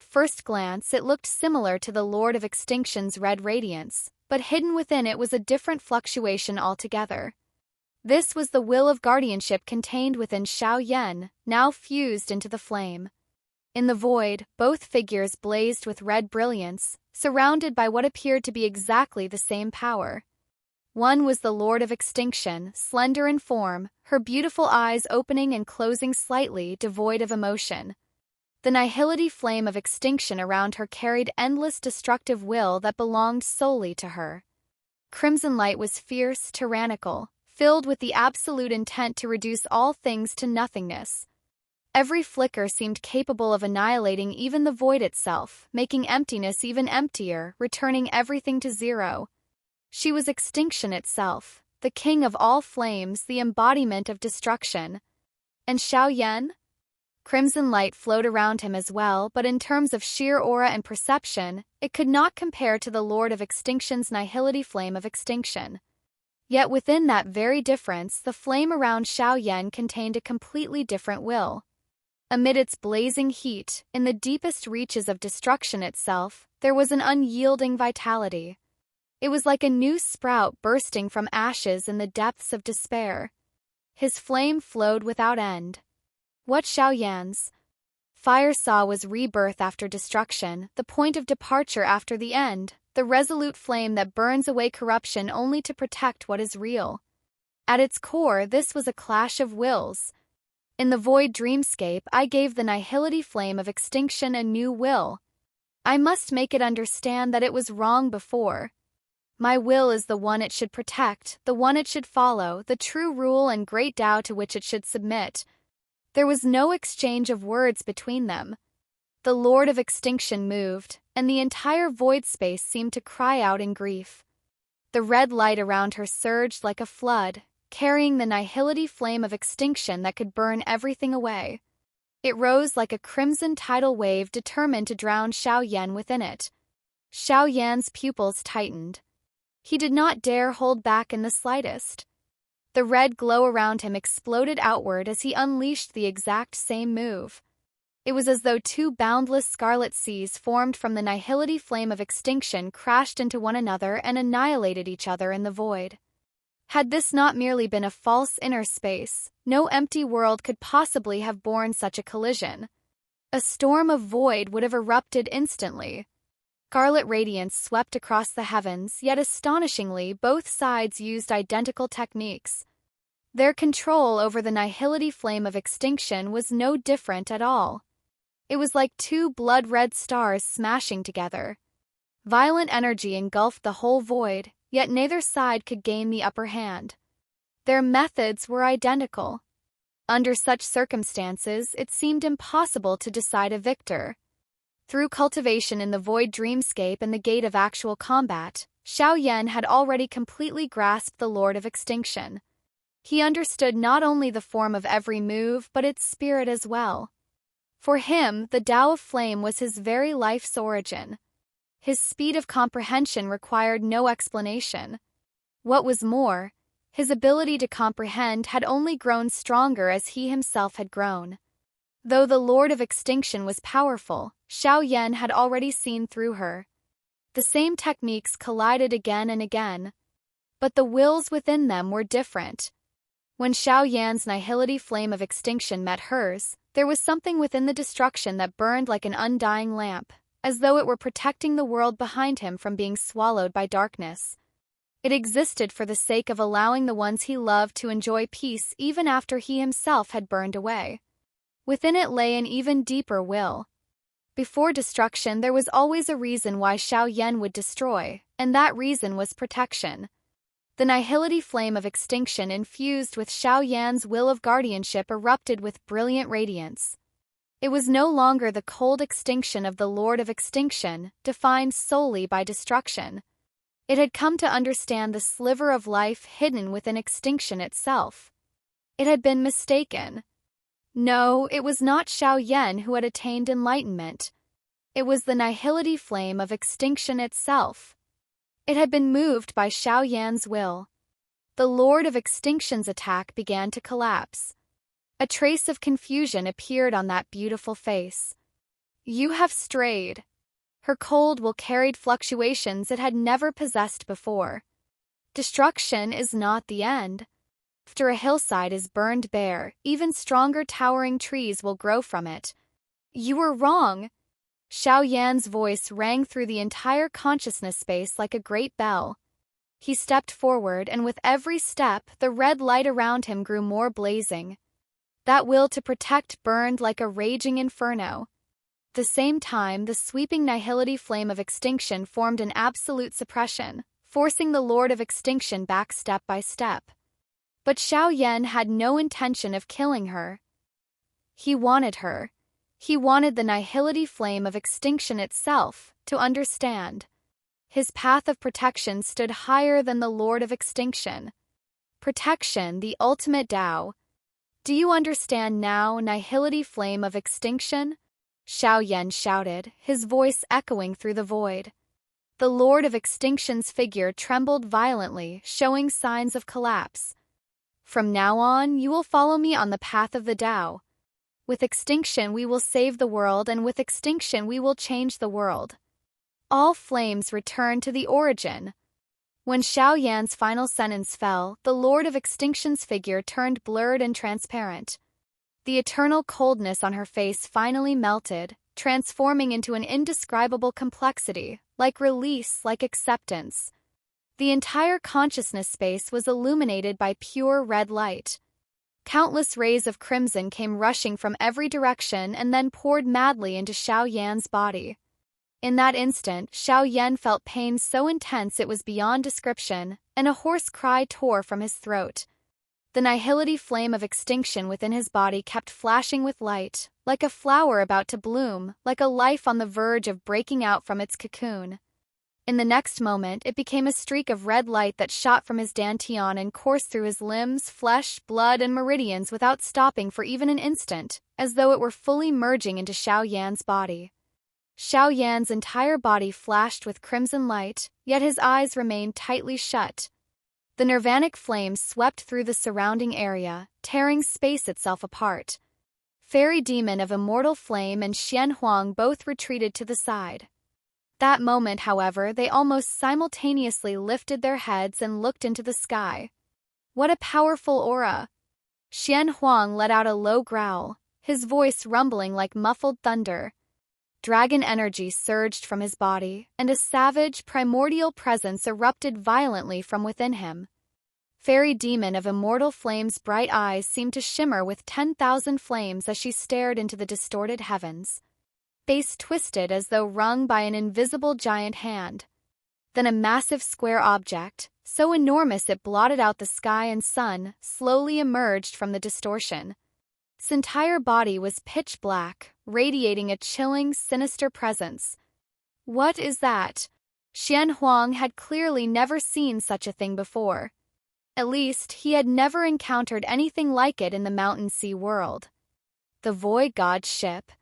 First glance, it looked similar to the Lord of Extinction's red radiance, but hidden within it was a different fluctuation altogether. This was the will of guardianship contained within Xiao Yan, now fused into the flame. In the void, both figures blazed with red brilliance, surrounded by what appeared to be exactly the same power. One was the Lord of Extinction, slender in form, her beautiful eyes opening and closing slightly, devoid of emotion. The Annihilation flame of extinction around her carried endless destructive will that belonged solely to her. Crimson light was fierce, tyrannical, filled with the absolute intent to reduce all things to nothingness. Every flicker seemed capable of annihilating even the void itself, making emptiness even emptier, returning everything to zero. She was extinction itself, the king of all flames, the embodiment of destruction. And Xiao Yan? Crimson light flowed around him as well, but in terms of sheer aura and perception, it could not compare to the Lord of Extinction's Annihilation flame of extinction. Yet within that very difference, the flame around Xiao Yan contained a completely different will. Amid its blazing heat, in the deepest reaches of destruction itself, there was an unyielding vitality. It was like a new sprout bursting from ashes in the depths of despair. His flame flowed without end. What Xiao Yan's fire saw was rebirth after destruction, the point of departure after the end, the resolute flame that burns away corruption only to protect what is real. At its core, this was a clash of wills. In the void dreamscape, I gave the Annihilation flame of extinction a new will. I must make it understand that it was wrong before. My will is the one it should protect, the one it should follow, the true rule and great Tao to which it should submit. There was no exchange of words between them. The Lord of Extinction moved, and the entire void space seemed to cry out in grief. The red light around her surged like a flood, carrying the Annihilation flame of extinction that could burn everything away. It rose like a crimson tidal wave determined to drown Xiao Yan within it. Xiao Yan's pupils tightened. He did not dare hold back in the slightest. The red glow around him exploded outward as he unleashed the exact same move. It was as though two boundless scarlet seas formed from the Annihilation flame of extinction crashed into one another and annihilated each other in the void. Had this not merely been a false inner space, no empty world could possibly have borne such a collision. A storm of void would have erupted instantly. Scarlet radiance swept across the heavens, yet astonishingly, both sides used identical techniques. Their control over the Annihilation flame of extinction was no different at all. It was like two blood-red stars smashing together. Violent energy engulfed the whole void, yet neither side could gain the upper hand. Their methods were identical. Under such circumstances, it seemed impossible to decide a victor. Through cultivation in the void dreamscape and the gate of actual combat, Xiao Yan had already completely grasped the Lord of Extinction. He understood not only the form of every move but its spirit as well. For him, the Tao of Flame was his very life's origin. His speed of comprehension required no explanation. What was more, his ability to comprehend had only grown stronger as he himself had grown. Though the Lord of Extinction was powerful, Xiao Yan had already seen through her. The same techniques collided again and again, but the wills within them were different. When Xiao Yan's nihility flame of extinction met hers, there was something within the destruction that burned like an undying lamp, as though it were protecting the world behind him from being swallowed by darkness. It existed for the sake of allowing the ones he loved to enjoy peace even after he himself had burned away. Within it lay an even deeper will. Before destruction, there was always a reason why Xiao Yan would destroy, and that reason was protection. The nihility flame of extinction infused with Xiao Yan's will of guardianship erupted with brilliant radiance. It was no longer the cold extinction of the Lord of Extinction, defined solely by destruction. It had come to understand the sliver of life hidden within extinction itself. It had been mistaken. No, it was not Xiao Yan who had attained enlightenment. It was the nihility flame of extinction itself. It had been moved by Xiao Yan's will. The Lord of Extinction's attack began to collapse. A trace of confusion appeared on that beautiful face. You have strayed. Her cold will carried fluctuations it had never possessed before. Destruction is not the end. After a hillside is burned bare, even stronger towering trees will grow from it. You were wrong. Xiao Yan's voice rang through the entire consciousness space like a great bell. He stepped forward, and with every step, the red light around him grew more blazing. That will to protect burned like a raging inferno. At the same time, the sweeping nihility flame of extinction formed an absolute suppression, forcing the Lord of Extinction back step by step. But Xiao Yan had no intention of killing her. He wanted her. He wanted the nihility flame of extinction itself to understand. His path of protection stood higher than the Lord of Extinction. Protection, the ultimate Tao. Do you understand now, nihility flame of extinction? Xiao Yan shouted, his voice echoing through the void. The Lord of Extinction's figure trembled violently, showing signs of collapse. From now on, you will follow me on the path of the Tao. With extinction we will save the world, and with extinction we will change the world. All flames return to the origin. When Xiao Yan's final sentence fell, the Lord of Extinction's figure turned blurred and transparent. The eternal coldness on her face finally melted, transforming into an indescribable complexity, like release, like acceptance. The entire consciousness space was illuminated by pure red light. Countless rays of crimson came rushing from every direction and then poured madly into Xiao Yan's body. In that instant, Xiao Yan felt pain so intense it was beyond description, and a hoarse cry tore from his throat. The nihility flame of extinction within his body kept flashing with light, like a flower about to bloom, like a life on the verge of breaking out from its cocoon. In the next moment, it became a streak of red light that shot from his dantian and coursed through his limbs, flesh, blood, and meridians without stopping for even an instant, as though it were fully merging into Xiao Yan's body. Xiao Yan's entire body flashed with crimson light, yet his eyes remained tightly shut. The nirvanic flames swept through the surrounding area, tearing space itself apart. Fairy Demon of Immortal Flame and Xuanhuang both retreated to the side. That moment, however, they almost simultaneously lifted their heads and looked into the sky. What a powerful aura! Xuanhuang let out a low growl, his voice rumbling like muffled thunder. Dragon energy surged from his body, and a savage, primordial presence erupted violently from within him. Fairy Demon of Immortal Flame's bright eyes seemed to shimmer with 10,000 flames as she stared into the distorted heavens. Face twisted as though wrung by an invisible giant hand. Then a massive square object, so enormous it blotted out the sky and sun, slowly emerged from the distortion. Its entire body was pitch black, radiating a chilling, sinister presence. What is that? Xuanhuang had clearly never seen such a thing before. At least, he had never encountered anything like it in the Mountain Sea world. The Void God's ship.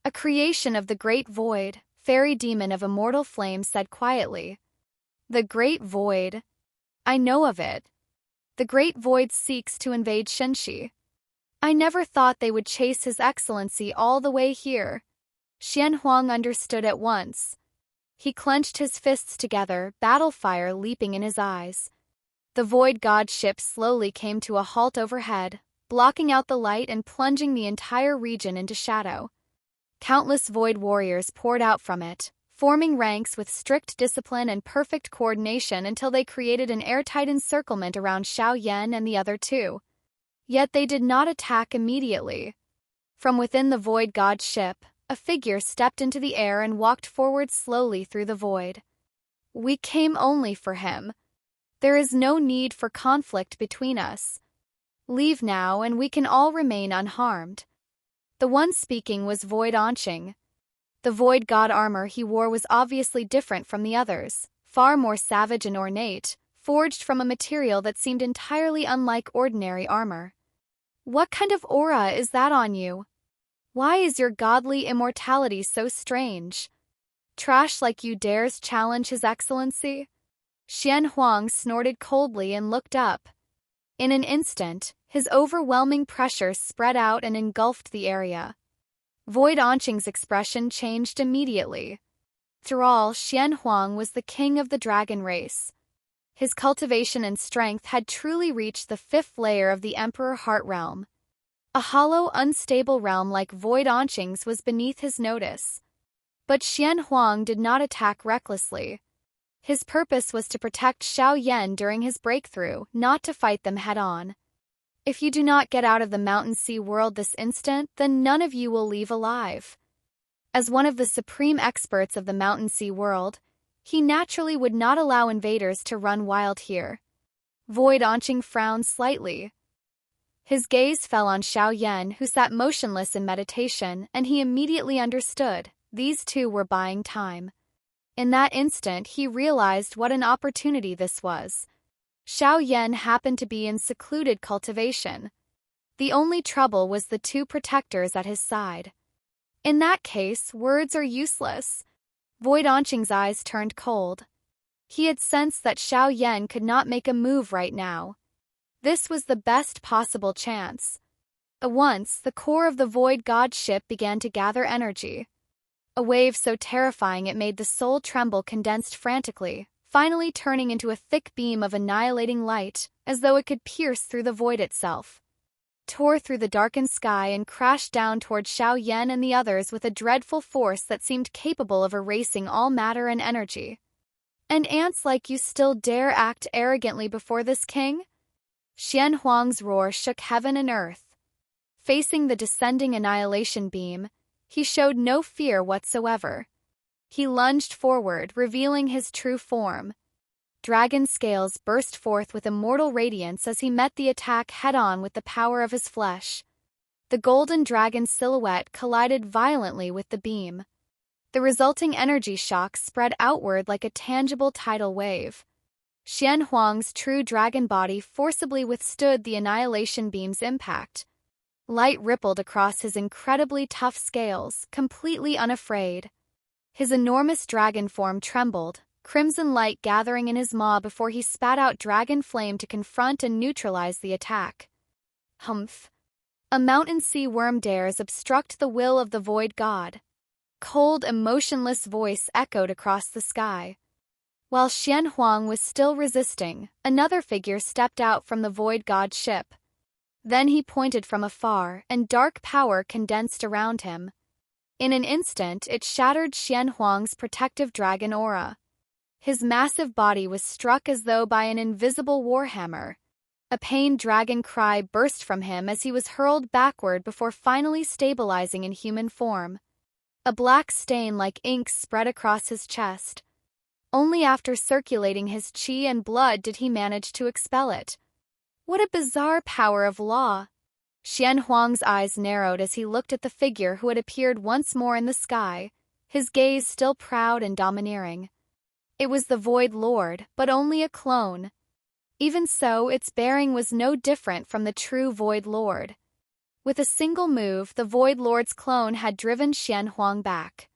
A creation of the Great Void, fairy demon of immortal flame said quietly. The Great Void. I know of it. The Great Void seeks to invade Shenxi. I never thought they would chase His Excellency all the way here. Xuanhuang understood at once. He clenched his fists together, battle fire leaping in his eyes. The Void God ship slowly came to a halt overhead, blocking out the light and plunging the entire region into shadow. Countless Void warriors poured out from it, forming ranks with strict discipline and perfect coordination until they created an airtight encirclement around Xiao Yan and the other two. Yet they did not attack immediately. From within the Void God ship, a figure stepped into the air and walked forward slowly through the void. We came only for him. There is no need for conflict between us. Leave now and we can all remain unharmed. The one speaking was Void Anqing. The Void God armor he wore was obviously different from the others, far more savage and ornate, forged from a material that seemed entirely unlike ordinary armor. What kind of aura is that on you? Why is your godly immortality so strange? Trash like you dares challenge His Excellency? Xuanhuang snorted coldly and looked up. In an instant, his overwhelming pressure spread out and engulfed the area. Void Anqing's expression changed immediately. After all, Xuanhuang was the king of the dragon race. His cultivation and strength had truly reached the 5th layer of the Emperor Heart Realm. A hollow, unstable realm like Void Anqing's was beneath his notice. But Xuanhuang did not attack recklessly. His purpose was to protect Xiao Yan during his breakthrough, not to fight them head-on. If you do not get out of the Mountain Sea world this instant, then none of you will leave alive. As one of the supreme experts of the Mountain Sea world, he naturally would not allow invaders to run wild here. Void Anqing frowned slightly. His gaze fell on Xiao Yan, who sat motionless in meditation, and he immediately understood. These two were buying time. In that instant, he realized what an opportunity this was. Xiao Yan happened to be in secluded cultivation. The only trouble was the two protectors at his side. In that case, words are useless. Void Anqing's eyes turned cold. He had sensed that Xiao Yan could not make a move right now. This was the best possible chance. At once, the core of the Void God ship began to gather energy. A wave so terrifying it made the soul tremble condensed frantically, finally turning into a thick beam of annihilating light, as though it could pierce through the void itself. Tore through the darkened sky and crashed down toward Xiao Yan and the others with a dreadful force that seemed capable of erasing all matter and energy. And ants like you still dare act arrogantly before this king? Xuanhuang's roar shook heaven and earth. Facing the descending annihilation beam, he showed no fear whatsoever. He lunged forward, revealing his true form. Dragon scales burst forth with immortal radiance as he met the attack head-on with the power of his flesh. The golden dragon silhouette collided violently with the beam. The resulting energy shock spread outward like a tangible tidal wave. Xuanhuang's true dragon body forcibly withstood the annihilation beam's impact. Light rippled across his incredibly tough scales, completely unafraid. His enormous dragon form trembled, crimson light gathering in his maw before he spat out dragon flame to confront and neutralize the attack. Humph! A mountain sea worm dares obstruct the will of the void god. Cold, emotionless voice echoed across the sky. While Xuanhuang was still resisting, another figure stepped out from the void god ship. Then he pointed from afar, and dark power condensed around him. In an instant, it shattered Xuanhuang's protective dragon aura. His massive body was struck as though by an invisible warhammer. A pained dragon cry burst from him as he was hurled backward before finally stabilizing in human form. A black stain like ink spread across his chest. Only after circulating his qi and blood did he manage to expel it. What a bizarre power of law! Xuanhuang's eyes narrowed as he looked at the figure who had appeared once more in the sky, his gaze still proud and domineering. It was the Void Lord, but only a clone. Even so, its bearing was no different from the true Void Lord. With a single move, the Void Lord's clone had driven Xuanhuang back.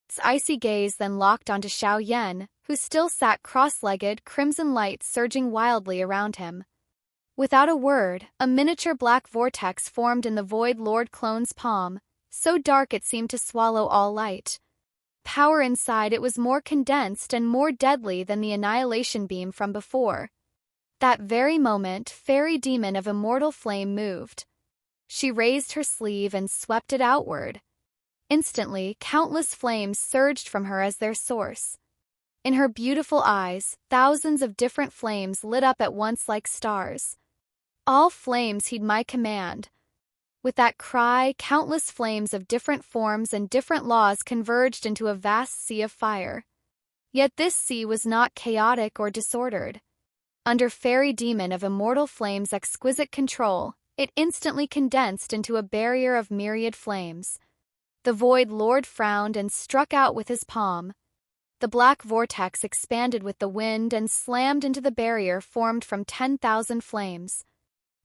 Its icy gaze then locked onto Xiao Yan, who still sat cross-legged, crimson light surging wildly around him. Without a word, a miniature black vortex formed in the Void Lord clone's palm, so dark it seemed to swallow all light. Power inside it was more condensed and more deadly than the annihilation beam from before. That very moment, Fairy Demon of Immortal Flame moved. She raised her sleeve and swept it outward. Instantly, countless flames surged from her as their source. In her beautiful eyes, thousands of different flames lit up at once like stars. All flames heed my command. With that cry, countless flames of different forms and different laws converged into a vast sea of fire. Yet this sea was not chaotic or disordered. Under Fairy Demon of Immortal Flame's exquisite control, it instantly condensed into a barrier of myriad flames. The Void Lord frowned and struck out with his palm. The black vortex expanded with the wind and slammed into the barrier formed from 10,000 flames.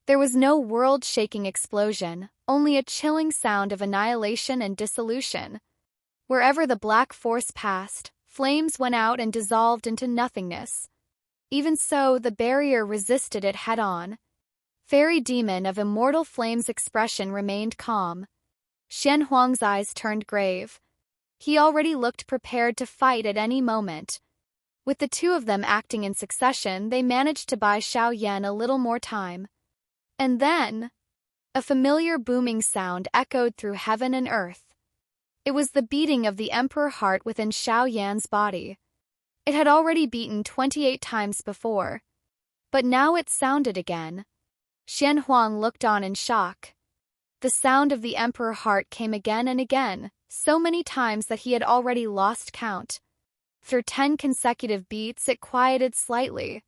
There was no world-shaking explosion, only a chilling sound of annihilation and dissolution. Wherever the black force passed, flames went out and dissolved into nothingness. Even so, the barrier resisted it head-on. Fairy Demon of Immortal Flame's expression remained calm. Xuanhuang's eyes turned grave. He already looked prepared to fight at any moment. With the two of them acting in succession, they managed to buy Xiao Yan a little more time. And then, a familiar booming sound echoed through heaven and earth. It was the beating of the Emperor heart within Xiao Yan's body. It had already beaten 28 times before. But now it sounded again. Xuanhuang looked on in shock. The sound of the Emperor heart came again and again, so many times that he had already lost count. Through 10 consecutive beats, it quieted slightly.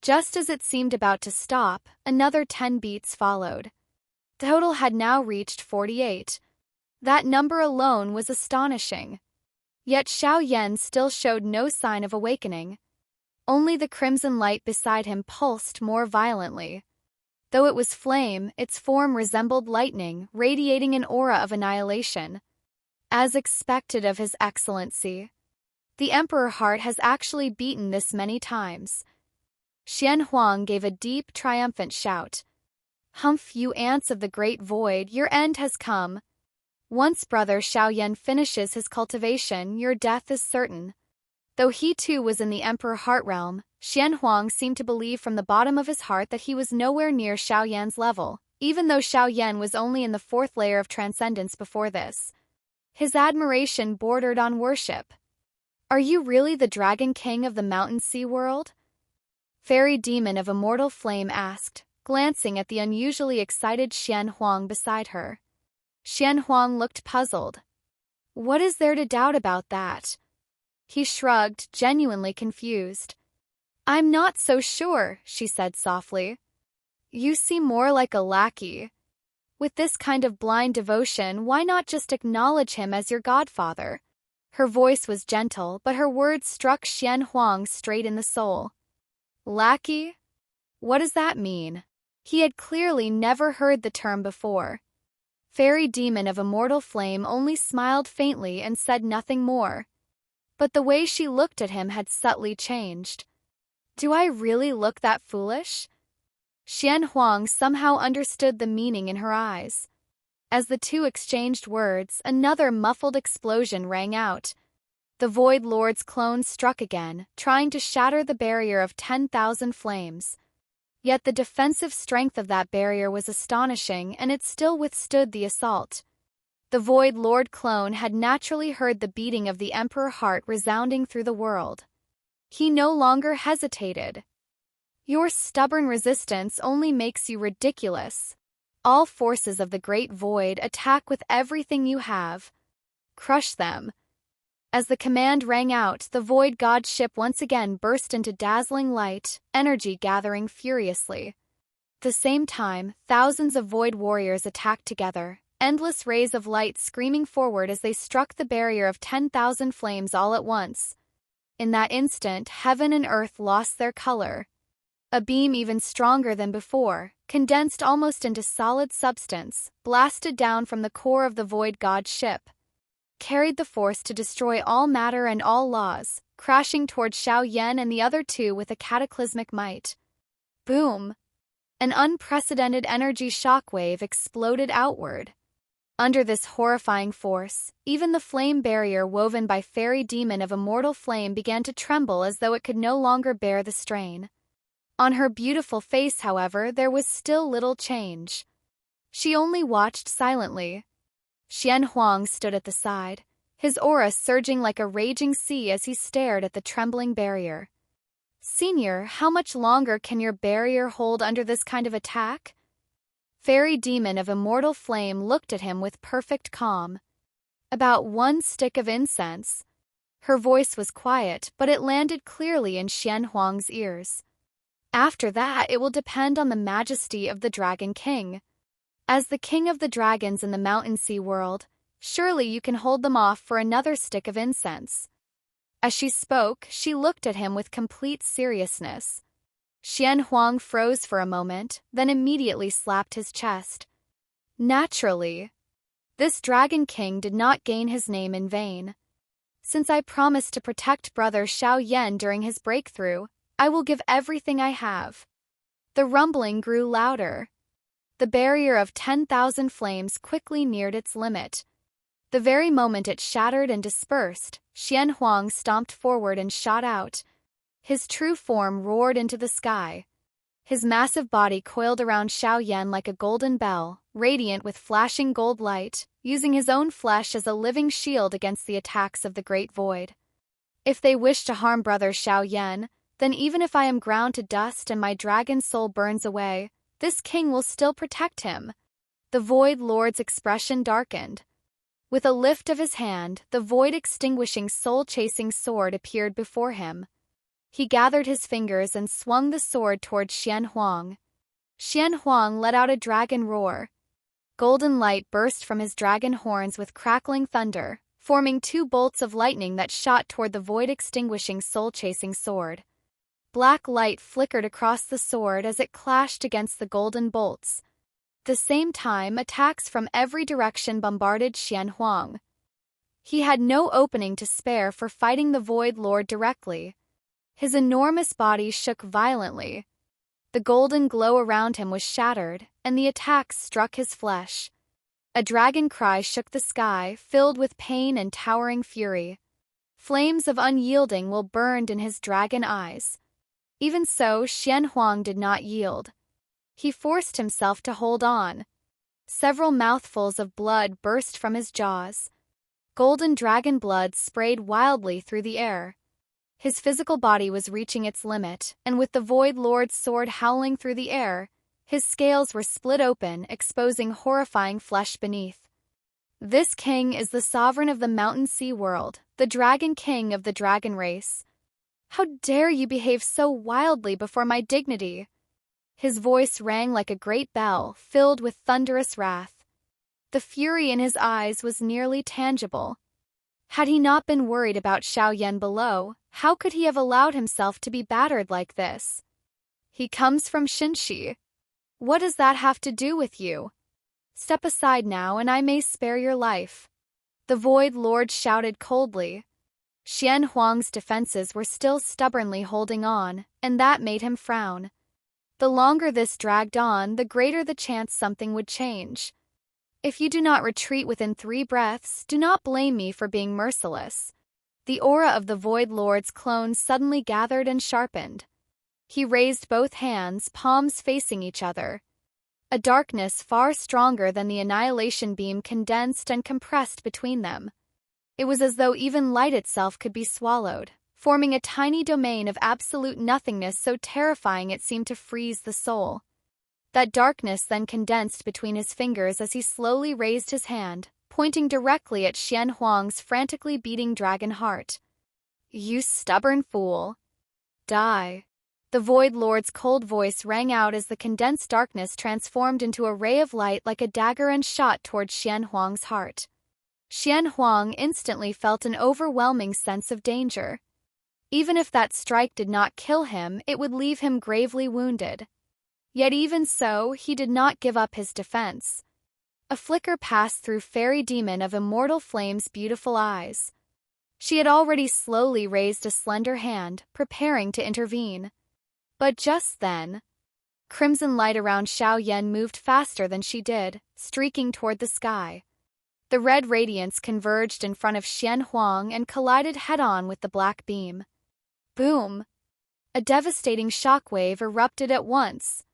Just as it seemed about to stop, another 10 beats followed. The total had now reached 48. That number alone was astonishing. Yet Xiao Yan still showed no sign of awakening. Only the crimson light beside him pulsed more violently. Though it was flame, its form resembled lightning, radiating an aura of annihilation. As expected of His Excellency, the Emperor heart has actually beaten this many times. Xuanhuang gave a deep, triumphant shout. Humph, you ants of the great void, your end has come. Once Brother Xiao Yan finishes his cultivation, your death is certain. Though he too was in the Emperor heart realm, Xuanhuang seemed to believe from the bottom of his heart that he was nowhere near Xiao Yan's level, even though Xiao Yan was only in the 4th layer of transcendence before this. His admiration bordered on worship. Are you really the Dragon King of the Mountain Sea world? Fairy Demon of Immortal Flame asked, glancing at the unusually excited Xuanhuang beside her. Xuanhuang looked puzzled. What is there to doubt about that? He shrugged, genuinely confused. I'm not so sure, she said softly. You seem more like a lackey. With this kind of blind devotion, why not just acknowledge him as your godfather? Her voice was gentle, but her words struck Xuanhuang straight in the soul. Lackey? What does that mean? He had clearly never heard the term before. Fairy Demon of Immortal Flame only smiled faintly and said nothing more. But the way she looked at him had subtly changed. Do I really look that foolish? Xuanhuang somehow understood the meaning in her eyes. As the two exchanged words, another muffled explosion rang out. The Void Lord's clone struck again, trying to shatter the barrier of 10,000 flames. Yet the defensive strength of that barrier was astonishing, and it still withstood the assault. The Void Lord clone had naturally heard the beating of the Emperor heart resounding through the world. He no longer hesitated. Your stubborn resistance only makes you ridiculous. All forces of the Great Void attack with everything you have. Crush them. As the command rang out, the Void God ship once again burst into dazzling light, energy gathering furiously. At the same time, thousands of Void warriors attacked together, endless rays of light screaming forward as they struck the barrier of 10,000 flames all at once. In that instant, heaven and earth lost their color. A beam even stronger than before, condensed almost into solid substance, blasted down from the core of the Void God's ship, carried the force to destroy all matter and all laws, crashing toward Xiao Yan and the other two with a cataclysmic might. Boom! An unprecedented energy shockwave exploded outward. Under this horrifying force, even the flame barrier woven by Fairy Demon of Immortal Flame began to tremble as though it could no longer bear the strain. On her beautiful face, however, there was still little change. She only watched silently. Xuanhuang stood at the side, his aura surging like a raging sea as he stared at the trembling barrier. "Senior, how much longer can your barrier hold under this kind of attack?" Fairy Demon of Immortal Flame looked at him with perfect calm. "About 1 stick of incense." Her voice was quiet, but it landed clearly in Xuanhuang's ears. "After that, it will depend on the majesty of the Dragon King. As the king of the dragons in the Mountain Sea world, surely you can hold them off for another stick of incense." As she spoke, she looked at him with complete seriousness. Xuanhuang froze for a moment, then immediately slapped his chest. Naturally. This Dragon King did not gain his name in vain. Since I promised to protect Brother Xiao Yan during his breakthrough, I will give everything I have. The rumbling grew louder. The barrier of 10,000 flames quickly neared its limit. The very moment it shattered and dispersed, Xuanhuang stomped forward and shot out. His true form roared into the sky. His massive body coiled around Xiao Yan like a golden bell, radiant with flashing gold light, using his own flesh as a living shield against the attacks of the Great Void. If they wish to harm Brother Xiao Yan, then even if I am ground to dust and my dragon soul burns away, this king will still protect him. The Void Lord's expression darkened. With a lift of his hand, the void-extinguishing soul-chasing sword appeared before him. He gathered his fingers and swung the sword toward Xuanhuang. Xuanhuang let out a dragon roar. Golden light burst from his dragon horns with crackling thunder, forming 2 bolts of lightning that shot toward the void-extinguishing soul-chasing sword. Black light flickered across the sword as it clashed against the golden bolts. At the same time, attacks from every direction bombarded Xuanhuang. He had no opening to spare for fighting the Void Lord directly. His enormous body shook violently. The golden glow around him was shattered, and the attacks struck his flesh. A dragon cry shook the sky, filled with pain and towering fury. Flames of unyielding will burned in his dragon eyes. Even so, Xuanhuang did not yield. He forced himself to hold on. Several mouthfuls of blood burst from his jaws. Golden dragon blood sprayed wildly through the air. His physical body was reaching its limit, and with the Void Lord's sword howling through the air, his scales were split open, exposing horrifying flesh beneath. This king is the sovereign of the Mountain Sea world, the Dragon King of the dragon race. How dare you behave so wildly before my dignity? His voice rang like a great bell, filled with thunderous wrath. The fury in his eyes was nearly tangible. Had he not been worried about Xiao Yan below, how could he have allowed himself to be battered like this? He comes from Xinxi. What does that have to do with you? Step aside now and I may spare your life. The Void Lord shouted coldly. Xuanhuang's defenses were still stubbornly holding on, and that made him frown. The longer this dragged on, the greater the chance something would change. If you do not retreat within 3 breaths, do not blame me for being merciless. The aura of the Void Lord's clone suddenly gathered and sharpened. He raised both hands, palms facing each other. A darkness far stronger than the Annihilation beam condensed and compressed between them. It was as though even light itself could be swallowed, forming a tiny domain of absolute nothingness so terrifying it seemed to freeze the soul. That darkness then condensed between his fingers as he slowly raised his hand, pointing directly at Xuanhuang's frantically beating dragon heart. "You stubborn fool. Die." The Void Lord's cold voice rang out as the condensed darkness transformed into a ray of light like a dagger and shot toward Xuanhuang's heart. Xuanhuang instantly felt an overwhelming sense of danger. Even if that strike did not kill him, it would leave him gravely wounded. Yet even so, he did not give up his defense. A flicker passed through Fairy Demon of Immortal Flame's beautiful eyes. She had already slowly raised a slender hand, preparing to intervene. But just then, crimson light around Xiao Yan moved faster than she did, streaking toward the sky. The red radiance converged in front of Xuanhuang and collided head-on with the black beam. Boom! A devastating shockwave erupted at once.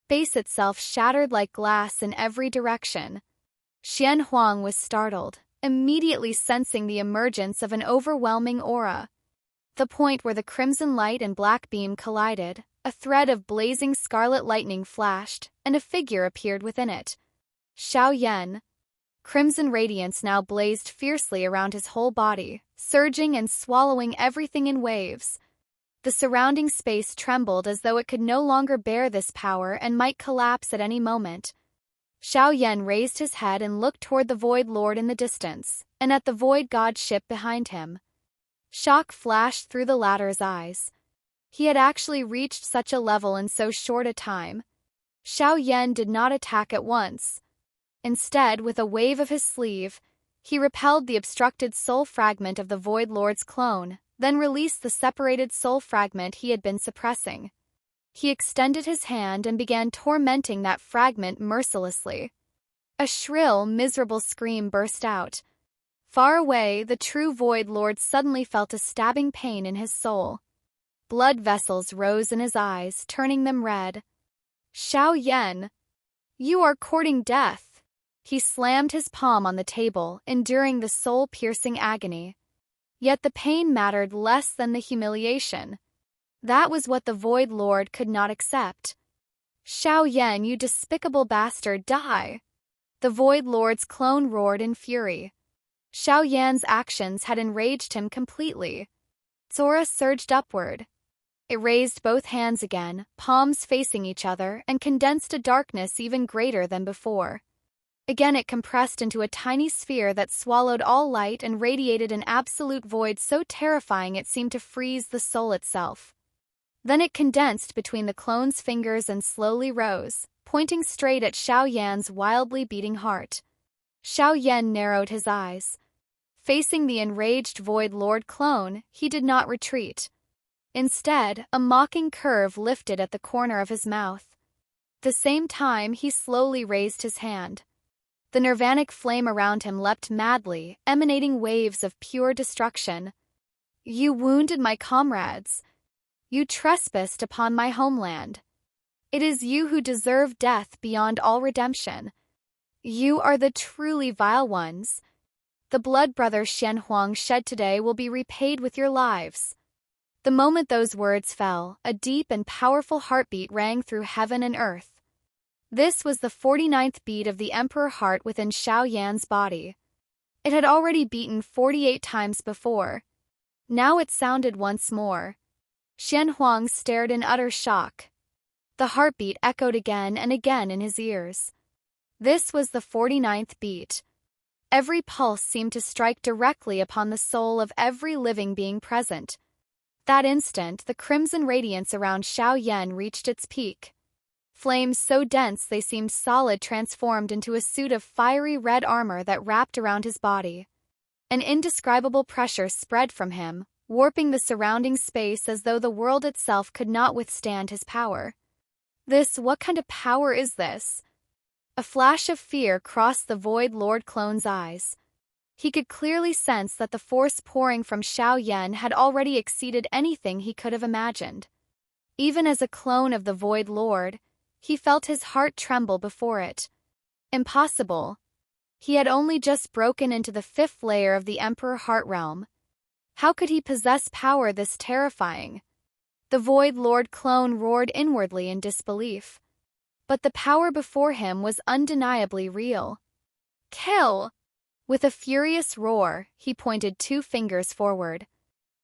Space itself shattered like glass in every direction. Xuanhuang was startled, immediately sensing the emergence of an overwhelming aura. The point where the crimson light and black beam collided, a thread of blazing scarlet lightning flashed, and a figure appeared within it. Xiao Yan. Crimson radiance now blazed fiercely around his whole body, surging and swallowing everything in waves. The surrounding space trembled as though it could no longer bear this power and might collapse at any moment. Xiao Yan raised his head and looked toward the Void Lord in the distance, and at the Void God ship behind him. Shock flashed through the latter's eyes. He had actually reached such a level in so short a time. Xiao Yan did not attack at once. Instead, with a wave of his sleeve, he repelled the obstructed soul fragment of the Void Lord's clone, then released the separated soul fragment he had been suppressing. He extended his hand and began tormenting that fragment mercilessly. A shrill, miserable scream burst out. Far away, the true Void Lord suddenly felt a stabbing pain in his soul. Blood vessels rose in his eyes, turning them red. Xiao Yan, you are courting death. He slammed his palm on the table, enduring the soul-piercing agony. Yet the pain mattered less than the humiliation. That was what the Void Lord could not accept. Xiao Yan, you despicable bastard, die! The Void Lord's clone roared in fury. Xiao Yan's actions had enraged him completely. Its aura surged upward. It raised both hands again, palms facing each other, and condensed a darkness even greater than before. Again it compressed into a tiny sphere that swallowed all light and radiated an absolute void so terrifying it seemed to freeze the soul itself. Then it condensed between the clone's fingers and slowly rose, pointing straight at Xiao Yan's wildly beating heart. Xiao Yan narrowed his eyes. Facing the enraged Void Lord clone, he did not retreat. Instead, a mocking curve lifted at the corner of his mouth. At the same time, he slowly raised his hand. The nirvanic flame around him leapt madly, emanating waves of pure destruction. You wounded my comrades. You trespassed upon my homeland. It is you who deserve death beyond all redemption. You are the truly vile ones. The blood Brother Xuanhuang shed today will be repaid with your lives. The moment those words fell, a deep and powerful heartbeat rang through heaven and earth. This was the 49th beat of the Emperor heart within Xiao Yan's body. It had already beaten 48 times before. Now it sounded once more. Xuanhuang stared in utter shock. The heartbeat echoed again and again in his ears. This was the 49th beat. Every pulse seemed to strike directly upon the soul of every living being present. That instant, the crimson radiance around Xiao Yan reached its peak. Flames so dense they seemed solid transformed into a suit of fiery red armor that wrapped around his body. An indescribable pressure spread from him, warping the surrounding space as though the world itself could not withstand his power. What kind of power is this? A flash of fear crossed the Void Lord clone's eyes. He could clearly sense that the force pouring from Xiao Yan had already exceeded anything he could have imagined. Even as a clone of the Void Lord, he felt his heart tremble before it. Impossible. He had only just broken into the 5th layer of the Emperor Heart Realm. How could he possess power this terrifying? The Void Lord clone roared inwardly in disbelief. But the power before him was undeniably real. Kill! With a furious roar, he pointed 2 fingers forward.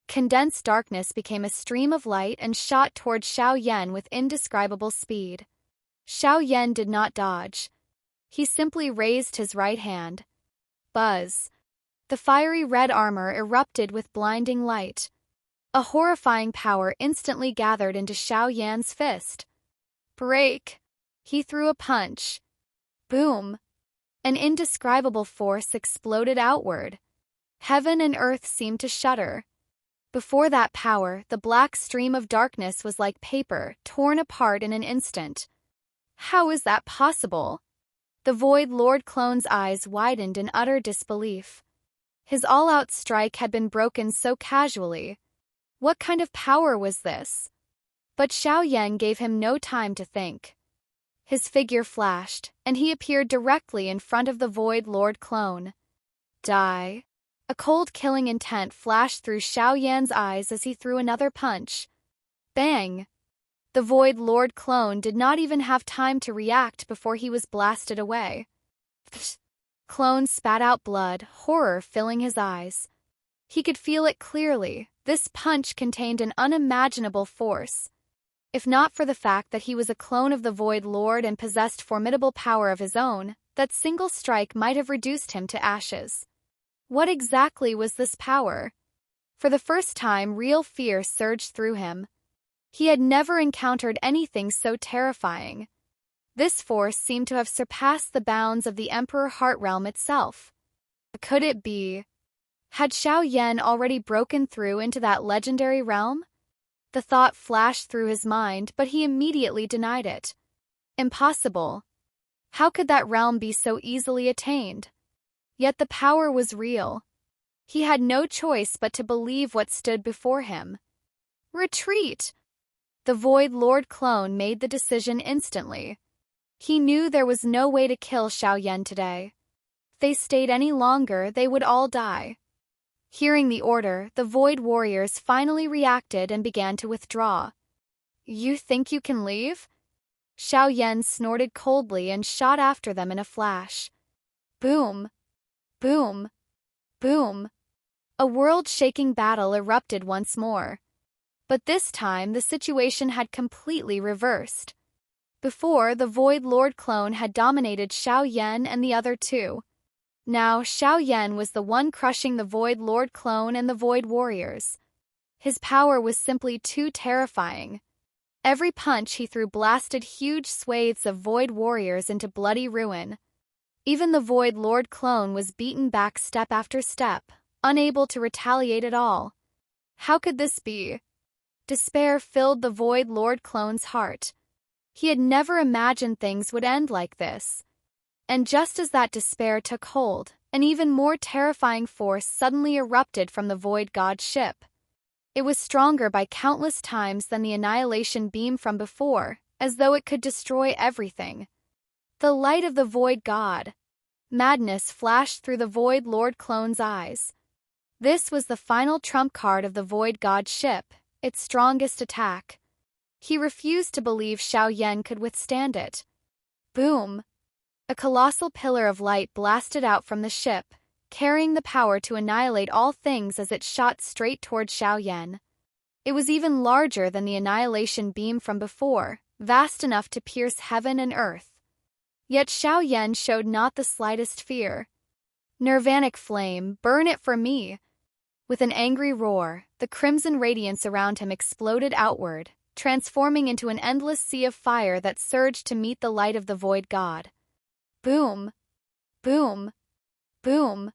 Condensed darkness became a stream of light and shot toward Xiao Yan with indescribable speed. Xiao Yan did not dodge. He simply raised his right hand. Buzz. The fiery red armor erupted with blinding light. A horrifying power instantly gathered into Xiao Yan's fist. Break! He threw a punch. Boom! An indescribable force exploded outward. Heaven and earth seemed to shudder. Before that power, the black stream of darkness was like paper, torn apart in an instant. How is that possible? The Void Lord Clone's eyes widened in utter disbelief. His all-out strike had been broken so casually. What kind of power was this? But Xiao Yan gave him no time to think. His figure flashed, and he appeared directly in front of the Void Lord Clone. Die. A cold killing intent flashed through Xiao Yan's eyes as he threw another punch. Bang! The Void Lord Clone did not even have time to react before he was blasted away. Clone spat out blood, horror filling his eyes. He could feel it clearly. This punch contained an unimaginable force. If not for the fact that he was a clone of the Void Lord and possessed formidable power of his own, that single strike might have reduced him to ashes. What exactly was this power? For the first time, real fear surged through him. He had never encountered anything so terrifying. This force seemed to have surpassed the bounds of the Emperor Heart Realm itself. Could it be? Had Xiao Yan already broken through into that legendary realm? The thought flashed through his mind, but he immediately denied it. Impossible. How could that realm be so easily attained? Yet the power was real. He had no choice but to believe what stood before him. Retreat! The Void Lord Clone made the decision instantly. He knew there was no way to kill Xiao Yan today. If they stayed any longer, they would all die. Hearing the order, the Void Warriors finally reacted and began to withdraw. You think you can leave? Xiao Yan snorted coldly and shot after them in a flash. Boom! Boom! Boom! A world-shaking battle erupted once more. But this time, the situation had completely reversed. Before, the Void Lord Clone had dominated Xiao Yan and the other two. Now, Xiao Yan was the one crushing the Void Lord Clone and the Void Warriors. His power was simply too terrifying. Every punch he threw blasted huge swathes of Void Warriors into bloody ruin. Even the Void Lord Clone was beaten back step after step, unable to retaliate at all. How could this be? Despair filled the Void Lord Clone's heart. He had never imagined things would end like this. And just as that despair took hold, an even more terrifying force suddenly erupted from the Void God's ship. It was stronger by countless times than the Annihilation beam from before, as though it could destroy everything. The light of the Void God. Madness flashed through the Void Lord Clone's eyes. This was the final trump card of the Void God's ship, its strongest attack. He refused to believe Xiao Yan could withstand it. Boom! A colossal pillar of light blasted out from the ship, carrying the power to annihilate all things as it shot straight toward Xiao Yan. It was even larger than the Annihilation beam from before, vast enough to pierce heaven and earth. Yet Xiao Yan showed not the slightest fear. Nirvanic flame, burn it for me! With an angry roar, the crimson radiance around him exploded outward, transforming into an endless sea of fire that surged to meet the light of the Void God. Boom! Boom! Boom!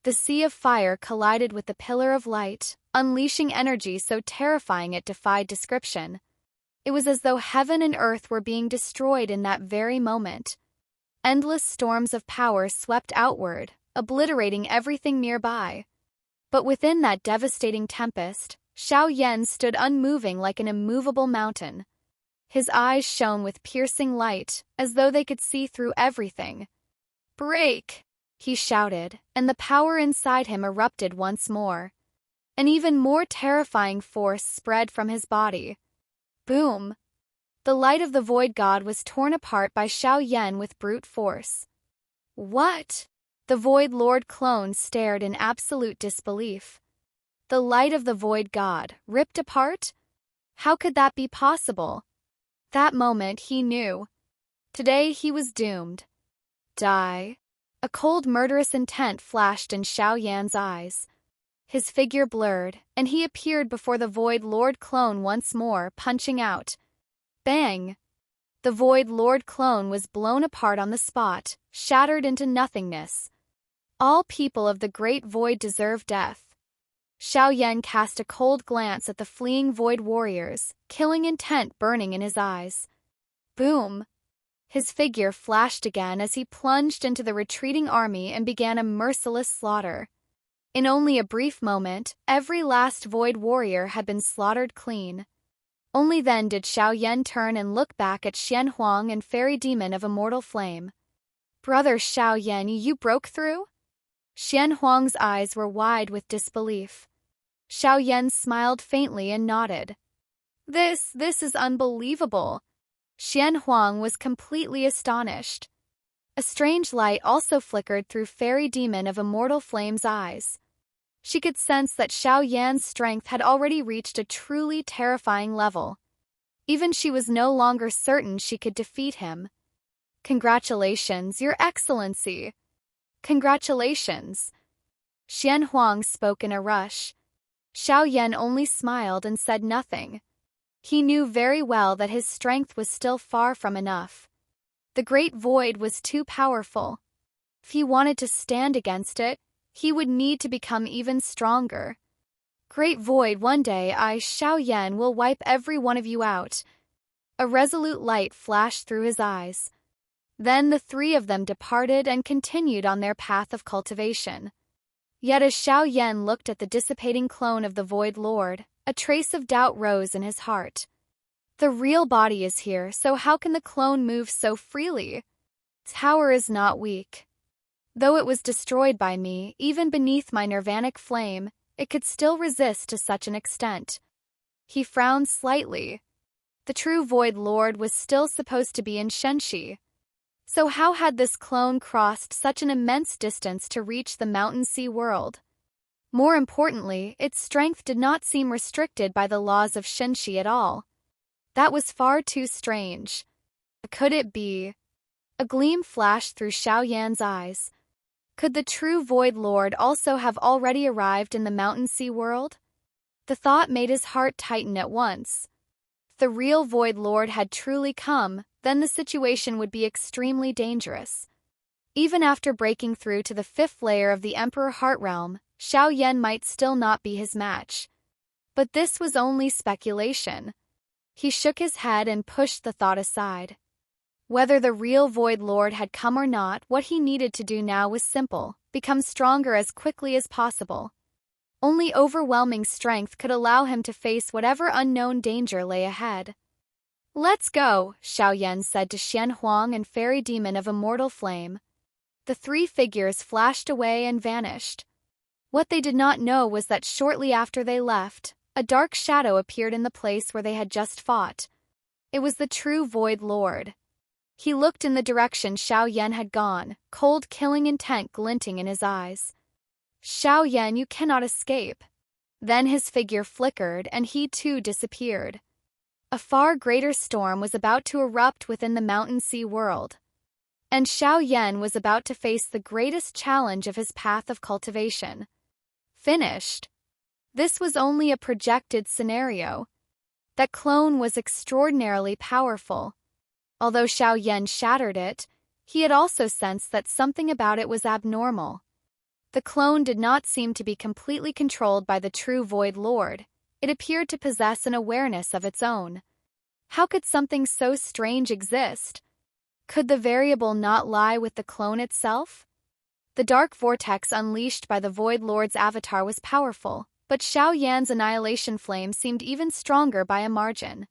The sea of fire collided with the pillar of light, unleashing energy so terrifying it defied description. It was as though heaven and earth were being destroyed in that very moment. Endless storms of power swept outward, obliterating everything nearby. But within that devastating tempest, Xiao Yan stood unmoving like an immovable mountain. His eyes shone with piercing light, as though they could see through everything. Break! He shouted, and the power inside him erupted once more. An even more terrifying force spread from his body. Boom! The light of the Void God was torn apart by Xiao Yan with brute force. What? The Void Lord Clone stared in absolute disbelief. The light of the Void God, ripped apart? How could that be possible? That moment he knew. Today he was doomed. Die. A cold murderous intent flashed in Xiao Yan's eyes. His figure blurred, and he appeared before the Void Lord clone once more, punching out. Bang! The Void Lord clone was blown apart on the spot, shattered into nothingness. All people of the Great Void deserve death. Xiao Yan cast a cold glance at the fleeing Void warriors, killing intent burning in his eyes. Boom! His figure flashed again as he plunged into the retreating army and began a merciless slaughter. In only a brief moment, every last Void warrior had been slaughtered clean. Only then did Xiao Yan turn and look back at Xuanhuang and Fairy Demon of Immortal Flame. Brother Xiao Yan, you broke through? Xuanhuang's eyes were wide with disbelief. Xiao Yan smiled faintly and nodded. This is unbelievable. Xuanhuang was completely astonished. A strange light also flickered through Fairy Demon of Immortal Flame's eyes. She could sense that Xiao Yan's strength had already reached a truly terrifying level. Even she was no longer certain she could defeat him. Congratulations, Your Excellency. Congratulations. Xuanhuang spoke in a rush. Xiao Yan only smiled and said nothing. He knew very well that his strength was still far from enough. The Great Void was too powerful. If he wanted to stand against it, he would need to become even stronger. Great Void, one day Xiao Yan, will wipe every one of you out. A resolute light flashed through his eyes. Then the three of them departed and continued on their path of cultivation. Yet as Xiao Yan looked at the dissipating clone of the Void Lord, a trace of doubt rose in his heart. The real body is here, so how can the clone move so freely? Tower is not weak. Though it was destroyed by me, even beneath my nirvanic flame, it could still resist to such an extent. He frowned slightly. The true Void Lord was still supposed to be in Shenxi. So how had this clone crossed such an immense distance to reach the Mountain Sea world? More importantly, its strength did not seem restricted by the laws of Shenxi at all. That was far too strange. Could it be? A gleam flashed through Xiao Yan's eyes. Could the true Void Lord also have already arrived in the Mountain Sea world? The thought made his heart tighten at once. If the real Void Lord had truly come, then the situation would be extremely dangerous. Even after breaking through to the 5th layer of the Emperor Heart Realm, Xiao Yan might still not be his match. But this was only speculation. He shook his head and pushed the thought aside. Whether the real Void Lord had come or not, what he needed to do now was simple: become stronger as quickly as possible. Only overwhelming strength could allow him to face whatever unknown danger lay ahead. Let's go, Xiao Yan said to Xuanhuang and Fairy Demon of Immortal Flame. The three figures flashed away and vanished. What they did not know was that shortly after they left, a dark shadow appeared in the place where they had just fought. It was the true Void Lord. He looked in the direction Xiao Yan had gone, cold killing intent glinting in his eyes. Xiao Yan, you cannot escape. Then his figure flickered and he too disappeared. A far greater storm was about to erupt within the Mountain Sea world. And Xiao Yan was about to face the greatest challenge of his path of cultivation. Finished. This was only a projected scenario. That clone was extraordinarily powerful. Although Xiao Yan shattered it, he had also sensed that something about it was abnormal. The clone did not seem to be completely controlled by the true Void Lord. It appeared to possess an awareness of its own. How could something so strange exist? Could the variable not lie with the clone itself? The dark vortex unleashed by the Void Lord's avatar was powerful, but Xiao Yan's annihilation flame seemed even stronger by a margin.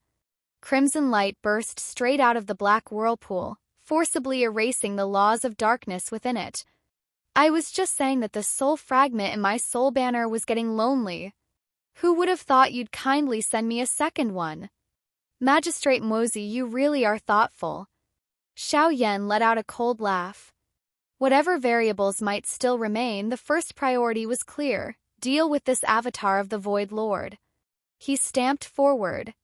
Crimson light burst straight out of the black whirlpool, forcibly erasing the laws of darkness within it. I was just saying that the soul fragment in my soul banner was getting lonely. Who would have thought you'd kindly send me a second one? Magistrate Mozi, you really are thoughtful. Xiao Yan let out a cold laugh. Whatever variables might still remain, the first priority was clear: deal with this avatar of the Void Lord. He stamped forward.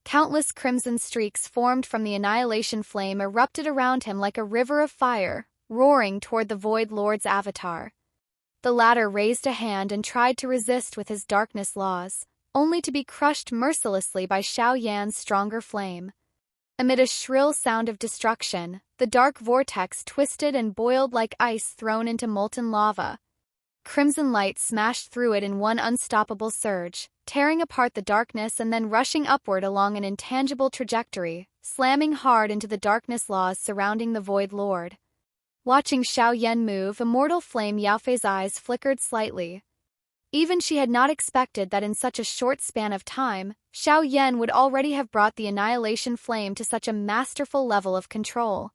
Countless crimson streaks formed from the annihilation flame erupted around him like a river of fire, roaring toward the Void Lord's avatar. The latter raised a hand and tried to resist with his darkness laws, only to be crushed mercilessly by Xiao Yan's stronger flame. Amid a shrill sound of destruction, the dark vortex twisted and boiled like ice thrown into molten lava. Crimson light smashed through it in one unstoppable surge, tearing apart the darkness and then rushing upward along an intangible trajectory, slamming hard into the darkness laws surrounding the Void Lord. Watching Xiao Yan move, immortal flame Yaofei's eyes flickered slightly. Even she had not expected that in such a short span of time, Xiao Yan would already have brought the annihilation flame to such a masterful level of control.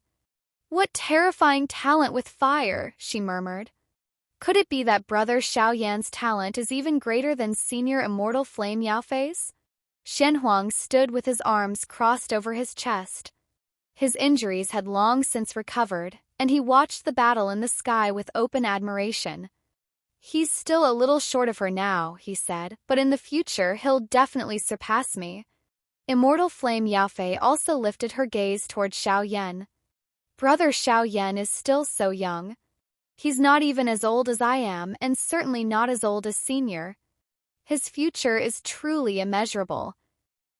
"What terrifying talent with fire," she murmured. Could it be that Brother Xiao Yan's talent is even greater than senior immortal flame Yaofei's? Xuanhuang stood with his arms crossed over his chest. His injuries had long since recovered, and he watched the battle in the sky with open admiration. "He's still a little short of her now," he said, "but in the future he'll definitely surpass me." Immortal Flame Yaofei also lifted her gaze toward Xiao Yan. "Brother Xiao Yan is still so young. He's not even as old as I am, and certainly not as old as Senior. His future is truly immeasurable."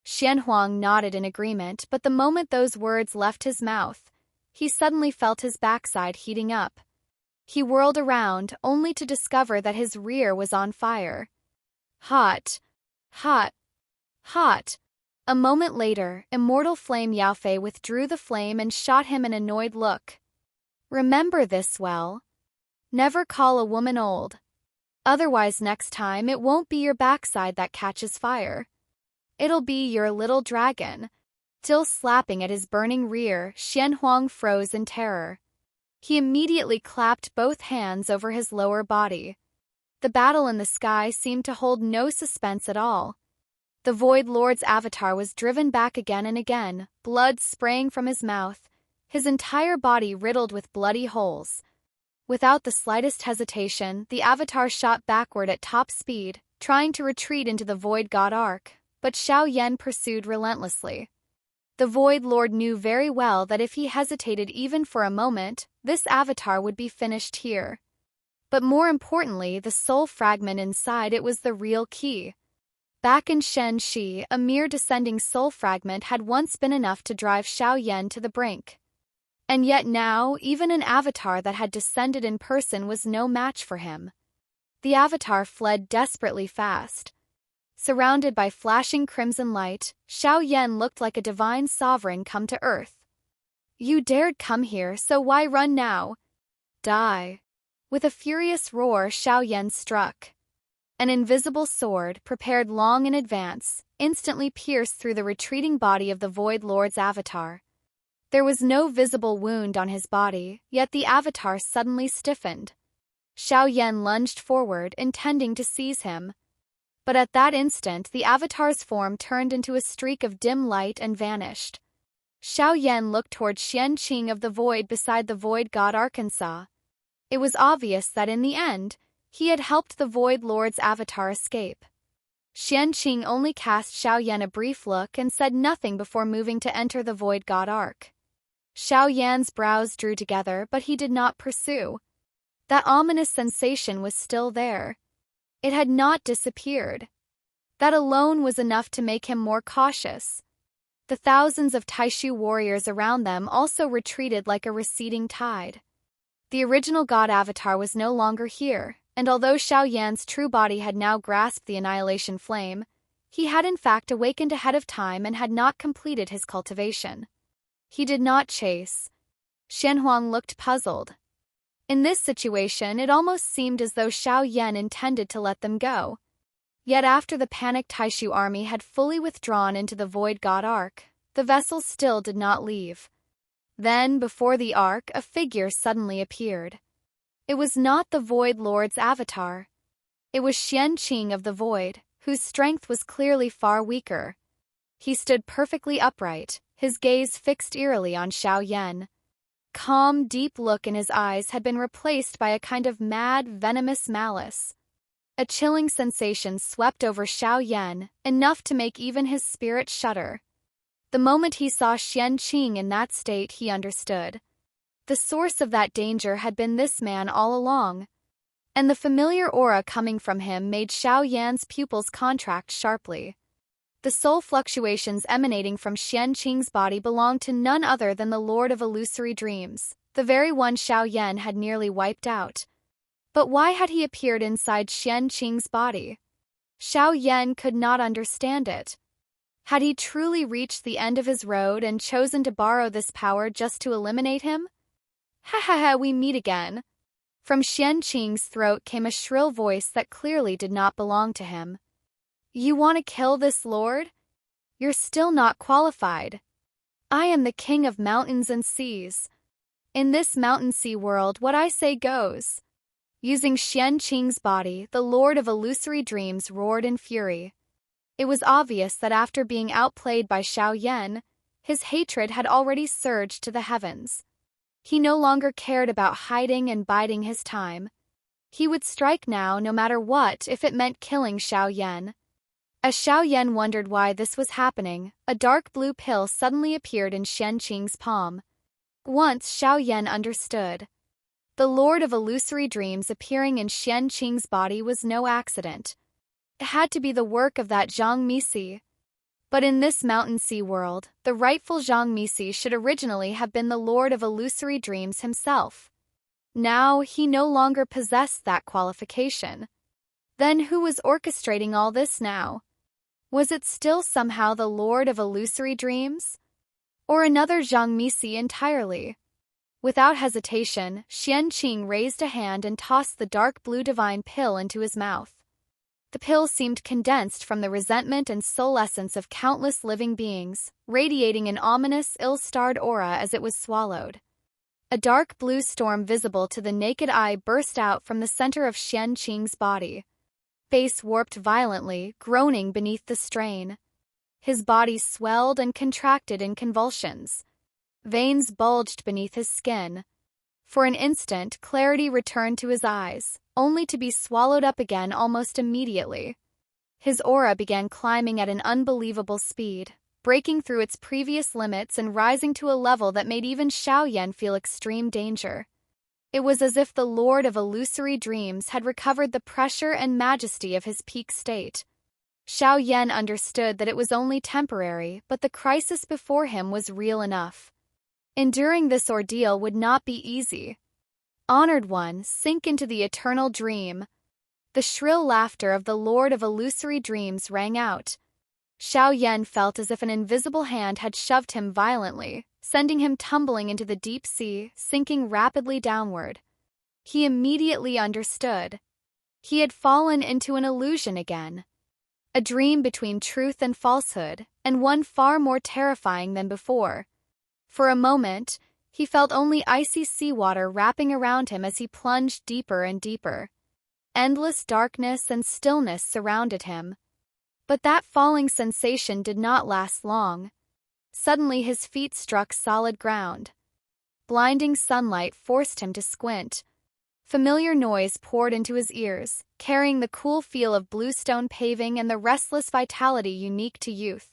Xuanhuang nodded in agreement, but the moment those words left his mouth, he suddenly felt his backside heating up. He whirled around, only to discover that his rear was on fire. Hot. Hot. Hot. A moment later, Immortal Flame Yaofei withdrew the flame and shot him an annoyed look. "Remember this well. Never call a woman old. Otherwise next time it won't be your backside that catches fire. It'll be your little dragon." Still slapping at his burning rear, Xuanhuang froze in terror. He immediately clapped both hands over his lower body. The battle in the sky seemed to hold no suspense at all. The Void Lord's avatar was driven back again and again, blood spraying from his mouth, his entire body riddled with bloody holes. Without the slightest hesitation, the avatar shot backward at top speed, trying to retreat into the Void God Arc, but Xiao Yan pursued relentlessly. The Void Lord knew very well that if he hesitated even for a moment, this avatar would be finished here. But more importantly, the soul fragment inside it was the real key. Back in Feng Xi, a mere descending soul fragment had once been enough to drive Xiao Yan to the brink. And yet now, even an avatar that had descended in person was no match for him. The avatar fled desperately fast. Surrounded by flashing crimson light, Xiao Yan looked like a divine sovereign come to earth. "You dared come here, so why run now? Die." With a furious roar, Xiao Yan struck. An invisible sword, prepared long in advance, instantly pierced through the retreating body of the Void Lord's avatar. There was no visible wound on his body, yet the avatar suddenly stiffened. Xiao Yan lunged forward, intending to seize him. But at that instant, the avatar's form turned into a streak of dim light and vanished. Xiao Yan looked toward Xianqing of the Void beside the Void God Arkansas. It was obvious that in the end, he had helped the Void Lord's avatar escape. Xianqing only cast Xiao Yan a brief look and said nothing before moving to enter the Void God Arc. Xiao Yan's brows drew together, but he did not pursue. That ominous sensation was still there. It had not disappeared. That alone was enough to make him more cautious. The thousands of Taishu warriors around them also retreated like a receding tide. The original god avatar was no longer here, and although Xiao Yan's true body had now grasped the annihilation flame, he had in fact awakened ahead of time and had not completed his cultivation. He did not chase. Xuanhuang looked puzzled. In this situation, it almost seemed as though Xiao Yan intended to let them go. Yet after the panicked Taishu army had fully withdrawn into the Void God Arc, the vessel still did not leave. Then, before the Ark, a figure suddenly appeared. It was not the Void Lord's avatar. It was Xianqing of the Void, whose strength was clearly far weaker. He stood perfectly upright, his gaze fixed eerily on Xiao Yan. Calm, deep look in his eyes had been replaced by a kind of mad, venomous malice. A chilling sensation swept over Xiao Yan, enough to make even his spirit shudder. The moment he saw Xianqing in that state, he understood. The source of that danger had been this man all along. and the familiar aura coming from him made Xiao Yan's pupils contract sharply. The soul fluctuations emanating from Xianqing's body belonged to none other than the Lord of Illusory Dreams, the very one Xiao Yan had nearly wiped out. But why had he appeared inside Xianqing's body? Xiao Yan could not understand it. Had he truly reached the end of his road and chosen to borrow this power just to eliminate him? Ha ha ha, we meet again. From Xianqing's throat came a shrill voice that clearly did not belong to him. You want to kill this lord? You're still not qualified. I am the king of mountains and seas. In this mountain sea world, what I say goes. Using Xianqing's body, the Lord of Illusory Dreams roared in fury. It was obvious that after being outplayed by Xiao Yan, his hatred had already surged to the heavens. He no longer cared about hiding and biding his time. He would strike now no matter what if it meant killing Xiao Yan. As Xiao Yan wondered why this was happening, a dark blue pill suddenly appeared in Xianqing's palm. Once Xiao Yan understood. The Lord of Illusory Dreams appearing in Xianqing's body was no accident. It had to be the work of that Zhang Misi. But in this mountain sea world, the rightful Zhang Misi should originally have been the Lord of Illusory Dreams himself. Now he no longer possessed that qualification. Then who was orchestrating all this now? Was it still somehow the Lord of Illusory Dreams? Or another Zhang Misi entirely? Without hesitation, Xianqing raised a hand and tossed the dark blue divine pill into his mouth. The pill seemed condensed from the resentment and soul essence of countless living beings, radiating an ominous, ill-starred aura as it was swallowed. A dark blue storm visible to the naked eye burst out from the center of Xianqing's body. Face warped violently, groaning beneath the strain. His body swelled and contracted in convulsions. Veins bulged beneath his skin. For an instant, clarity returned to his eyes, only to be swallowed up again almost immediately. His aura began climbing at an unbelievable speed, breaking through its previous limits and rising to a level that made even Xiao Yan feel extreme danger. It was as if the Lord of Illusory Dreams had recovered the pressure and majesty of his peak state. Xiao Yan understood that it was only temporary, but the crisis before him was real enough. Enduring this ordeal would not be easy. Honored one, sink into the eternal dream. The shrill laughter of the Lord of Illusory Dreams rang out. Xiao Yan felt as if an invisible hand had shoved him violently, sending him tumbling into the deep sea, sinking rapidly downward. He immediately understood. He had fallen into an illusion again. A dream between truth and falsehood, and one far more terrifying than before. For a moment, he felt only icy seawater wrapping around him as he plunged deeper and deeper. Endless darkness and stillness surrounded him. But that falling sensation did not last long. Suddenly his feet struck solid ground. Blinding sunlight forced him to squint. Familiar noise poured into his ears, carrying the cool feel of bluestone paving and the restless vitality unique to youth.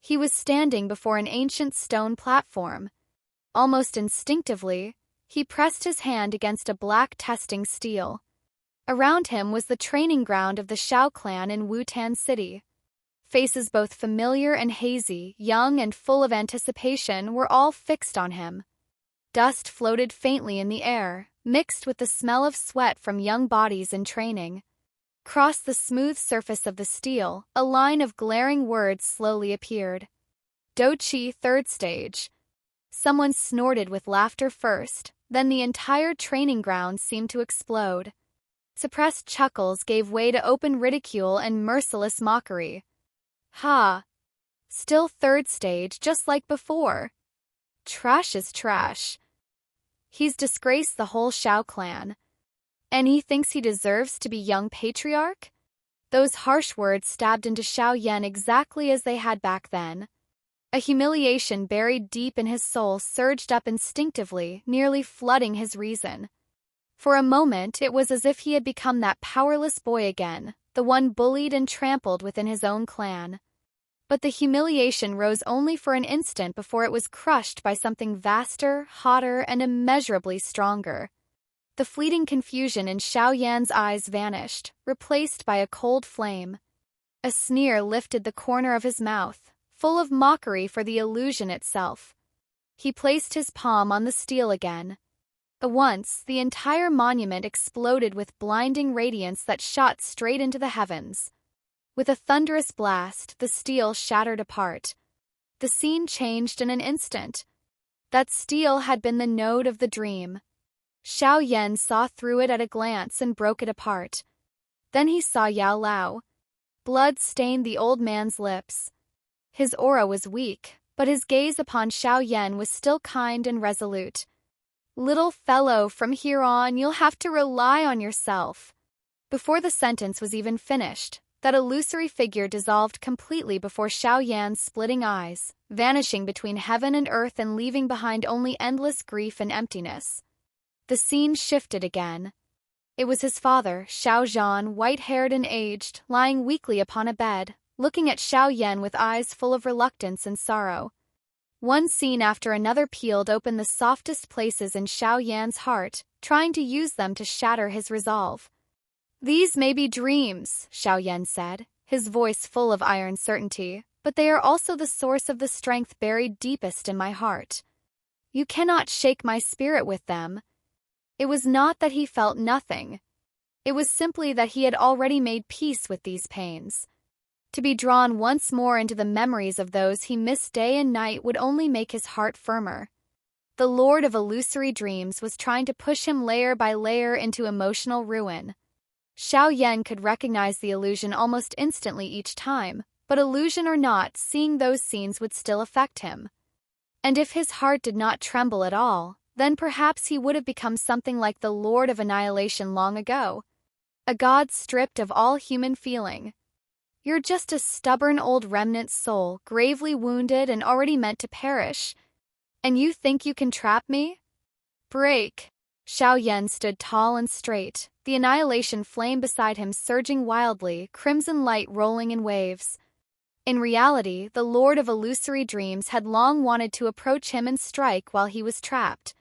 He was standing before an ancient stone platform. Almost instinctively, he pressed his hand against a black testing steel. Around him was the training ground of the Xiao clan in Wutan City. Faces both familiar and hazy, young and full of anticipation, were all fixed on him. Dust floated faintly in the air, mixed with the smell of sweat from young bodies in training. Across the smooth surface of the steel, a line of glaring words slowly appeared. Dochi, third stage. Someone snorted with laughter first, then the entire training ground seemed to explode. Suppressed chuckles gave way to open ridicule and merciless mockery. Ha! Still third stage, just like before. Trash is trash. He's disgraced the whole Xiao clan. And he thinks he deserves to be young patriarch? Those harsh words stabbed into Xiao Yan exactly as they had back then. A humiliation buried deep in his soul surged up instinctively, nearly flooding his reason. For a moment, it was as if he had become that powerless boy again, the one bullied and trampled within his own clan. But the humiliation rose only for an instant before it was crushed by something vaster, hotter, and immeasurably stronger. The fleeting confusion in Xiao Yan's eyes vanished, replaced by a cold flame. A sneer lifted the corner of his mouth, full of mockery for the illusion itself. He placed his palm on the steel again. At once, the entire monument exploded with blinding radiance that shot straight into the heavens. With a thunderous blast, the steel shattered apart. The scene changed in an instant. That steel had been the node of the dream. Xiao Yan saw through it at a glance and broke it apart. Then he saw Yao Lao. Blood stained the old man's lips. His aura was weak, but his gaze upon Xiao Yan was still kind and resolute. "Little fellow, from here on you'll have to rely on yourself." Before the sentence was even finished, that illusory figure dissolved completely before Xiao Yan's splitting eyes, vanishing between heaven and earth and leaving behind only endless grief and emptiness. The scene shifted again. It was his father, Xiao Zhan, white-haired and aged, lying weakly upon a bed, looking at Xiao Yan with eyes full of reluctance and sorrow. One scene after another peeled open the softest places in Xiao Yan's heart, trying to use them to shatter his resolve. "These may be dreams," Xiao Yan said, his voice full of iron certainty, "but they are also the source of the strength buried deepest in my heart. You cannot shake my spirit with them." It was not that he felt nothing. It was simply that he had already made peace with these pains. To be drawn once more into the memories of those he missed day and night would only make his heart firmer. The Lord of Illusory Dreams was trying to push him layer by layer into emotional ruin. Xiao Yan could recognize the illusion almost instantly each time, but illusion or not, seeing those scenes would still affect him. And if his heart did not tremble at all, then perhaps he would have become something like the Lord of Annihilation long ago. A god stripped of all human feeling. "You're just a stubborn old remnant soul, gravely wounded and already meant to perish. And you think you can trap me? Break." Xiao Yan stood tall and straight, the annihilation flame beside him surging wildly, crimson light rolling in waves. In reality, the Lord of Illusory Dreams had long wanted to approach him and strike while he was trapped.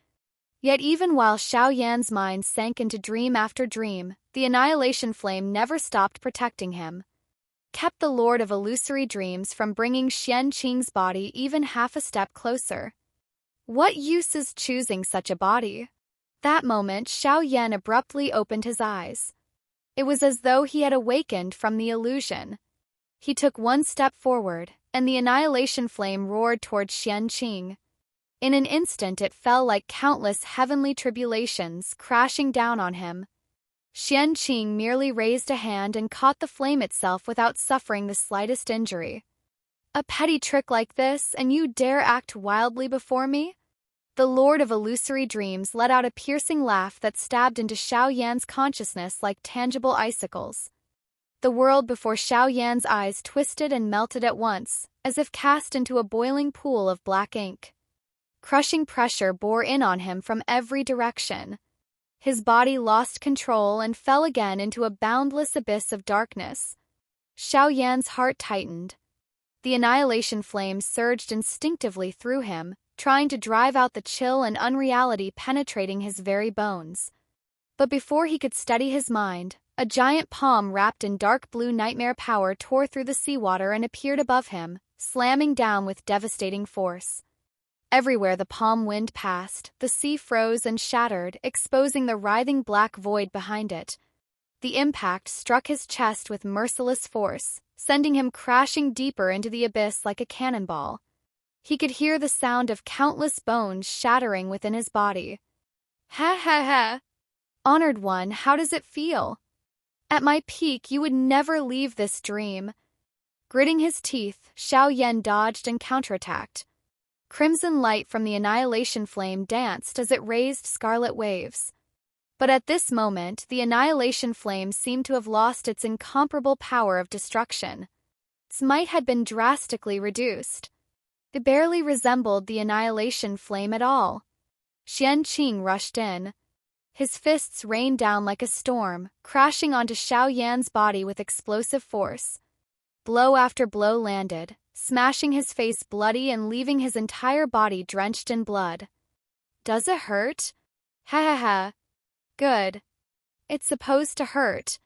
Yet even while Xiao Yan's mind sank into dream after dream, the annihilation flame never stopped protecting him. Kept the Lord of Illusory Dreams from bringing Xianqing's body even half a step closer. What use is choosing such a body? That moment, Xiao Yan abruptly opened his eyes. It was as though he had awakened from the illusion. He took one step forward, and the annihilation flame roared toward Xianqing. In an instant it fell like countless heavenly tribulations, crashing down on him. Xianqing merely raised a hand and caught the flame itself without suffering the slightest injury. "A petty trick like this, and you dare act wildly before me?" The Lord of Illusory Dreams let out a piercing laugh that stabbed into Xiao Yan's consciousness like tangible icicles. The world before Xiao Yan's eyes twisted and melted at once, as if cast into a boiling pool of black ink. Crushing pressure bore in on him from every direction. His body lost control and fell again into a boundless abyss of darkness. Xiao Yan's heart tightened. The annihilation flame surged instinctively through him, trying to drive out the chill and unreality penetrating his very bones. But before he could steady his mind, a giant palm wrapped in dark blue nightmare power tore through the seawater and appeared above him, slamming down with devastating force. Everywhere the palm wind passed, the sea froze and shattered, exposing the writhing black void behind it. The impact struck his chest with merciless force, sending him crashing deeper into the abyss like a cannonball. He could hear the sound of countless bones shattering within his body. "Ha ha ha! Honored one, how does it feel? At my peak you would never leave this dream." Gritting his teeth, Xiao Yan dodged and counterattacked. Crimson light from the annihilation flame danced as it raised scarlet waves. But at this moment, the annihilation flame seemed to have lost its incomparable power of destruction. Its might had been drastically reduced. It barely resembled the annihilation flame at all. Xianqing rushed in. His fists rained down like a storm, crashing onto Xiao Yan's body with explosive force. Blow after blow landed, smashing his face bloody and leaving his entire body drenched in blood. "Does it hurt? Ha ha ha. Good. It's supposed to hurt.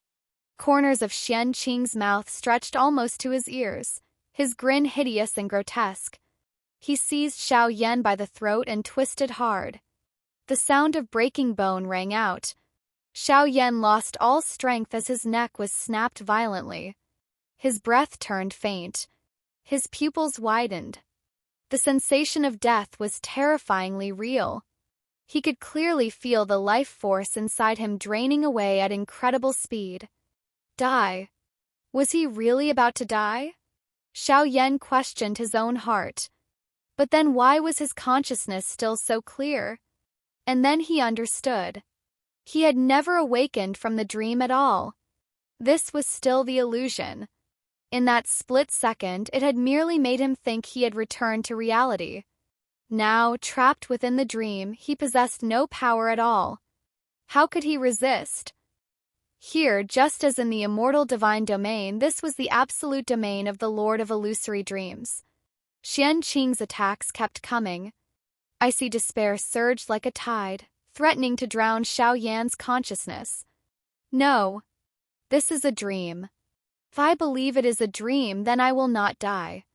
Corners of Xianqing's mouth stretched almost to his ears, his grin hideous and grotesque. He seized Xiao Yan by the throat and twisted hard. The sound of breaking bone rang out. Xiao Yan lost all strength as his neck was snapped violently. His breath turned faint. His pupils widened. The sensation of death was terrifyingly real. He could clearly feel the life force inside him draining away at incredible speed. Die? Was he really about to die? Xiao Yan questioned his own heart. But then why was his consciousness still so clear? And then he understood. He had never awakened from the dream at all. This was still the illusion. In that split second, it had merely made him think he had returned to reality. Now, trapped within the dream, he possessed no power at all. How could he resist? Here, just as in the immortal divine domain, this was the absolute domain of the Lord of Illusory Dreams. Xianqing's attacks kept coming. Icy despair surged like a tide, threatening to drown Xiao Yan's consciousness. No. This is a dream. If I believe it is a dream, then I will not die.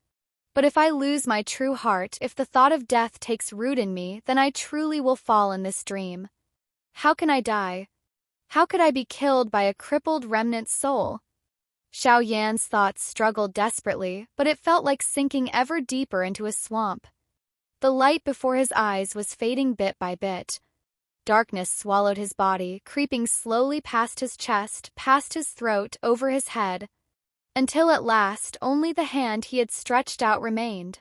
But if I lose my true heart, if the thought of death takes root in me, then I truly will fall in this dream. How can I die? How could I be killed by a crippled remnant soul? Xiao Yan's thoughts struggled desperately, but it felt like sinking ever deeper into a swamp. The light before his eyes was fading bit by bit. Darkness swallowed his body, creeping slowly past his chest, past his throat, over his head, until at last only the hand he had stretched out remained.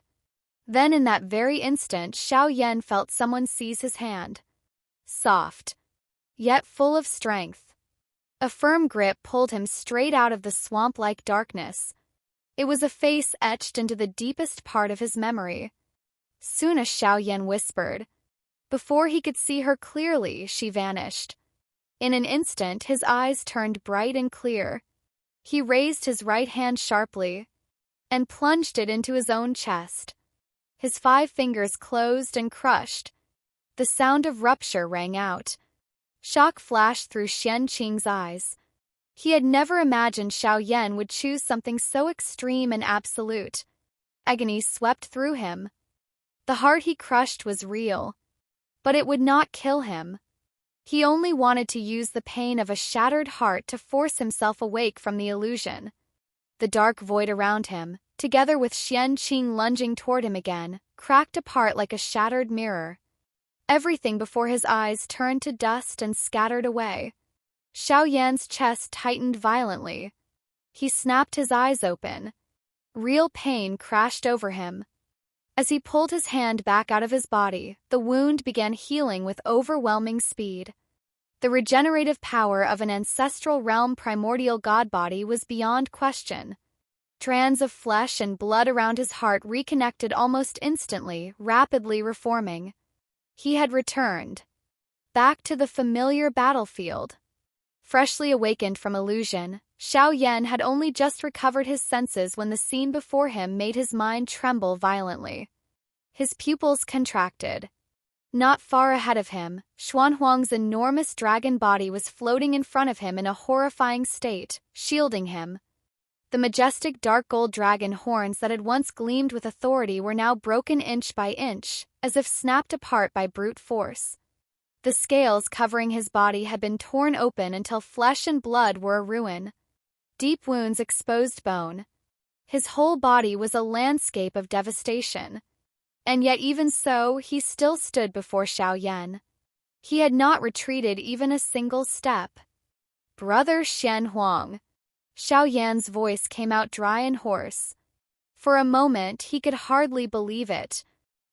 Then in that very instant Xiao Yan felt someone seize his hand. Soft, yet full of strength. A firm grip pulled him straight out of the swamp-like darkness. It was a face etched into the deepest part of his memory. Soon as Xiao Yan whispered. Before he could see her clearly, she vanished. In an instant, his eyes turned bright and clear. He raised his right hand sharply and plunged it into his own chest. His 5 fingers closed and crushed. The sound of rupture rang out. Shock flashed through Xianqing's eyes. He had never imagined Xiao Yan would choose something so extreme and absolute. Agony swept through him. The heart he crushed was real, but it would not kill him. He only wanted to use the pain of a shattered heart to force himself awake from the illusion. The dark void around him, together with Xianqing lunging toward him again, cracked apart like a shattered mirror. Everything before his eyes turned to dust and scattered away. Xiao Yan's chest tightened violently. He snapped his eyes open. Real pain crashed over him. As he pulled his hand back out of his body, the wound began healing with overwhelming speed. The regenerative power of an ancestral realm primordial god body was beyond question. Strands of flesh and blood around his heart reconnected almost instantly, rapidly reforming. He had returned. Back to the familiar battlefield. Freshly awakened from illusion, Xiao Yan had only just recovered his senses when the scene before him made his mind tremble violently. His pupils contracted. Not far ahead of him, Xuanhuang's enormous dragon body was floating in front of him in a horrifying state, shielding him. The majestic dark gold dragon horns that had once gleamed with authority were now broken inch by inch, as if snapped apart by brute force. The scales covering his body had been torn open until flesh and blood were a ruin. Deep wounds exposed bone. His whole body was a landscape of devastation. And yet even so, he still stood before Xiao Yan. He had not retreated even a single step. Brother Xuanhuang. Xiao Yan's voice came out dry and hoarse. For a moment, he could hardly believe it.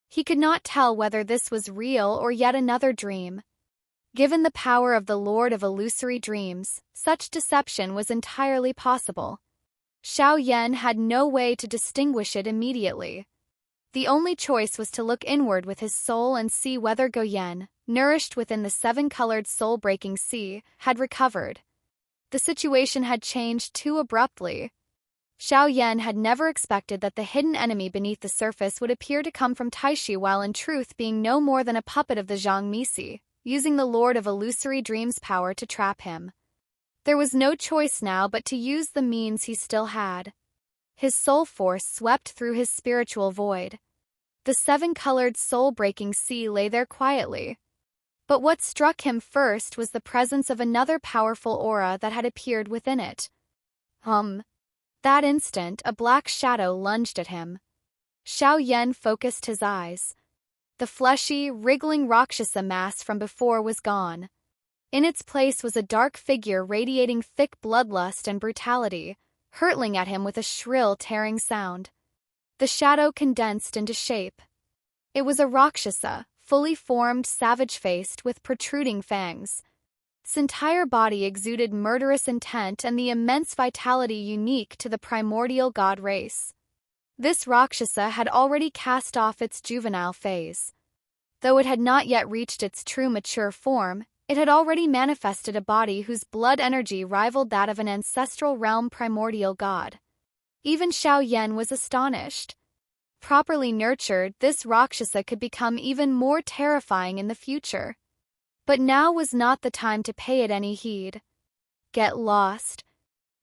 He could not tell whether this was real or yet another dream. Given the power of the Lord of Illusory Dreams, such deception was entirely possible. Xiao Yan had no way to distinguish it immediately. The only choice was to look inward with his soul and see whether Goyen, nourished within the 7-colored soul-breaking sea, had recovered. The situation had changed too abruptly. Xiao Yan had never expected that the hidden enemy beneath the surface would appear to come from Taishi while in truth being no more than a puppet of the Zhang Misi, using the Lord of Illusory Dreams' power to trap him. There was no choice now but to use the means he still had. His soul force swept through his spiritual void. The seven-colored soul-breaking sea lay there quietly. But what struck him first was the presence of another powerful aura that had appeared within it. That instant, a black shadow lunged at him. Xiao Yan focused his eyes. The fleshy, wriggling Rakshasa mass from before was gone. In its place was a dark figure radiating thick bloodlust and brutality, hurtling at him with a shrill, tearing sound. The shadow condensed into shape. It was a Rakshasa, fully formed, savage-faced, with protruding fangs. Its entire body exuded murderous intent and the immense vitality unique to the primordial god race. This Rakshasa had already cast off its juvenile phase. Though it had not yet reached its true mature form, it had already manifested a body whose blood energy rivaled that of an ancestral realm primordial god. Even Xiao Yan was astonished. Properly nurtured, this Rakshasa could become even more terrifying in the future. But now was not the time to pay it any heed. Get lost.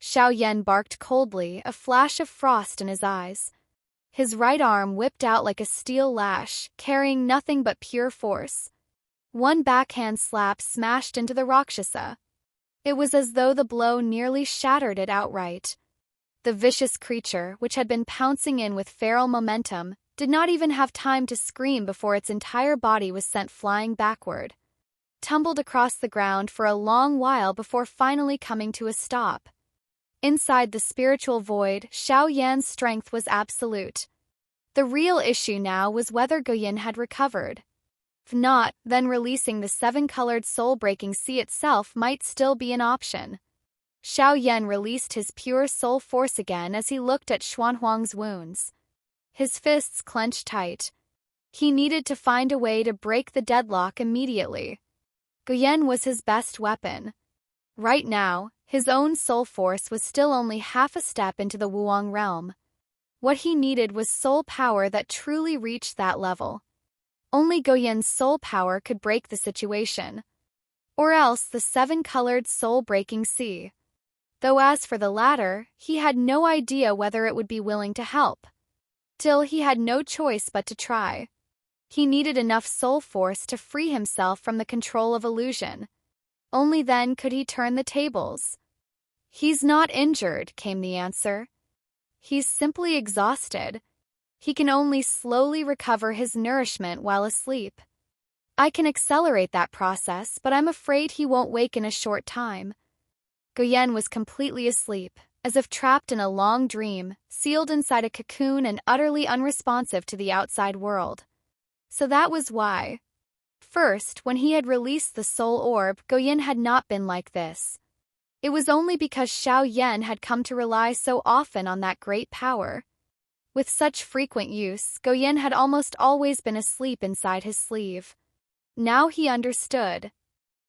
Xiao Yan barked coldly, a flash of frost in his eyes. His right arm whipped out like a steel lash, carrying nothing but pure force. One backhand slap smashed into the Rakshasa. It was as though the blow nearly shattered it outright. The vicious creature, which had been pouncing in with feral momentum, did not even have time to scream before its entire body was sent flying backward. Tumbled across the ground for a long while before finally coming to a stop. Inside the spiritual void, Xiao Yan's strength was absolute. The real issue now was whether Guoyin had recovered. If not, then releasing the seven-colored soul-breaking sea itself might still be an option. Xiao Yan released his pure soul force again as he looked at Xuanhuang's wounds. His fists clenched tight. He needed to find a way to break the deadlock immediately. Guoyin was his best weapon. Right now, his own soul force was still only half a step into the Wuang realm. What he needed was soul power that truly reached that level. Only Guoyin's soul power could break the situation. Or else the seven-colored soul-breaking sea. Though as for the latter, he had no idea whether it would be willing to help. Still, he had no choice but to try. He needed enough soul force to free himself from the control of illusion. Only then could he turn the tables. "He's not injured," came the answer. "He's simply exhausted. He can only slowly recover his nourishment while asleep. I can accelerate that process, but I'm afraid he won't wake in a short time." Guoyin was completely asleep, as if trapped in a long dream, sealed inside a cocoon and utterly unresponsive to the outside world. So that was why. First, when he had released the soul orb, Guoyin had not been like this. It was only because Xiao Yan had come to rely so often on that great power. With such frequent use, Guoyin had almost always been asleep inside his sleeve. Now he understood.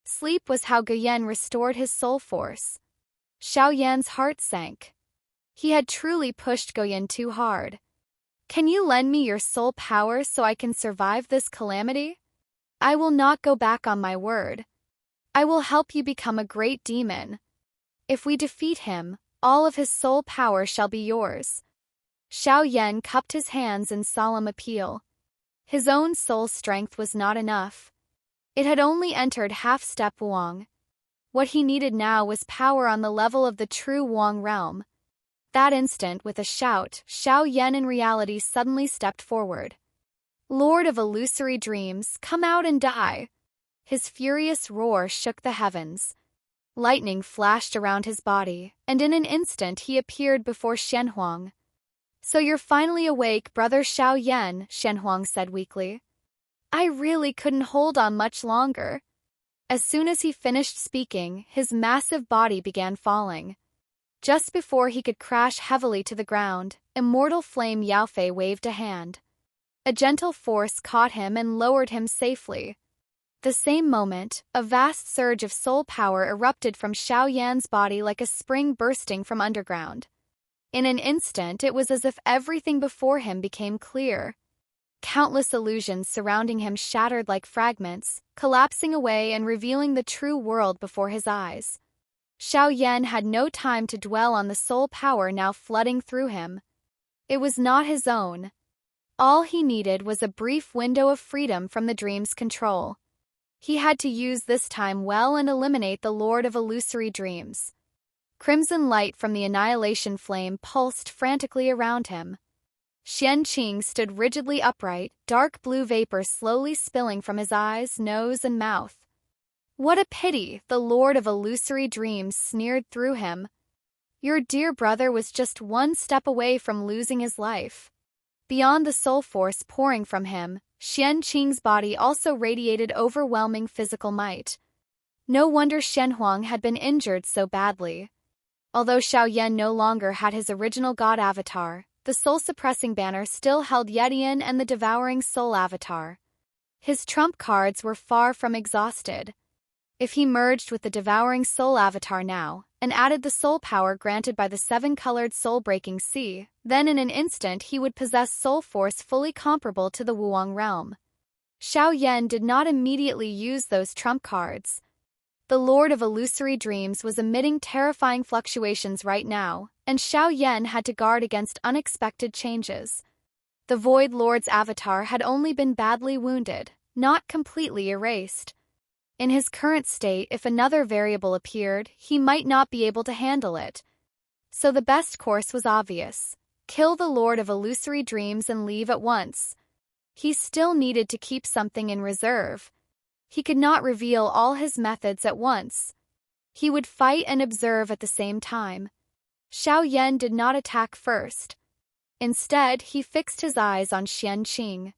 Sleep was how Guoyin restored his soul force. Xiao Yan's heart sank. He had truly pushed Guoyin too hard. "Can you lend me your soul power so I can survive this calamity? I will not go back on my word. I will help you become a great demon. If we defeat him, all of his soul power shall be yours." Xiao Yan cupped his hands in solemn appeal. His own soul strength was not enough. It had only entered half-step Wuang. What he needed now was power on the level of the true Wuang realm. That instant, with a shout, Xiao Yan in reality suddenly stepped forward. "Lord of Illusory Dreams, come out and die!" His furious roar shook the heavens. Lightning flashed around his body, and in an instant he appeared before Xuanhuang. "So you're finally awake, Brother Xiao Yan," Xuanhuang said weakly. "I really couldn't hold on much longer." As soon as he finished speaking, his massive body began falling. Just before he could crash heavily to the ground, Immortal Flame Yaofei waved a hand. A gentle force caught him and lowered him safely. The same moment, a vast surge of soul power erupted from Xiao Yan's body like a spring bursting from underground. In an instant, it was as if everything before him became clear. countless illusions surrounding him shattered like fragments, collapsing away and revealing the true world before his eyes. Xiao Yan had no time to dwell on the soul power now flooding through him. It was not his own. All he needed was a brief window of freedom from the dream's control. He had to use this time well and eliminate the Lord of Illusory Dreams. Crimson light from the Annihilation flame pulsed frantically around him. Xianyuan stood rigidly upright, dark blue vapor slowly spilling from his eyes, nose, and mouth. What a pity, the Lord of Illusory Dreams sneered through him. Your dear brother was just one step away from losing his life. Beyond the soul force pouring from him, Xianyuan's body also radiated overwhelming physical might. No wonder Xuanhuang had been injured so badly. Although Xiao Yan no longer had his original god avatar, the soul-suppressing banner still held Yetian and the devouring soul avatar. His trump cards were far from exhausted. If he merged with the devouring soul avatar now, and added the soul power granted by the seven-colored soul-breaking sea, then in an instant he would possess soul force fully comparable to the Wuang realm. Xiao Yan did not immediately use those trump cards. The Lord of Illusory Dreams was emitting terrifying fluctuations right now, and Xiao Yan had to guard against unexpected changes. The Void Lord's avatar had only been badly wounded, not completely erased. In his current state, if another variable appeared, he might not be able to handle it. So the best course was obvious. Kill the Lord of Illusory Dreams and leave at once. He still needed to keep something in reserve. He could not reveal all his methods at once. He would fight and observe at the same time. Xiao Yan did not attack first. Instead, he fixed his eyes on Xianyuan.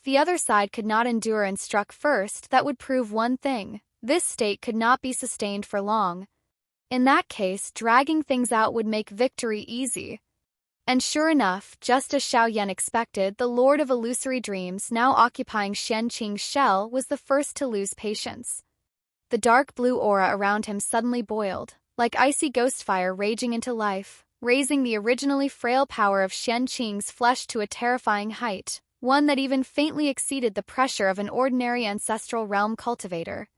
The other side could not endure and struck first. That would prove one thing: this state could not be sustained for long. In that case, dragging things out would make victory easy. And sure enough, just as Xiao Yan expected, the Lord of Illusory Dreams, now occupying Xianyuan's shell, was the first to lose patience. The dark blue aura around him suddenly boiled, like icy ghost fire raging into life, raising the originally frail power of Xianyuan's flesh to a terrifying height, one that even faintly exceeded the pressure of an ordinary ancestral realm cultivator.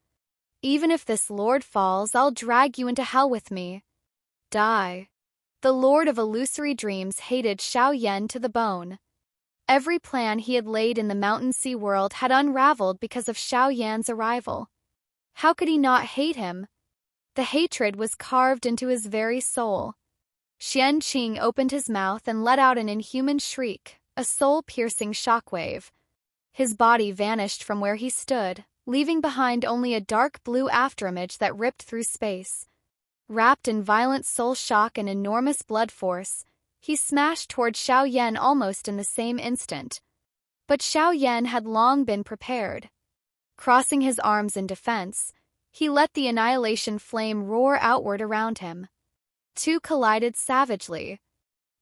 Even if this lord falls, I'll drag you into hell with me. Die. The Lord of Illusory Dreams hated Xiao Yan to the bone. Every plan he had laid in the Mountain Sea world had unraveled because of Xiao Yan's arrival. How could he not hate him? The hatred was carved into his very soul. Xianyuan opened his mouth and let out an inhuman shriek, a soul-piercing shockwave. His body vanished from where he stood, leaving behind only a dark blue afterimage that ripped through space. Wrapped in violent soul shock and enormous blood force, he smashed toward Xiao Yan almost in the same instant. But Xiao Yan had long been prepared. Crossing his arms in defense, he let the Annihilation flame roar outward around him. Two collided savagely.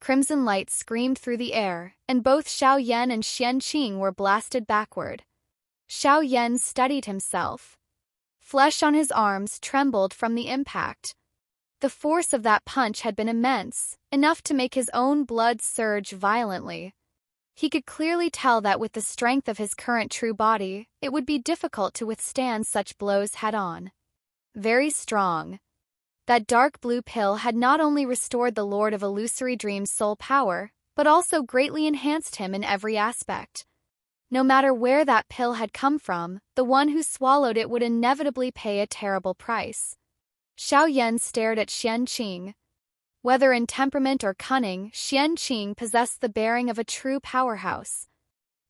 Crimson light screamed through the air, and both Xiao Yan and Xianyuan were blasted backward. Xiao Yan steadied himself. Flesh on his arms trembled from the impact. The force of that punch had been immense, enough to make his own blood surge violently. He could clearly tell that with the strength of his current true body, it would be difficult to withstand such blows head-on. Very strong. That dark blue pill had not only restored the Lord of Illusory Dreams' soul power, but also greatly enhanced him in every aspect. No matter where that pill had come from, the one who swallowed it would inevitably pay a terrible price. Xiao Yan stared at Xianyuan. Whether in temperament or cunning, Xianyuan possessed the bearing of a true powerhouse.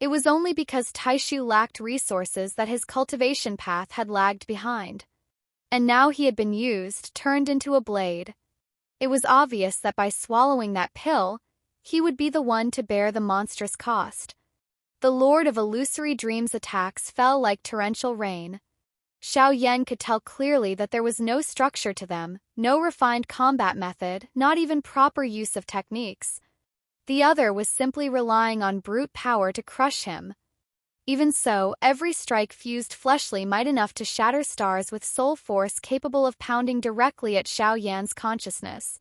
It was only because Taishu lacked resources that his cultivation path had lagged behind. And now he had been used, turned into a blade. It was obvious that by swallowing that pill, he would be the one to bear the monstrous cost. The Lord of Illusory Dreams' attacks fell like torrential rain. Xiao Yan could tell clearly that there was no structure to them, no refined combat method, not even proper use of techniques. The other was simply relying on brute power to crush him. Even so, every strike fused fleshly might enough to shatter stars with soul force capable of pounding directly at Xiao Yan's consciousness.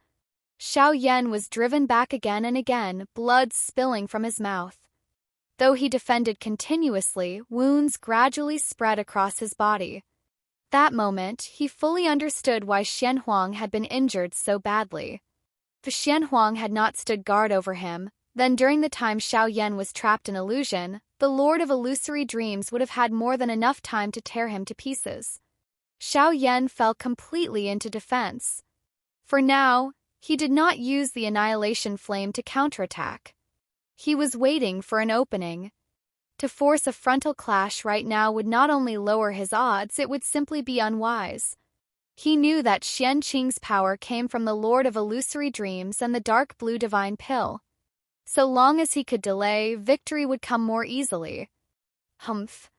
Xiao Yan was driven back again and again, blood spilling from his mouth. Though he defended continuously, wounds gradually spread across his body. That moment, he fully understood why Xuanhuang had been injured so badly. If Xuanhuang had not stood guard over him, then during the time Xiao Yan was trapped in illusion, the Lord of Illusory Dreams would have had more than enough time to tear him to pieces. Xiao Yan fell completely into defense. For now, he did not use the Annihilation Flame to counterattack. He was waiting for an opening. To force a frontal clash right now would not only lower his odds, it would simply be unwise. He knew that Xian Qing's power came from the Lord of Illusory Dreams and the dark blue divine pill. So long as he could delay, victory would come more easily. Humph.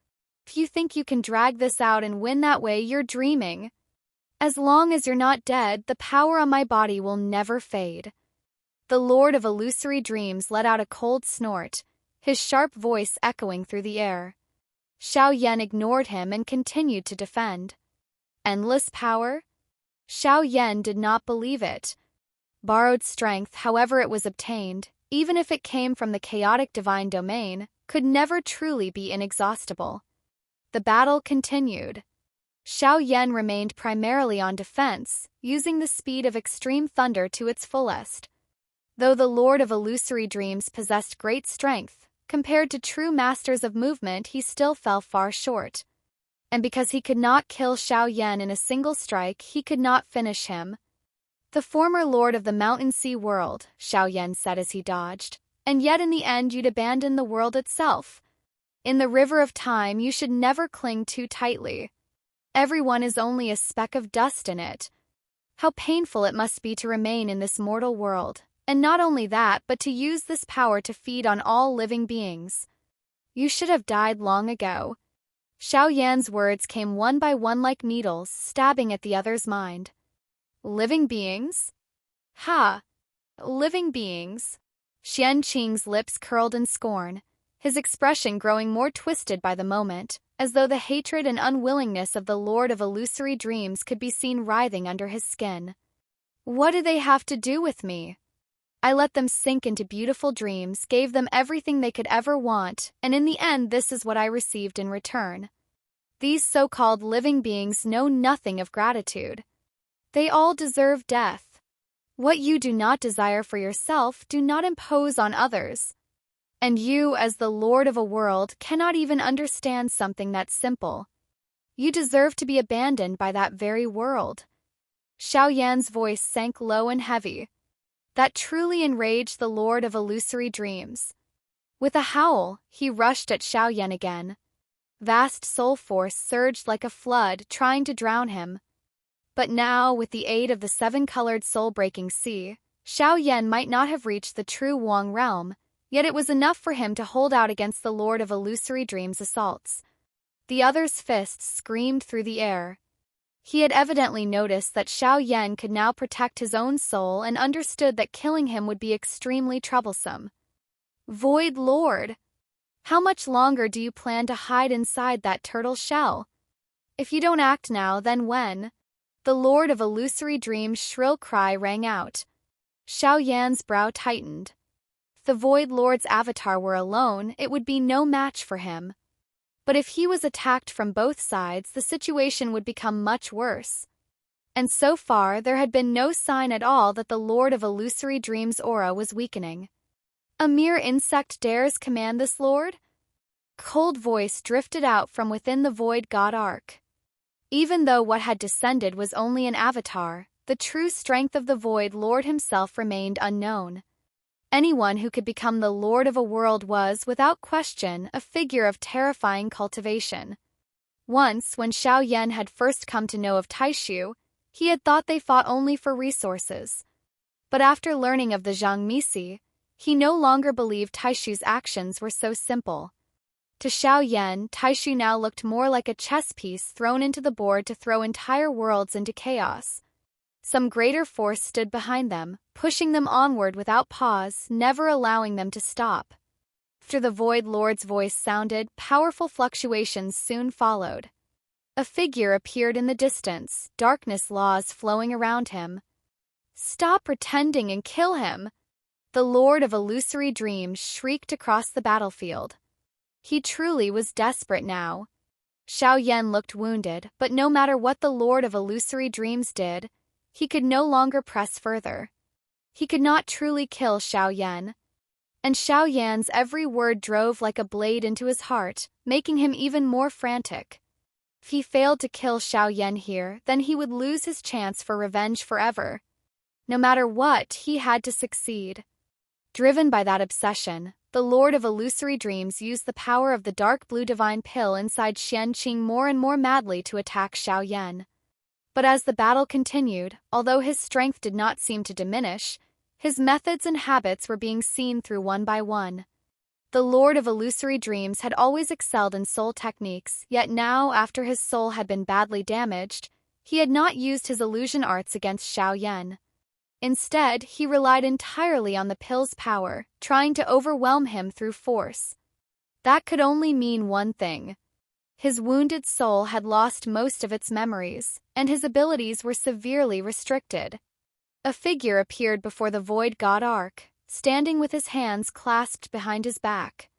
If you think you can drag this out and win that way, you're dreaming. As long as you're not dead, the power on my body will never fade. The Lord of Illusory Dreams let out a cold snort, his sharp voice echoing through the air. Xiao Yan ignored him and continued to defend. Endless power? Xiao Yan did not believe it. Borrowed strength, however it was obtained, even if it came from the chaotic divine domain, could never truly be inexhaustible. The battle continued. Xiao Yan remained primarily on defense, using the speed of extreme thunder to its fullest. Though the Lord of Illusory Dreams possessed great strength, compared to true masters of movement, he still fell far short. And because he could not kill Xiao Yan in a single strike, he could not finish him. The former Lord of the Mountain Sea World, Xiao Yan said as he dodged, and yet in the end you'd abandon the world itself. In the river of time, you should never cling too tightly. Everyone is only a speck of dust in it. How painful it must be to remain in this mortal world. And not only that, but to use this power to feed on all living beings. You should have died long ago. Xiao Yan's words came one by one like needles, stabbing at the other's mind. Living beings? Ha! Living beings. Xian Qing's lips curled in scorn, his expression growing more twisted by the moment, as though the hatred and unwillingness of the Lord of Illusory Dreams could be seen writhing under his skin. What do they have to do with me? I let them sink into beautiful dreams, gave them everything they could ever want, and in the end this is what I received in return. These so-called living beings know nothing of gratitude. They all deserve death. What you do not desire for yourself, do not impose on others. And you, as the Lord of a world, cannot even understand something that simple. You deserve to be abandoned by that very world. Xiao Yan's voice sank low and heavy. That truly enraged the Lord of Illusory Dreams. With a howl, he rushed at Xiao Yan again. Vast soul force surged like a flood, trying to drown him. But now, with the aid of the seven-colored soul-breaking sea, Xiao Yan might not have reached the true Wang realm, yet it was enough for him to hold out against the Lord of Illusory Dreams' assaults. The other's fists screamed through the air. He had evidently noticed that Xiao Yan could now protect his own soul and understood that killing him would be extremely troublesome. Void Lord! How much longer do you plan to hide inside that turtle shell? If you don't act now, then when? The Lord of Illusory Dreams' shrill cry rang out. Xiao Yan's brow tightened. If the Void Lord's avatar were alone, it would be no match for him. But if he was attacked from both sides, the situation would become much worse. And so far, there had been no sign at all that the Lord of Illusory Dreams' aura was weakening. A mere insect dares command this lord? Cold voice drifted out from within the Void God Ark. Even though what had descended was only an avatar, the true strength of the Void Lord himself remained unknown. Anyone who could become the Lord of a world was, without question, a figure of terrifying cultivation. Once, when Xiao Yan had first come to know of Taishu, he had thought they fought only for resources. But after learning of the Zhang Misi, he no longer believed Taishu's actions were so simple. To Xiao Yan, Taishu now looked more like a chess piece thrown into the board to throw entire worlds into chaos. Some greater force stood behind them, pushing them onward without pause, never allowing them to stop. After the Void Lord's voice sounded, powerful fluctuations soon followed. A figure appeared in the distance, darkness laws flowing around him. Stop pretending and kill him! The Lord of Illusory Dreams shrieked across the battlefield. He truly was desperate now. Xiao Yan looked wounded, but no matter what the Lord of Illusory Dreams did, he could no longer press further. He could not truly kill Xiao Yan. And Xiao Yan's every word drove like a blade into his heart, making him even more frantic. If he failed to kill Xiao Yan here, then he would lose his chance for revenge forever. No matter what, he had to succeed. Driven by that obsession, the Lord of Illusory Dreams used the power of the dark blue divine pill inside Xianqing more and more madly to attack Xiao Yan. But as the battle continued, although his strength did not seem to diminish, his methods and habits were being seen through one by one. The Lord of Illusory Dreams had always excelled in soul techniques, yet now, after his soul had been badly damaged, he had not used his illusion arts against Xiao Yan. Instead, he relied entirely on the pill's power, trying to overwhelm him through force. That could only mean one thing. His wounded soul had lost most of its memories, and his abilities were severely restricted. A figure appeared before the Void God Ark, standing with his hands clasped behind his back.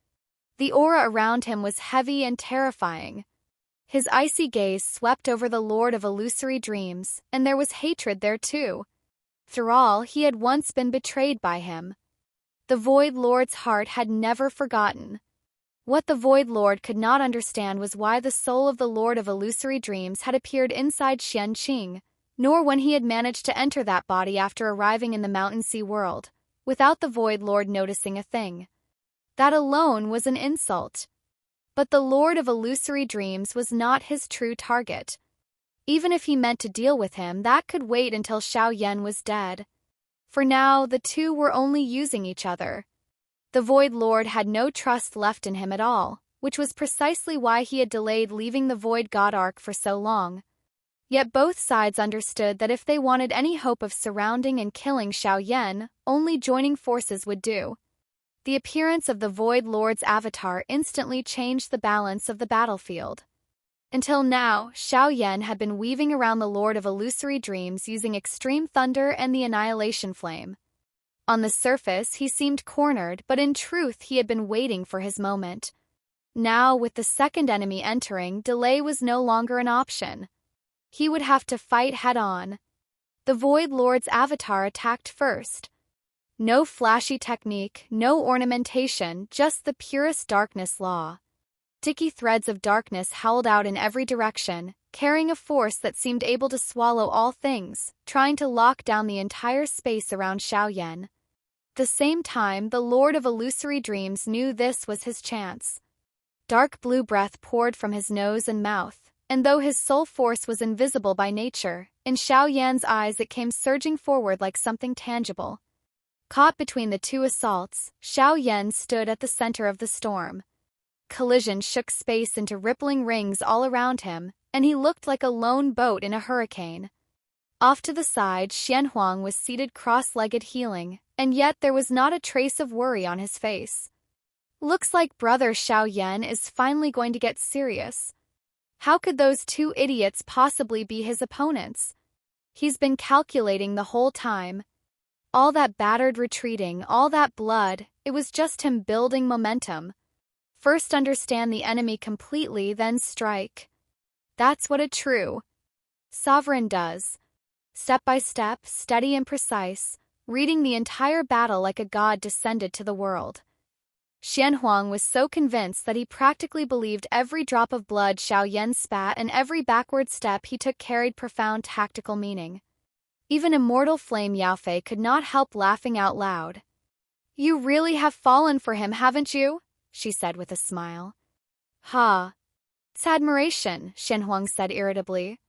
The aura around him was heavy and terrifying. His icy gaze swept over the Lord of Illusory Dreams, and there was hatred there too. Through all, he had once been betrayed by him. The Void Lord's heart had never forgotten. What the Void Lord could not understand was why the soul of the Lord of Illusory Dreams had appeared inside Xianqing, nor when he had managed to enter that body after arriving in the Mountain Sea world, without the Void Lord noticing a thing. That alone was an insult. But the Lord of Illusory Dreams was not his true target. Even if he meant to deal with him, that could wait until Xiao Yan was dead. For now, the two were only using each other. The Void Lord had no trust left in him at all, which was precisely why he had delayed leaving the Void God Ark for so long. Yet both sides understood that if they wanted any hope of surrounding and killing Xiao Yan, only joining forces would do. The appearance of the Void Lord's avatar instantly changed the balance of the battlefield. Until now, Xiao Yan had been weaving around the Lord of Illusory Dreams using Extreme Thunder and the Annihilation Flame. On the surface, he seemed cornered, but in truth he had been waiting for his moment. Now, with the second enemy entering, delay was no longer an option. He would have to fight head-on. The Void Lord's avatar attacked first. No flashy technique, no ornamentation, just the purest darkness law. Sticky threads of darkness howled out in every direction, carrying a force that seemed able to swallow all things, trying to lock down the entire space around Xiao Yan. At the same time, the Lord of Illusory Dreams knew this was his chance. Dark blue breath poured from his nose and mouth, and though his soul force was invisible by nature, in Xiao Yan's eyes it came surging forward like something tangible. Caught between the two assaults, Xiao Yan stood at the center of the storm. Collision shook space into rippling rings all around him, and he looked like a lone boat in a hurricane. Off to the side, Xuanhuang was seated cross-legged healing, and yet there was not a trace of worry on his face. Looks like Brother Xiao Yan is finally going to get serious. How could those two idiots possibly be his opponents? He's been calculating the whole time. All that battered retreating, all that blood, it was just him building momentum. First understand the enemy completely, then strike. That's what a true sovereign does. Step by step, steady and precise, reading the entire battle like a god descended to the world. Xuanhuang was so convinced that he practically believed every drop of blood Xiao Yan spat and every backward step he took carried profound tactical meaning. Even immortal Flame Yaofei could not help laughing out loud. "You really have fallen for him, haven't you?" she said with a smile. "Ha. It's admiration," Xuanhuang said irritably.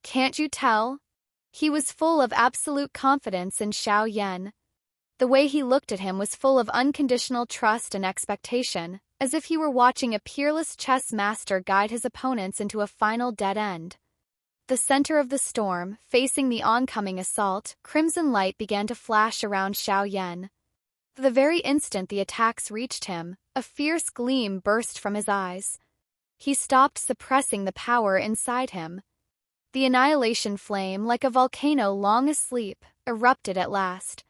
"Can't you tell?" He was full of absolute confidence in Xiao Yan. The way he looked at him was full of unconditional trust and expectation, as if he were watching a peerless chess master guide his opponents into a final dead end. The center of the storm, facing the oncoming assault, crimson light began to flash around Xiao Yan. The very instant the attacks reached him, a fierce gleam burst from his eyes. He stopped suppressing the power inside him. The annihilation flame, like a volcano long asleep, erupted at last.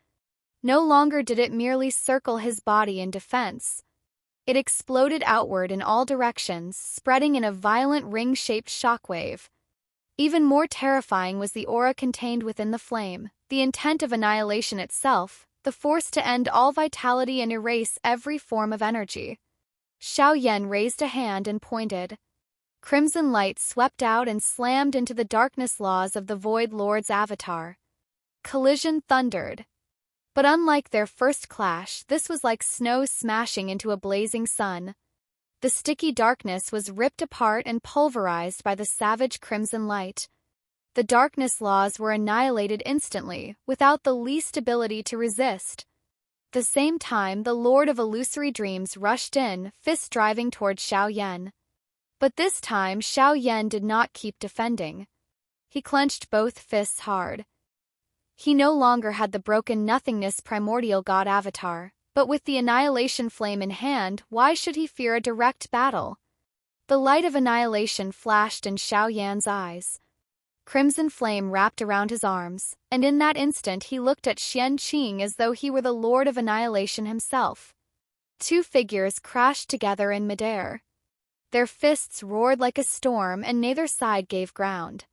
No longer did it merely circle his body in defense. It exploded outward in all directions, spreading in a violent ring-shaped shockwave. Even more terrifying was the aura contained within the flame, the intent of annihilation itself, the force to end all vitality and erase every form of energy. Xiao Yan raised a hand and pointed. Crimson light swept out and slammed into the darkness laws of the Void Lord's avatar. Collision thundered. But unlike their first clash, this was like snow smashing into a blazing sun. The sticky darkness was ripped apart and pulverized by the savage crimson light. The darkness laws were annihilated instantly, without the least ability to resist. At the same time, the Lord of Illusory Dreams rushed in, fist driving toward Xiao Yan. But this time, Xiao Yan did not keep defending. He clenched both fists hard. He no longer had the broken nothingness primordial god avatar, but with the annihilation flame in hand, why should he fear a direct battle? The light of annihilation flashed in Xiao Yan's eyes. Crimson flame wrapped around his arms, and in that instant he looked at Xianqing as though he were the Lord of Annihilation himself. Two figures crashed together in midair. Their fists roared like a storm and neither side gave ground.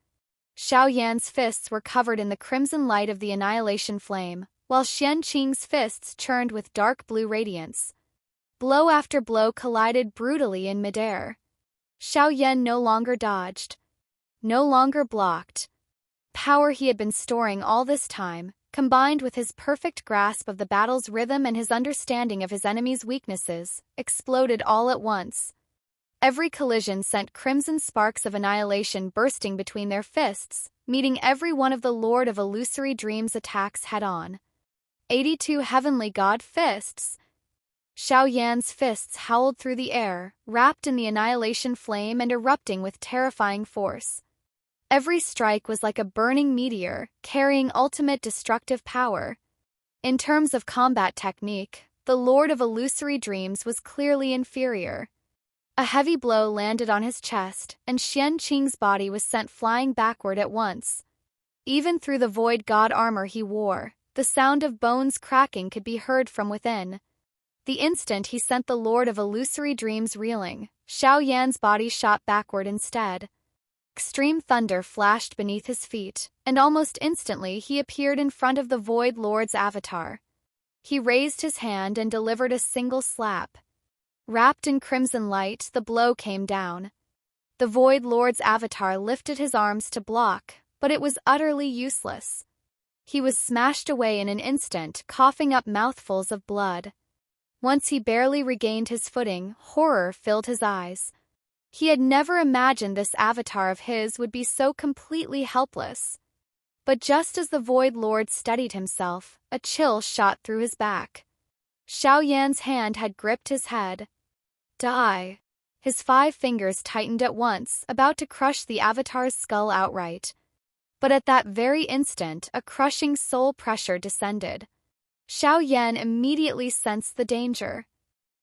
Xiao Yan's fists were covered in the crimson light of the annihilation flame, while Xianqing's fists churned with dark blue radiance. Blow after blow collided brutally in midair. Xiao Yan no longer dodged, no longer blocked. Power he had been storing all this time, combined with his perfect grasp of the battle's rhythm and his understanding of his enemy's weaknesses, exploded all at once. Every collision sent crimson sparks of annihilation bursting between their fists, meeting every one of the Lord of Illusory Dreams' attacks head-on. 82 heavenly god fists! Xiao Yan's fists howled through the air, wrapped in the annihilation flame and erupting with terrifying force. Every strike was like a burning meteor, carrying ultimate destructive power. In terms of combat technique, the Lord of Illusory Dreams was clearly inferior. A heavy blow landed on his chest, and Xianqing's body was sent flying backward at once. Even through the void god armor he wore, the sound of bones cracking could be heard from within. The instant he sent the Lord of Illusory Dreams reeling, Xiao Yan's body shot backward instead. Extreme thunder flashed beneath his feet, and almost instantly he appeared in front of the Void Lord's avatar. He raised his hand and delivered a single slap. Wrapped in crimson light, the blow came down. The Void Lord's avatar lifted his arms to block, but it was utterly useless. He was smashed away in an instant, coughing up mouthfuls of blood. Once he barely regained his footing, horror filled his eyes. He had never imagined this avatar of his would be so completely helpless. But just as the Void Lord steadied himself, a chill shot through his back. Xiao Yan's hand had gripped his head. Die! His 5 fingers tightened at once, about to crush the avatar's skull outright. But at that very instant, a crushing soul pressure descended. Xiao Yan immediately sensed the danger.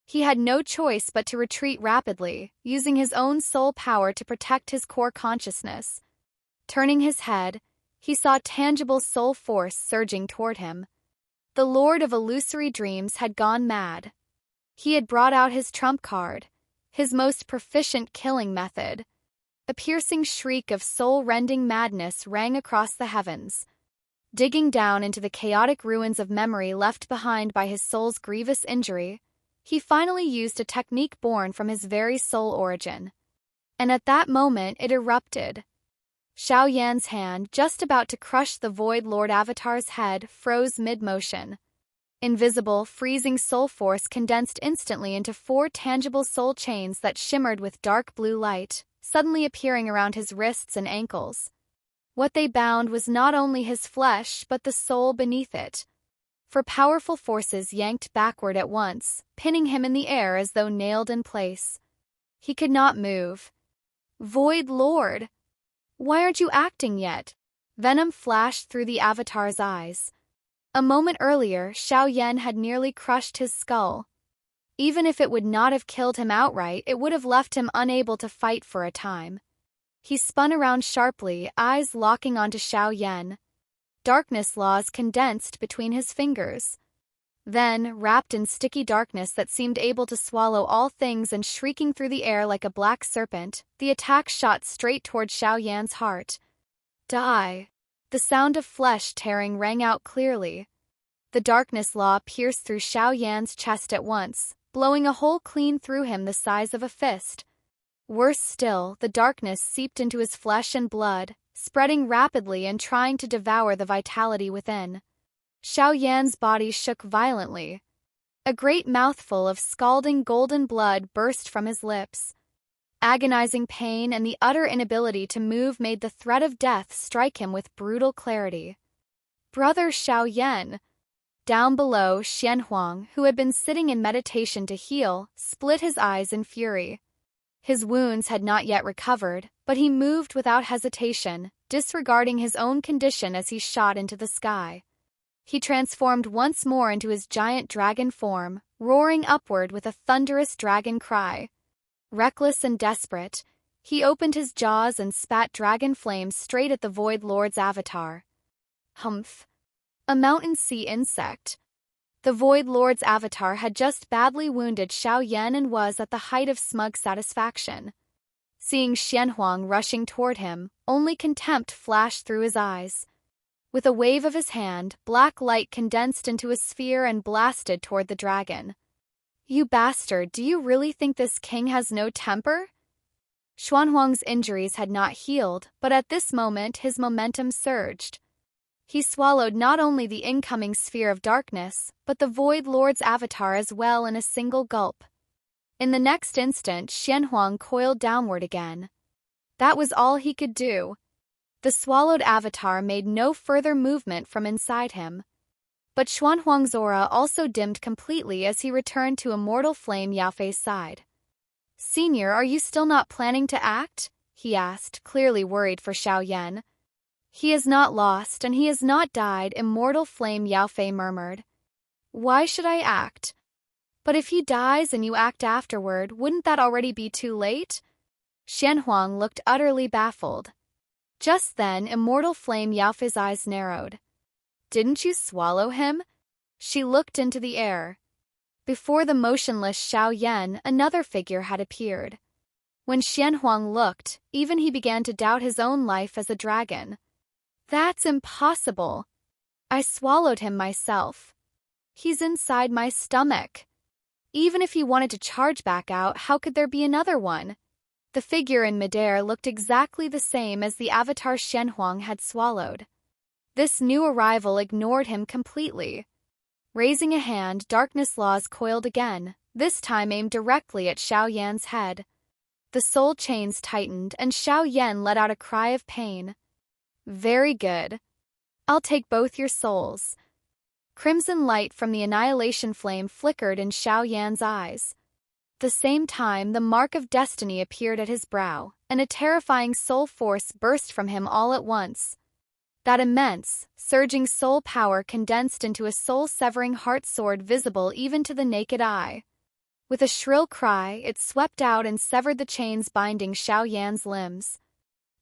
He had no choice but to retreat rapidly, using his own soul power to protect his core consciousness. Turning his head, he saw tangible soul force surging toward him. The Lord of Illusory Dreams had gone mad. He had brought out his trump card, his most proficient killing method. A piercing shriek of soul-rending madness rang across the heavens. Digging down into the chaotic ruins of memory left behind by his soul's grievous injury, he finally used a technique born from his very soul origin. And at that moment it erupted. Xiao Yan's hand, just about to crush the Void Lord Avatar's head, froze mid-motion. Invisible, freezing soul force condensed instantly into 4 tangible soul chains that shimmered with dark blue light, suddenly appearing around his wrists and ankles. What they bound was not only his flesh but the soul beneath it. For powerful forces yanked backward at once, pinning him in the air as though nailed in place. He could not move. Void Lord! Why aren't you acting yet? Venom flashed through the avatar's eyes. A moment earlier, Xiao Yan had nearly crushed his skull. Even if it would not have killed him outright, it would have left him unable to fight for a time. He spun around sharply, eyes locking onto Xiao Yan. Darkness laws condensed between his fingers. Then, wrapped in sticky darkness that seemed able to swallow all things and shrieking through the air like a black serpent, the attack shot straight toward Xiao Yan's heart. Die! The sound of flesh tearing rang out clearly. The darkness law pierced through Xiao Yan's chest at once, blowing a hole clean through him the size of a fist. Worse still, the darkness seeped into his flesh and blood, spreading rapidly and trying to devour the vitality within. Xiao Yan's body shook violently. A great mouthful of scalding golden blood burst from his lips. Agonizing pain and the utter inability to move made the threat of death strike him with brutal clarity. Brother Xiao Yan! Down below, Xuanhuang, who had been sitting in meditation to heal, split his eyes in fury. His wounds had not yet recovered, but he moved without hesitation, disregarding his own condition as he shot into the sky. He transformed once more into his giant dragon form, roaring upward with a thunderous dragon cry. Reckless and desperate, he opened his jaws and spat dragon flames straight at the Void Lord's avatar. Humph! A mountain sea insect. The Void Lord's avatar had just badly wounded Xiao Yan and was at the height of smug satisfaction. Seeing Xuanhuang rushing toward him, only contempt flashed through his eyes. With a wave of his hand, black light condensed into a sphere and blasted toward the dragon. You bastard, do you really think this king has no temper? Xuanhuang's injuries had not healed, but at this moment his momentum surged. He swallowed not only the incoming sphere of darkness, but the Void Lord's avatar as well in a single gulp. In the next instant, Xuanhuang coiled downward again. That was all he could do. The swallowed avatar made no further movement from inside him. But Xuanhuang's aura also dimmed completely as he returned to Immortal Flame Yaofei's side. Senior, are you still not planning to act? He asked, clearly worried for Xiao Yan. He is not lost and he has not died, Immortal Flame Yaofei murmured. Why should I act? But if he dies and you act afterward, wouldn't that already be too late? Xuanhuang looked utterly baffled. Just then, Immortal Flame Yaofei's eyes narrowed. Didn't you swallow him? She looked into the air. Before the motionless Xiao Yan, another figure had appeared. When Xuanhuang looked, even he began to doubt his own life as a dragon. That's impossible. I swallowed him myself. He's inside my stomach. Even if he wanted to charge back out, how could there be another one? The figure in midair looked exactly the same as the avatar Xuanhuang had swallowed. This new arrival ignored him completely. Raising a hand, darkness laws coiled again, this time aimed directly at Xiao Yan's head. The soul chains tightened, and Xiao Yan let out a cry of pain. Very good. I'll take both your souls. Crimson light from the annihilation flame flickered in Xiao Yan's eyes. At the same time, the mark of destiny appeared at his brow, and a terrifying soul force burst from him all at once. That immense, surging soul power condensed into a soul-severing heart sword visible even to the naked eye. With a shrill cry, it swept out and severed the chains binding Xiao Yan's limbs.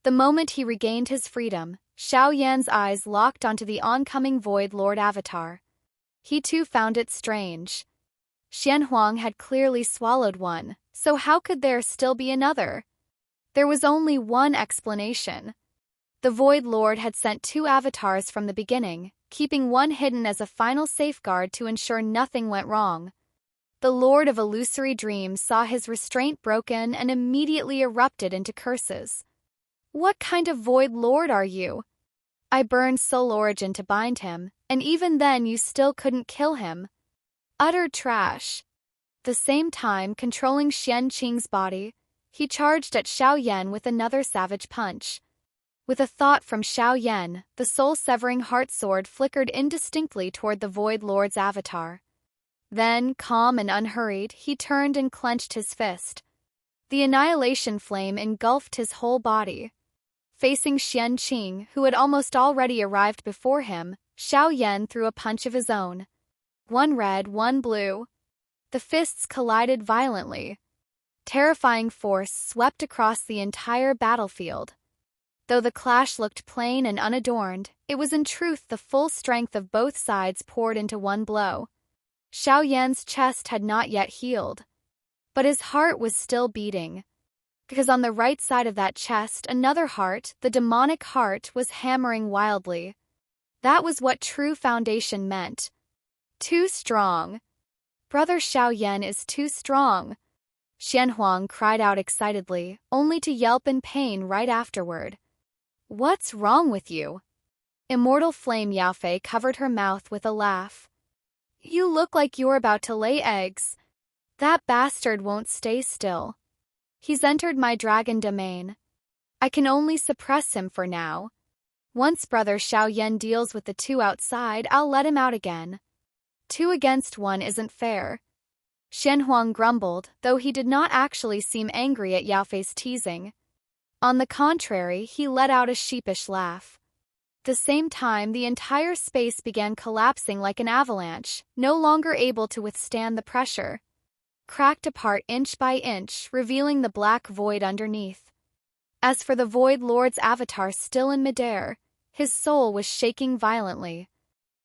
The moment he regained his freedom, Xiao Yan's eyes locked onto the oncoming Void Lord avatar. He too found it strange. Xuanhuang had clearly swallowed one, so how could there still be another? There was only one explanation. The Void Lord had sent two avatars from the beginning, keeping one hidden as a final safeguard to ensure nothing went wrong. The Lord of Illusory Dreams saw his restraint broken and immediately erupted into curses. What kind of Void Lord are you? I burned Soul Origin to bind him, and even then you still couldn't kill him. Utter trash. At the same time, controlling Xian Qing's body, he charged at Xiao Yan with another savage punch. With a thought from Xiao Yan, the soul-severing heart sword flickered indistinctly toward the Void Lord's avatar. Then, calm and unhurried, he turned and clenched his fist. The annihilation flame engulfed his whole body. Facing Xian Qing, who had almost already arrived before him, Xiao Yan threw a punch of his own. One red, one blue. The fists collided violently. Terrifying force swept across the entire battlefield. Though the clash looked plain and unadorned, it was in truth the full strength of both sides poured into one blow. Xiao Yan's chest had not yet healed, but his heart was still beating, because on the right side of that chest another heart, the demonic heart, was hammering wildly. That was what true foundation meant. Too strong. Brother Xiao Yan is too strong. Xuanhuang cried out excitedly, only to yelp in pain right afterward. What's wrong with you? Immortal Flame Yaofei covered her mouth with a laugh. You look like you're about to lay eggs. That bastard won't stay still. He's entered my dragon domain. I can only suppress him for now. Once Brother Xiao Yan deals with the two outside, I'll let him out again. 2 against 1 isn't fair. Xuanhuang grumbled, though he did not actually seem angry at Yaofei's teasing. On the contrary, he let out a sheepish laugh. The same time, the entire space began collapsing like an avalanche, no longer able to withstand the pressure. Cracked apart inch by inch, revealing the black void underneath. As for the Void Lord's avatar still in midair, his soul was shaking violently.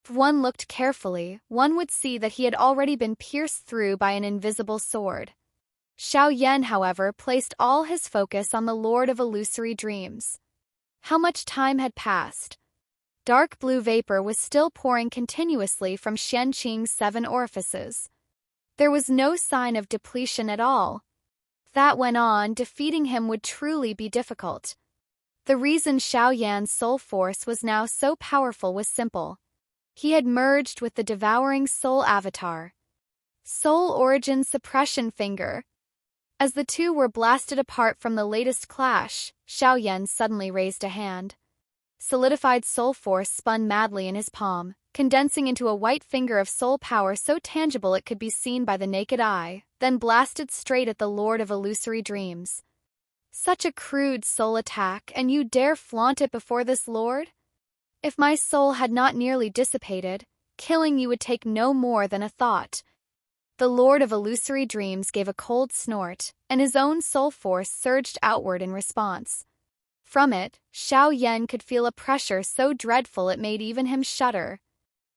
If one looked carefully, one would see that he had already been pierced through by an invisible sword. Xiao Yan, however, placed all his focus on the Lord of Illusory Dreams. How much time had passed? Dark blue vapor was still pouring continuously from Xianqing's 7 orifices. There was no sign of depletion at all. If that went on, defeating him would truly be difficult. The reason Xiao Yan's soul force was now so powerful was simple. He had merged with the devouring soul avatar. Soul Origin Suppression Finger. As the two were blasted apart from the latest clash, Xiao Yan suddenly raised a hand. Solidified soul force spun madly in his palm, condensing into a white finger of soul power so tangible it could be seen by the naked eye, then blasted straight at the Lord of Illusory Dreams. Such a crude soul attack, and you dare flaunt it before this lord? If my soul had not nearly dissipated, killing you would take no more than a thought. The Lord of Illusory Dreams gave a cold snort, and his own soul force surged outward in response. From it, Xiao Yan could feel a pressure so dreadful it made even him shudder.